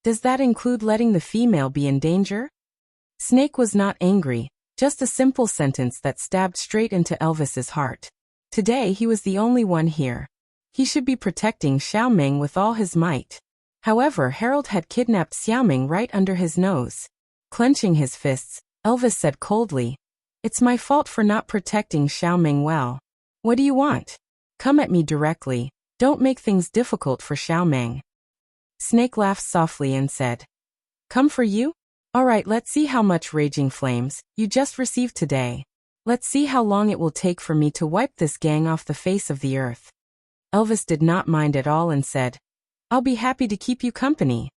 Does that include letting the female be in danger? Snake was not angry, just a simple sentence that stabbed straight into Elvis's heart. Today he was the only one here. He should be protecting Xiao Meng with all his might. However, Harold had kidnapped Xiao Meng right under his nose. Clenching his fists, Elvis said coldly, "It's my fault for not protecting Xiao Meng well. What do you want? Come at me directly. Don't make things difficult for Xiao Meng." Snake laughed softly and said, "Come for you? Alright, let's see how much raging flames you just received today. Let's see how long it will take for me to wipe this gang off the face of the earth." Elvis did not mind at all and said, "I'll be happy to keep you company."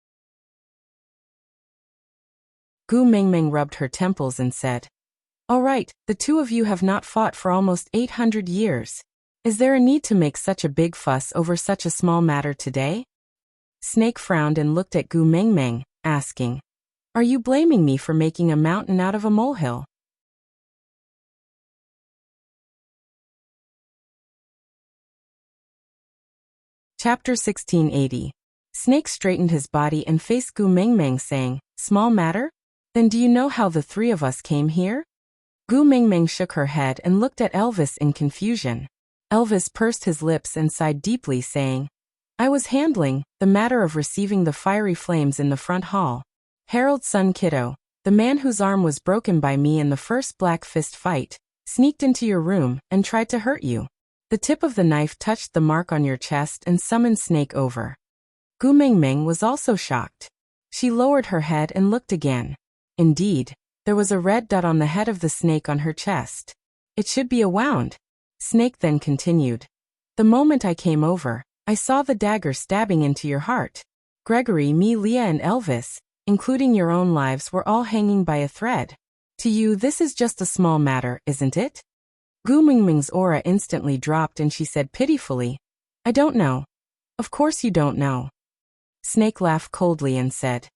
Gu Mengmeng rubbed her temples and said, "All right, the two of you have not fought for almost 800 years. Is there a need to make such a big fuss over such a small matter today?" Snake frowned and looked at Gu Mengmeng, asking, "Are you blaming me for making a mountain out of a molehill?" Chapter 1680. Snake straightened his body and faced Gu Mengmeng saying, "Small matter? Then do you know how the three of us came here?" Gu Mengmeng shook her head and looked at Elvis in confusion. Elvis pursed his lips and sighed deeply saying, "I was handling the matter of receiving the fiery flames in the front hall. Harold's son Kiddo, the man whose arm was broken by me in the first Black Fist fight, sneaked into your room and tried to hurt you. The tip of the knife touched the mark on your chest and summoned Snake over." Gu Mengmeng was also shocked. She lowered her head and looked again. Indeed, there was a red dot on the head of the snake on her chest. It should be a wound. Snake then continued, "The moment I came over, I saw the dagger stabbing into your heart. Gregory, me, Leah, and Elvis, including your own lives, were all hanging by a thread. To you, this is just a small matter, isn't it?" Gu Mengmeng's aura instantly dropped and she said pitifully, "I don't know." "Of course you don't know." Snake laughed coldly and said,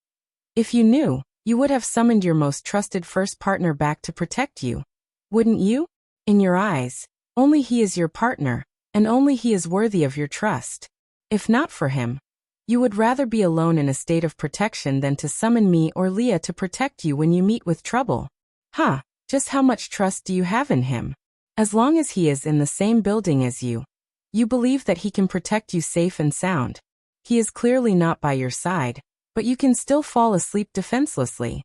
"If you knew, you would have summoned your most trusted first partner back to protect you. Wouldn't you? In your eyes, only he is your partner, and only he is worthy of your trust. If not for him, you would rather be alone in a state of protection than to summon me or Leah to protect you when you meet with trouble. Huh, just how much trust do you have in him? As long as he is in the same building as you, you believe that he can protect you safe and sound. He is clearly not by your side, but you can still fall asleep defenselessly."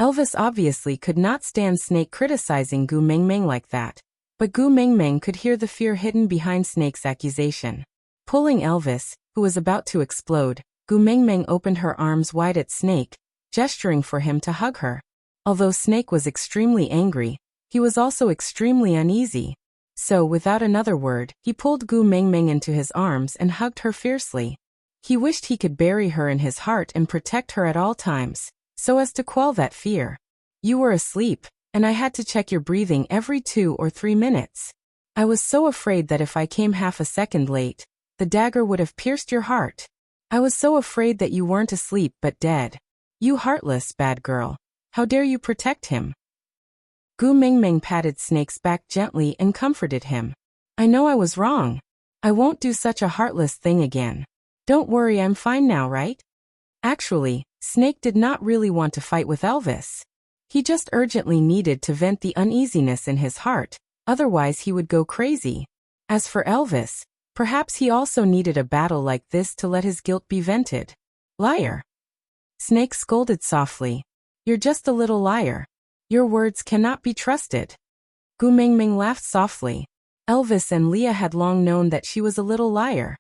Elvis obviously could not stand Snake criticizing Gu Mengmeng like that, but Gu Mengmeng could hear the fear hidden behind Snake's accusation. Pulling Elvis, who was about to explode, Gu Mengmeng opened her arms wide at Snake, gesturing for him to hug her. Although Snake was extremely angry, he was also extremely uneasy. So, without another word, he pulled Gu Mengmeng into his arms and hugged her fiercely. He wished he could bury her in his heart and protect her at all times, so as to quell that fear. "You were asleep, and I had to check your breathing every 2 or 3 minutes. I was so afraid that if I came half a second late, the dagger would have pierced your heart. I was so afraid that you weren't asleep but dead. You heartless bad girl. How dare you protect him?" Gu Mengmeng patted Snake's back gently and comforted him. "I know I was wrong. I won't do such a heartless thing again. Don't worry, I'm fine now, right?" Actually, Snake did not really want to fight with Elvis. He just urgently needed to vent the uneasiness in his heart, otherwise he would go crazy. As for Elvis, perhaps he also needed a battle like this to let his guilt be vented. Liar. Snake scolded softly. You're just a little liar. Your words cannot be trusted. Gu Mingming laughed softly. Elvis and Leah had long known that she was a little liar.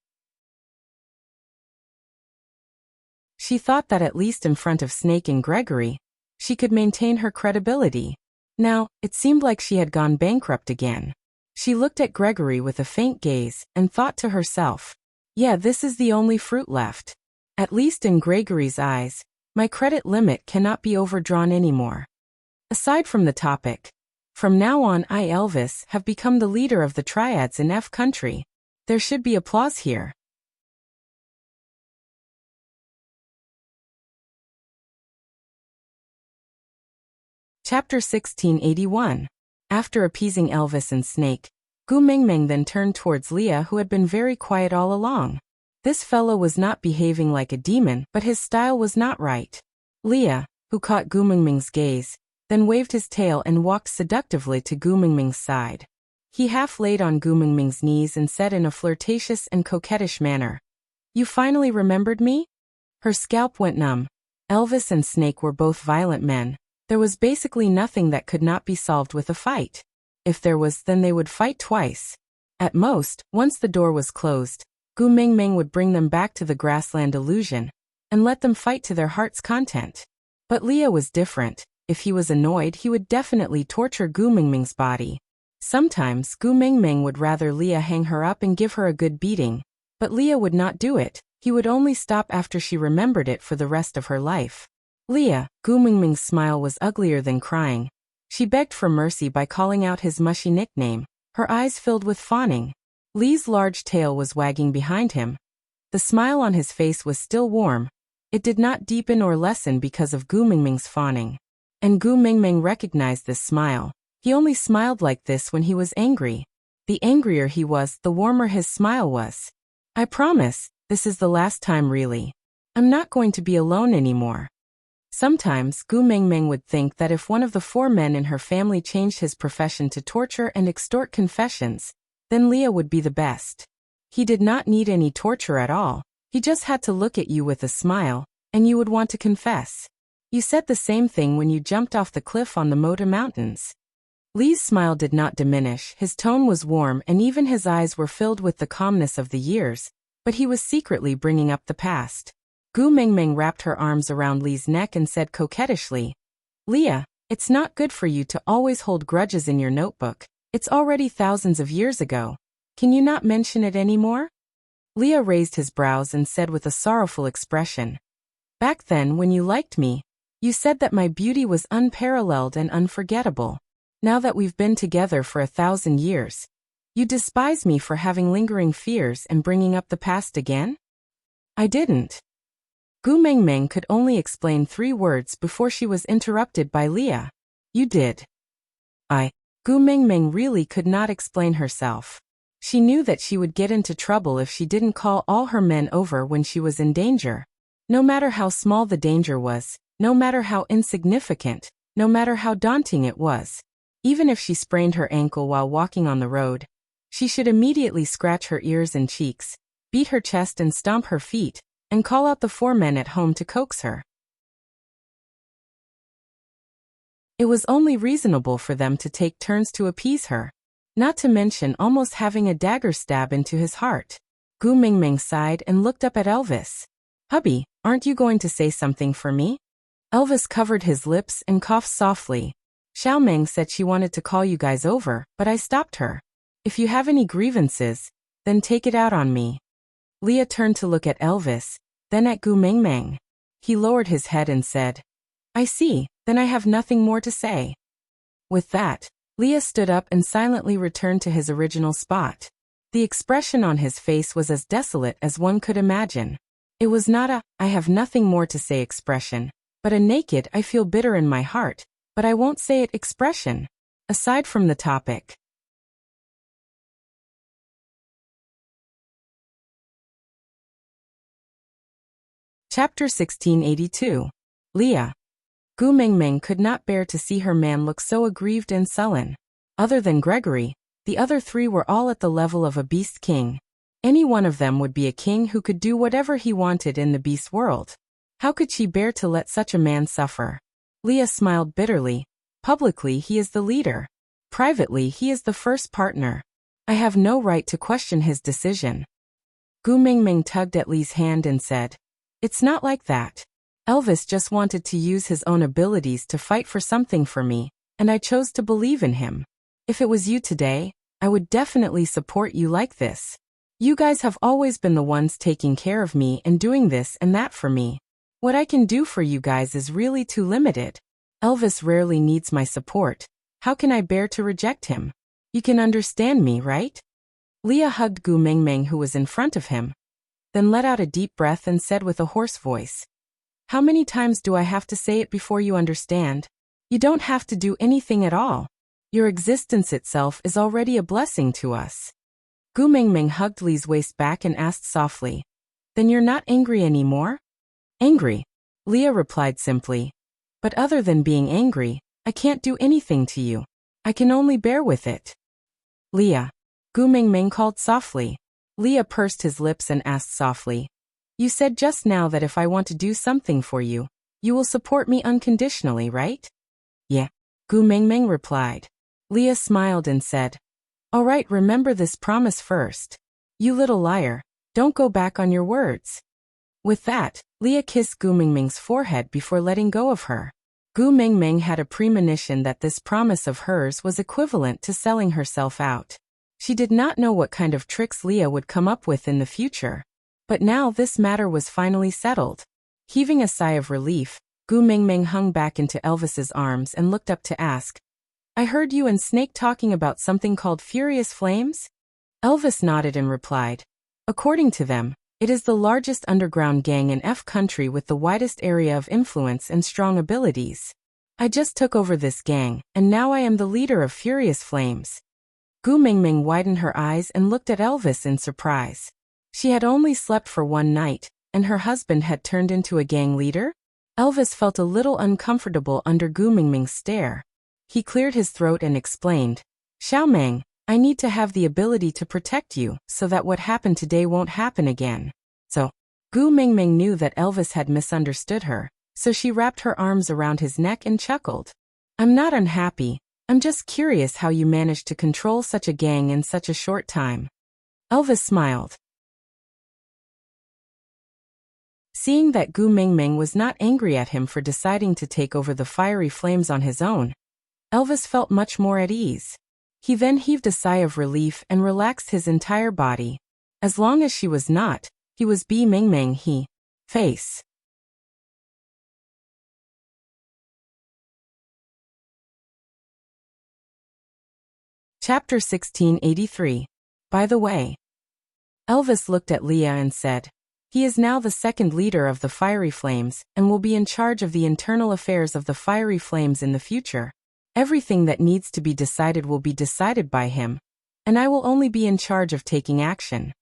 She thought that at least in front of Snake and Gregory, she could maintain her credibility. Now, it seemed like she had gone bankrupt again. She looked at Gregory with a faint gaze and thought to herself, yeah, this is the only fruit left. At least in Gregory's eyes, my credit limit cannot be overdrawn anymore. Aside from the topic, from now on I, Elvis, have become the leader of the triads in F country. There should be applause here. Chapter 1681. After appeasing Elvis and Snake, Gu Mingming then turned towards Leah, who had been very quiet all along. This fellow was not behaving like a demon, but his style was not right. Leah, who caught Gu Mingming's gaze, then waved his tail and walked seductively to Gu Mingming's side. He half laid on Gu Mingming's knees and said in a flirtatious and coquettish manner, "You finally remembered me?" Her scalp went numb. Elvis and Snake were both violent men. There was basically nothing that could not be solved with a fight. If there was, then they would fight twice. At most, once the door was closed, Gu Mingming would bring them back to the grassland illusion and let them fight to their heart's content. But Leah was different. If he was annoyed, he would definitely torture Gu Mingming's body. Sometimes Gu Mingming would rather Leah hang her up and give her a good beating, but Leah would not do it. He would only stop after she remembered it for the rest of her life. Leah, Gu Mingming's smile was uglier than crying. She begged for mercy by calling out his mushy nickname. Her eyes filled with fawning. Lee's large tail was wagging behind him. The smile on his face was still warm. It did not deepen or lessen because of Gu Mingming's fawning. And Gu Mingming recognized this smile. He only smiled like this when he was angry. The angrier he was, the warmer his smile was. I promise, this is the last time really. I'm not going to be alone anymore. Sometimes Gu Mingming would think that if one of the 4 men in her family changed his profession to torture and extort confessions, then Leah would be the best. He did not need any torture at all. He just had to look at you with a smile, and you would want to confess. You said the same thing when you jumped off the cliff on the Mota Mountains. Lee's smile did not diminish. His tone was warm and even his eyes were filled with the calmness of the years, but he was secretly bringing up the past. Gu Mingming wrapped her arms around Lee's neck and said coquettishly, Leah, it's not good for you to always hold grudges in your notebook. It's already thousands of years ago. Can you not mention it anymore? Leah raised his brows and said with a sorrowful expression, Back then when you liked me, you said that my beauty was unparalleled and unforgettable. Now that we've been together for 1,000 years, you despise me for having lingering fears and bringing up the past again? I didn't. Gu Mingming could only explain 3 words before she was interrupted by Leah. You did. Gu Mingming really could not explain herself. She knew that she would get into trouble if she didn't call all her men over when she was in danger. No matter how small the danger was, no matter how insignificant, no matter how daunting it was, even if she sprained her ankle while walking on the road, she should immediately scratch her ears and cheeks, beat her chest and stomp her feet, and call out the 4 men at home to coax her. It was only reasonable for them to take turns to appease her, not to mention almost having a dagger stab into his heart. Gu Mingming sighed and looked up at Elvis. Hubby, aren't you going to say something for me? Elvis covered his lips and coughed softly. Xiaomeng said she wanted to call you guys over, but I stopped her. If you have any grievances, then take it out on me. Leah turned to look at Elvis, then at Gu Mingming. He lowered his head and said, I see, then I have nothing more to say. With that, Leah stood up and silently returned to his original spot. The expression on his face was as desolate as one could imagine. It was not a, I have nothing more to say expression, but a naked, I feel bitter in my heart, but I won't say it expression. Aside from the topic. Chapter 1682. Leah. Gu Mingming could not bear to see her man look so aggrieved and sullen. Other than Gregory, the other three were all at the level of a beast king. Any one of them would be a king who could do whatever he wanted in the beast world. How could she bear to let such a man suffer? Leah smiled bitterly. Publicly, he is the leader. Privately, he is the first partner. I have no right to question his decision. Gu Mingming tugged at Lee's hand and said, "It's not like that. Elvis just wanted to use his own abilities to fight for something for me, and I chose to believe in him. If it was you today, I would definitely support you like this. You guys have always been the ones taking care of me and doing this and that for me. What I can do for you guys is really too limited. Elvis rarely needs my support. How can I bear to reject him? You can understand me, right?" Leah hugged Gu Mingming, who was in front of him, then let out a deep breath and said with a hoarse voice, "How many times do I have to say it before you understand? You don't have to do anything at all. Your existence itself is already a blessing to us." Gu Mingming hugged Lee's waist back and asked softly, "Then you're not angry anymore?" "Angry," Leah replied simply. "But other than being angry, I can't do anything to you. I can only bear with it." "Leah," Gu Mingming called softly. Leah pursed his lips and asked softly, "You said just now that if I want to do something for you, you will support me unconditionally, right?" "Yeah," Gu Mingming replied. Leah smiled and said, "All right, remember this promise first. You little liar, don't go back on your words." With that, Leah kissed Gu Mingming's forehead before letting go of her. Gu Mingming had a premonition that this promise of hers was equivalent to selling herself out. She did not know what kind of tricks Leah would come up with in the future. But now this matter was finally settled. Heaving a sigh of relief, Gu Mingming hung back into Elvis's arms and looked up to ask, "I heard you and Snake talking about something called Furious Flames?" Elvis nodded and replied, "According to them, it is the largest underground gang in F country with the widest area of influence and strong abilities. I just took over this gang, and now I am the leader of Furious Flames." Gu Mingming widened her eyes and looked at Elvis in surprise. She had only slept for one night, and her husband had turned into a gang leader? Elvis felt a little uncomfortable under Gu Mingming's stare. He cleared his throat and explained, "Xiaomeng, I need to have the ability to protect you so that what happened today won't happen again." So, Gu Mingming knew that Elvis had misunderstood her, so she wrapped her arms around his neck and chuckled. "I'm not unhappy. I'm just curious how you managed to control such a gang in such a short time." Elvis smiled. Seeing that Gu Mingming was not angry at him for deciding to take over the fiery flames on his own, Elvis felt much more at ease. He then heaved a sigh of relief and relaxed his entire body. As long as she was not, he was Bi Mingming he. Face. Chapter 1683. By the way. Elvis looked at Leah and said, "He is now the second leader of the Fiery Flames and will be in charge of the internal affairs of the Fiery Flames in the future. Everything that needs to be decided will be decided by him, and I will only be in charge of taking action."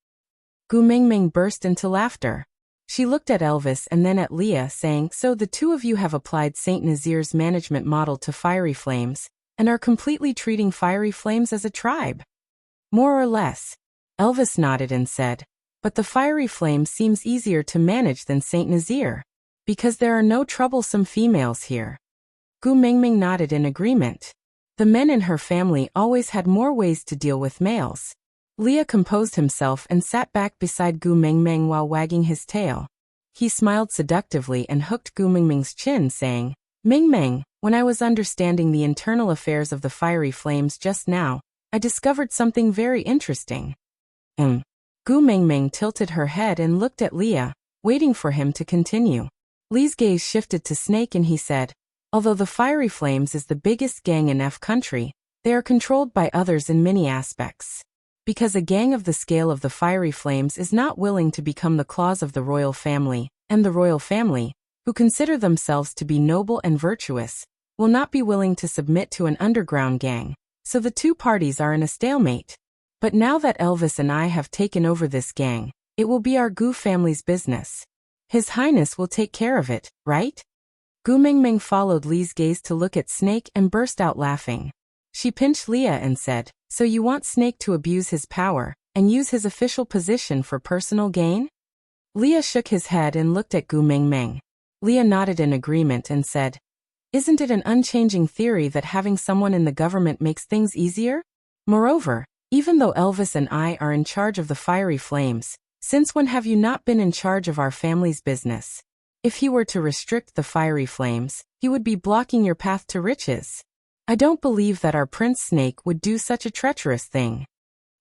Gu Mingming burst into laughter. She looked at Elvis and then at Leah, saying, "So the two of you have applied Saint Nazir's management model to Fiery Flames, and are completely treating Fiery Flames as a tribe?" "More or less." Elvis nodded and said, "But the Fiery Flame seems easier to manage than Saint Nazir, because there are no troublesome females here." Gu Mingming nodded in agreement. The men in her family always had more ways to deal with males. Leah composed himself and sat back beside Gu Mingming while wagging his tail. He smiled seductively and hooked Gu Mingming's chin, saying, "Mingming, when I was understanding the internal affairs of the Fiery Flames just now, I discovered something very interesting." Gu Mingming tilted her head and looked at Leah, waiting for him to continue. Lee's gaze shifted to Snake and he said, "Although the Fiery Flames is the biggest gang in F country, they are controlled by others in many aspects. Because a gang of the scale of the Fiery Flames is not willing to become the claws of the royal family, and the royal family, who consider themselves to be noble and virtuous, will not be willing to submit to an underground gang, so the two parties are in a stalemate. But now that Elvis and I have taken over this gang, it will be our Gu family's business. His Highness will take care of it, right? Gu Mingming followed Li's gaze to look at Snake and burst out laughing. She pinched Leah and said, "So you want Snake to abuse his power and use his official position for personal gain?" Leah shook his head and looked at Gu Mingming. Leah nodded in agreement and said, "Isn't it an unchanging theory that having someone in the government makes things easier? Moreover, even though Elvis and I are in charge of the fiery flames, since when have you not been in charge of our family's business? If he were to restrict the fiery flames, he would be blocking your path to riches. I don't believe that our Prince Snake would do such a treacherous thing."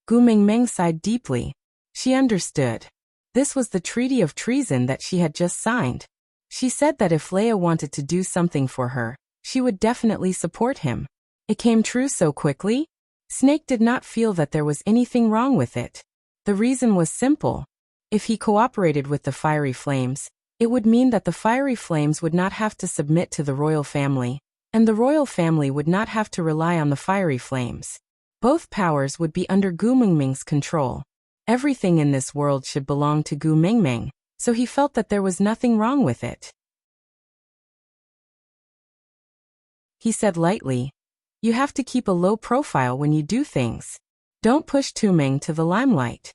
Gu Mingming sighed deeply. She understood. This was the treaty of treason that she had just signed. She said that if Leia wanted to do something for her, she would definitely support him. It came true so quickly? Snake did not feel that there was anything wrong with it. The reason was simple. If he cooperated with the fiery flames, it would mean that the fiery flames would not have to submit to the royal family, and the royal family would not have to rely on the fiery flames. Both powers would be under Gu Mingming's control. Everything in this world should belong to Gu Mingming, so he felt that there was nothing wrong with it. He said lightly, "You have to keep a low profile when you do things. Don't push Tuming to the limelight."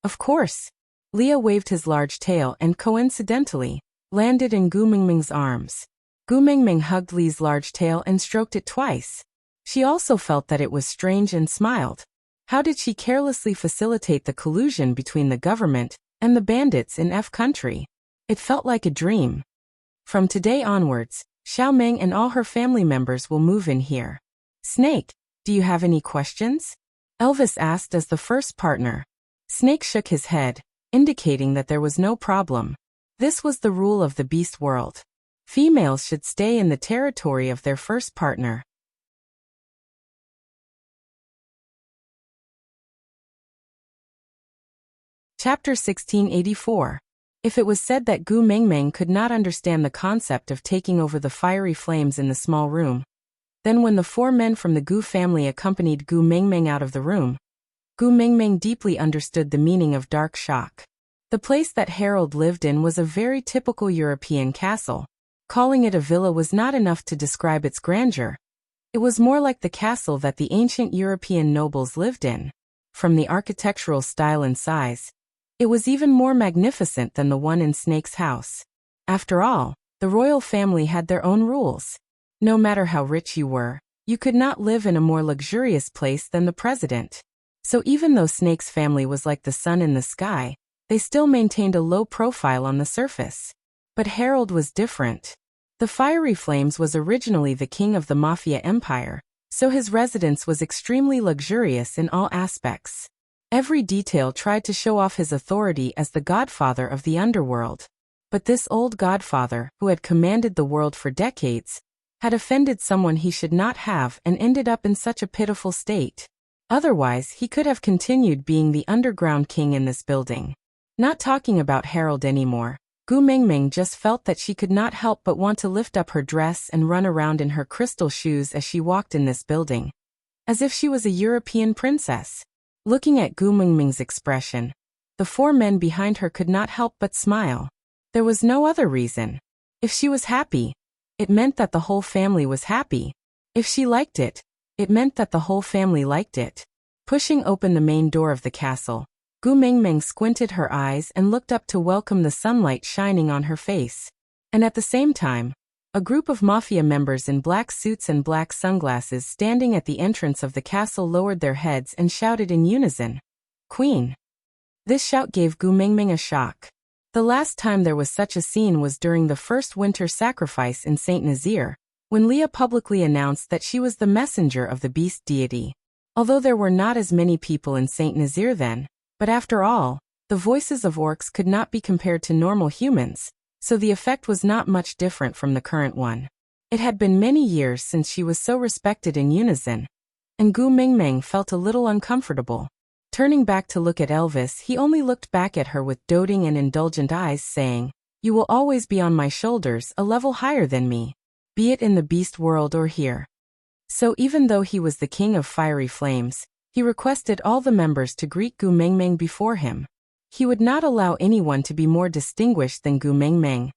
"Of course." Leah waved his large tail and coincidentally landed in Gu Mingming's arms. Gu Mingming hugged Li's large tail and stroked it twice. She also felt that it was strange and smiled. How did she carelessly facilitate the collusion between the government and the bandits in F country? It felt like a dream. From today onwards, Xiao Meng and all her family members will move in here. "Snake, do you have any questions?" Elvis asked as the first partner. Snake shook his head, indicating that there was no problem. This was the rule of the beast world. Females should stay in the territory of their first partner. Chapter 1684. If it was said that Gu Mingming could not understand the concept of taking over the fiery flames in the small room, then when the four men from the Gu family accompanied Gu Mingming out of the room, Gu Mingming deeply understood the meaning of dark shock. The place that Harold lived in was a very typical European castle. Calling it a villa was not enough to describe its grandeur. It was more like the castle that the ancient European nobles lived in. From the architectural style and size, it was even more magnificent than the one in Snake's house. After all, the royal family had their own rules. No matter how rich you were, you could not live in a more luxurious place than the president. So even though Snake's family was like the sun in the sky, they still maintained a low profile on the surface. But Harold was different. The Fiery Flames was originally the king of the Mafia Empire, so his residence was extremely luxurious in all aspects. Every detail tried to show off his authority as the godfather of the underworld. But this old godfather, who had commanded the world for decades, had offended someone he should not have and ended up in such a pitiful state. Otherwise, he could have continued being the underground king in this building. Not talking about Harold anymore, Gu Mingming just felt that she could not help but want to lift up her dress and run around in her crystal shoes as she walked in this building, as if she was a European princess. Looking at Gu Mingming's expression, the four men behind her could not help but smile. There was no other reason. If she was happy, it meant that the whole family was happy. If she liked it, it meant that the whole family liked it. Pushing open the main door of the castle, Gu Mingming squinted her eyes and looked up to welcome the sunlight shining on her face. And at the same time, a group of mafia members in black suits and black sunglasses standing at the entrance of the castle lowered their heads and shouted in unison, "Queen!" This shout gave Gu Mingming a shock. The last time there was such a scene was during the first winter sacrifice in Saint Nazaire, when Leah publicly announced that she was the messenger of the beast deity. Although there were not as many people in Saint Nazaire then, but after all, the voices of orcs could not be compared to normal humans, so the effect was not much different from the current one. It had been many years since she was so respected in unison, and Gu Mingming felt a little uncomfortable. Turning back to look at Elvis, he only looked back at her with doting and indulgent eyes, saying, "You will always be on my shoulders, a level higher than me, be it in the beast world or here." So even though he was the king of fiery flames, he requested all the members to greet Gu Mingming before him. He would not allow anyone to be more distinguished than Gu Mengmeng,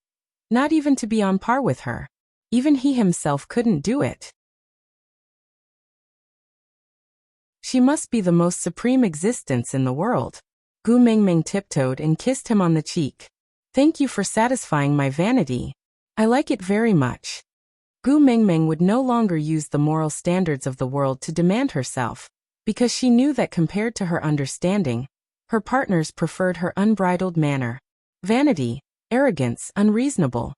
not even to be on par with her. Even he himself couldn't do it. She must be the most supreme existence in the world. Gu Mengmeng tiptoed and kissed him on the cheek. Thank you for satisfying my vanity. I like it very much. Gu Mengmeng would no longer use the moral standards of the world to demand herself, because she knew that compared to her understanding, her partners preferred her unbridled manner. Vanity, arrogance, unreasonable.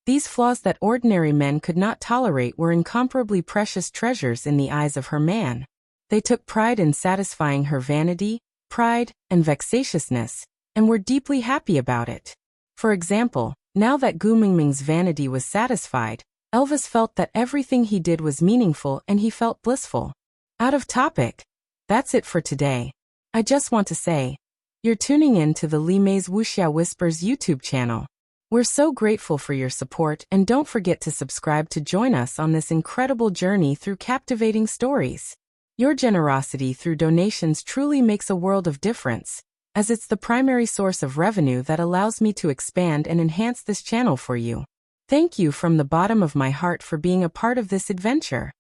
These flaws that ordinary men could not tolerate were incomparably precious treasures in the eyes of her man. They took pride in satisfying her vanity, pride, and vexatiousness, and were deeply happy about it. For example, now that Gu Mengmeng's vanity was satisfied, Elvis felt that everything he did was meaningful and he felt blissful. Out of topic. That's it for today. I just want to say, you're tuning in to the Li Mei's Wuxia Whispers YouTube channel. We're so grateful for your support, and don't forget to subscribe to join us on this incredible journey through captivating stories. Your generosity through donations truly makes a world of difference, as it's the primary source of revenue that allows me to expand and enhance this channel for you. Thank you from the bottom of my heart for being a part of this adventure.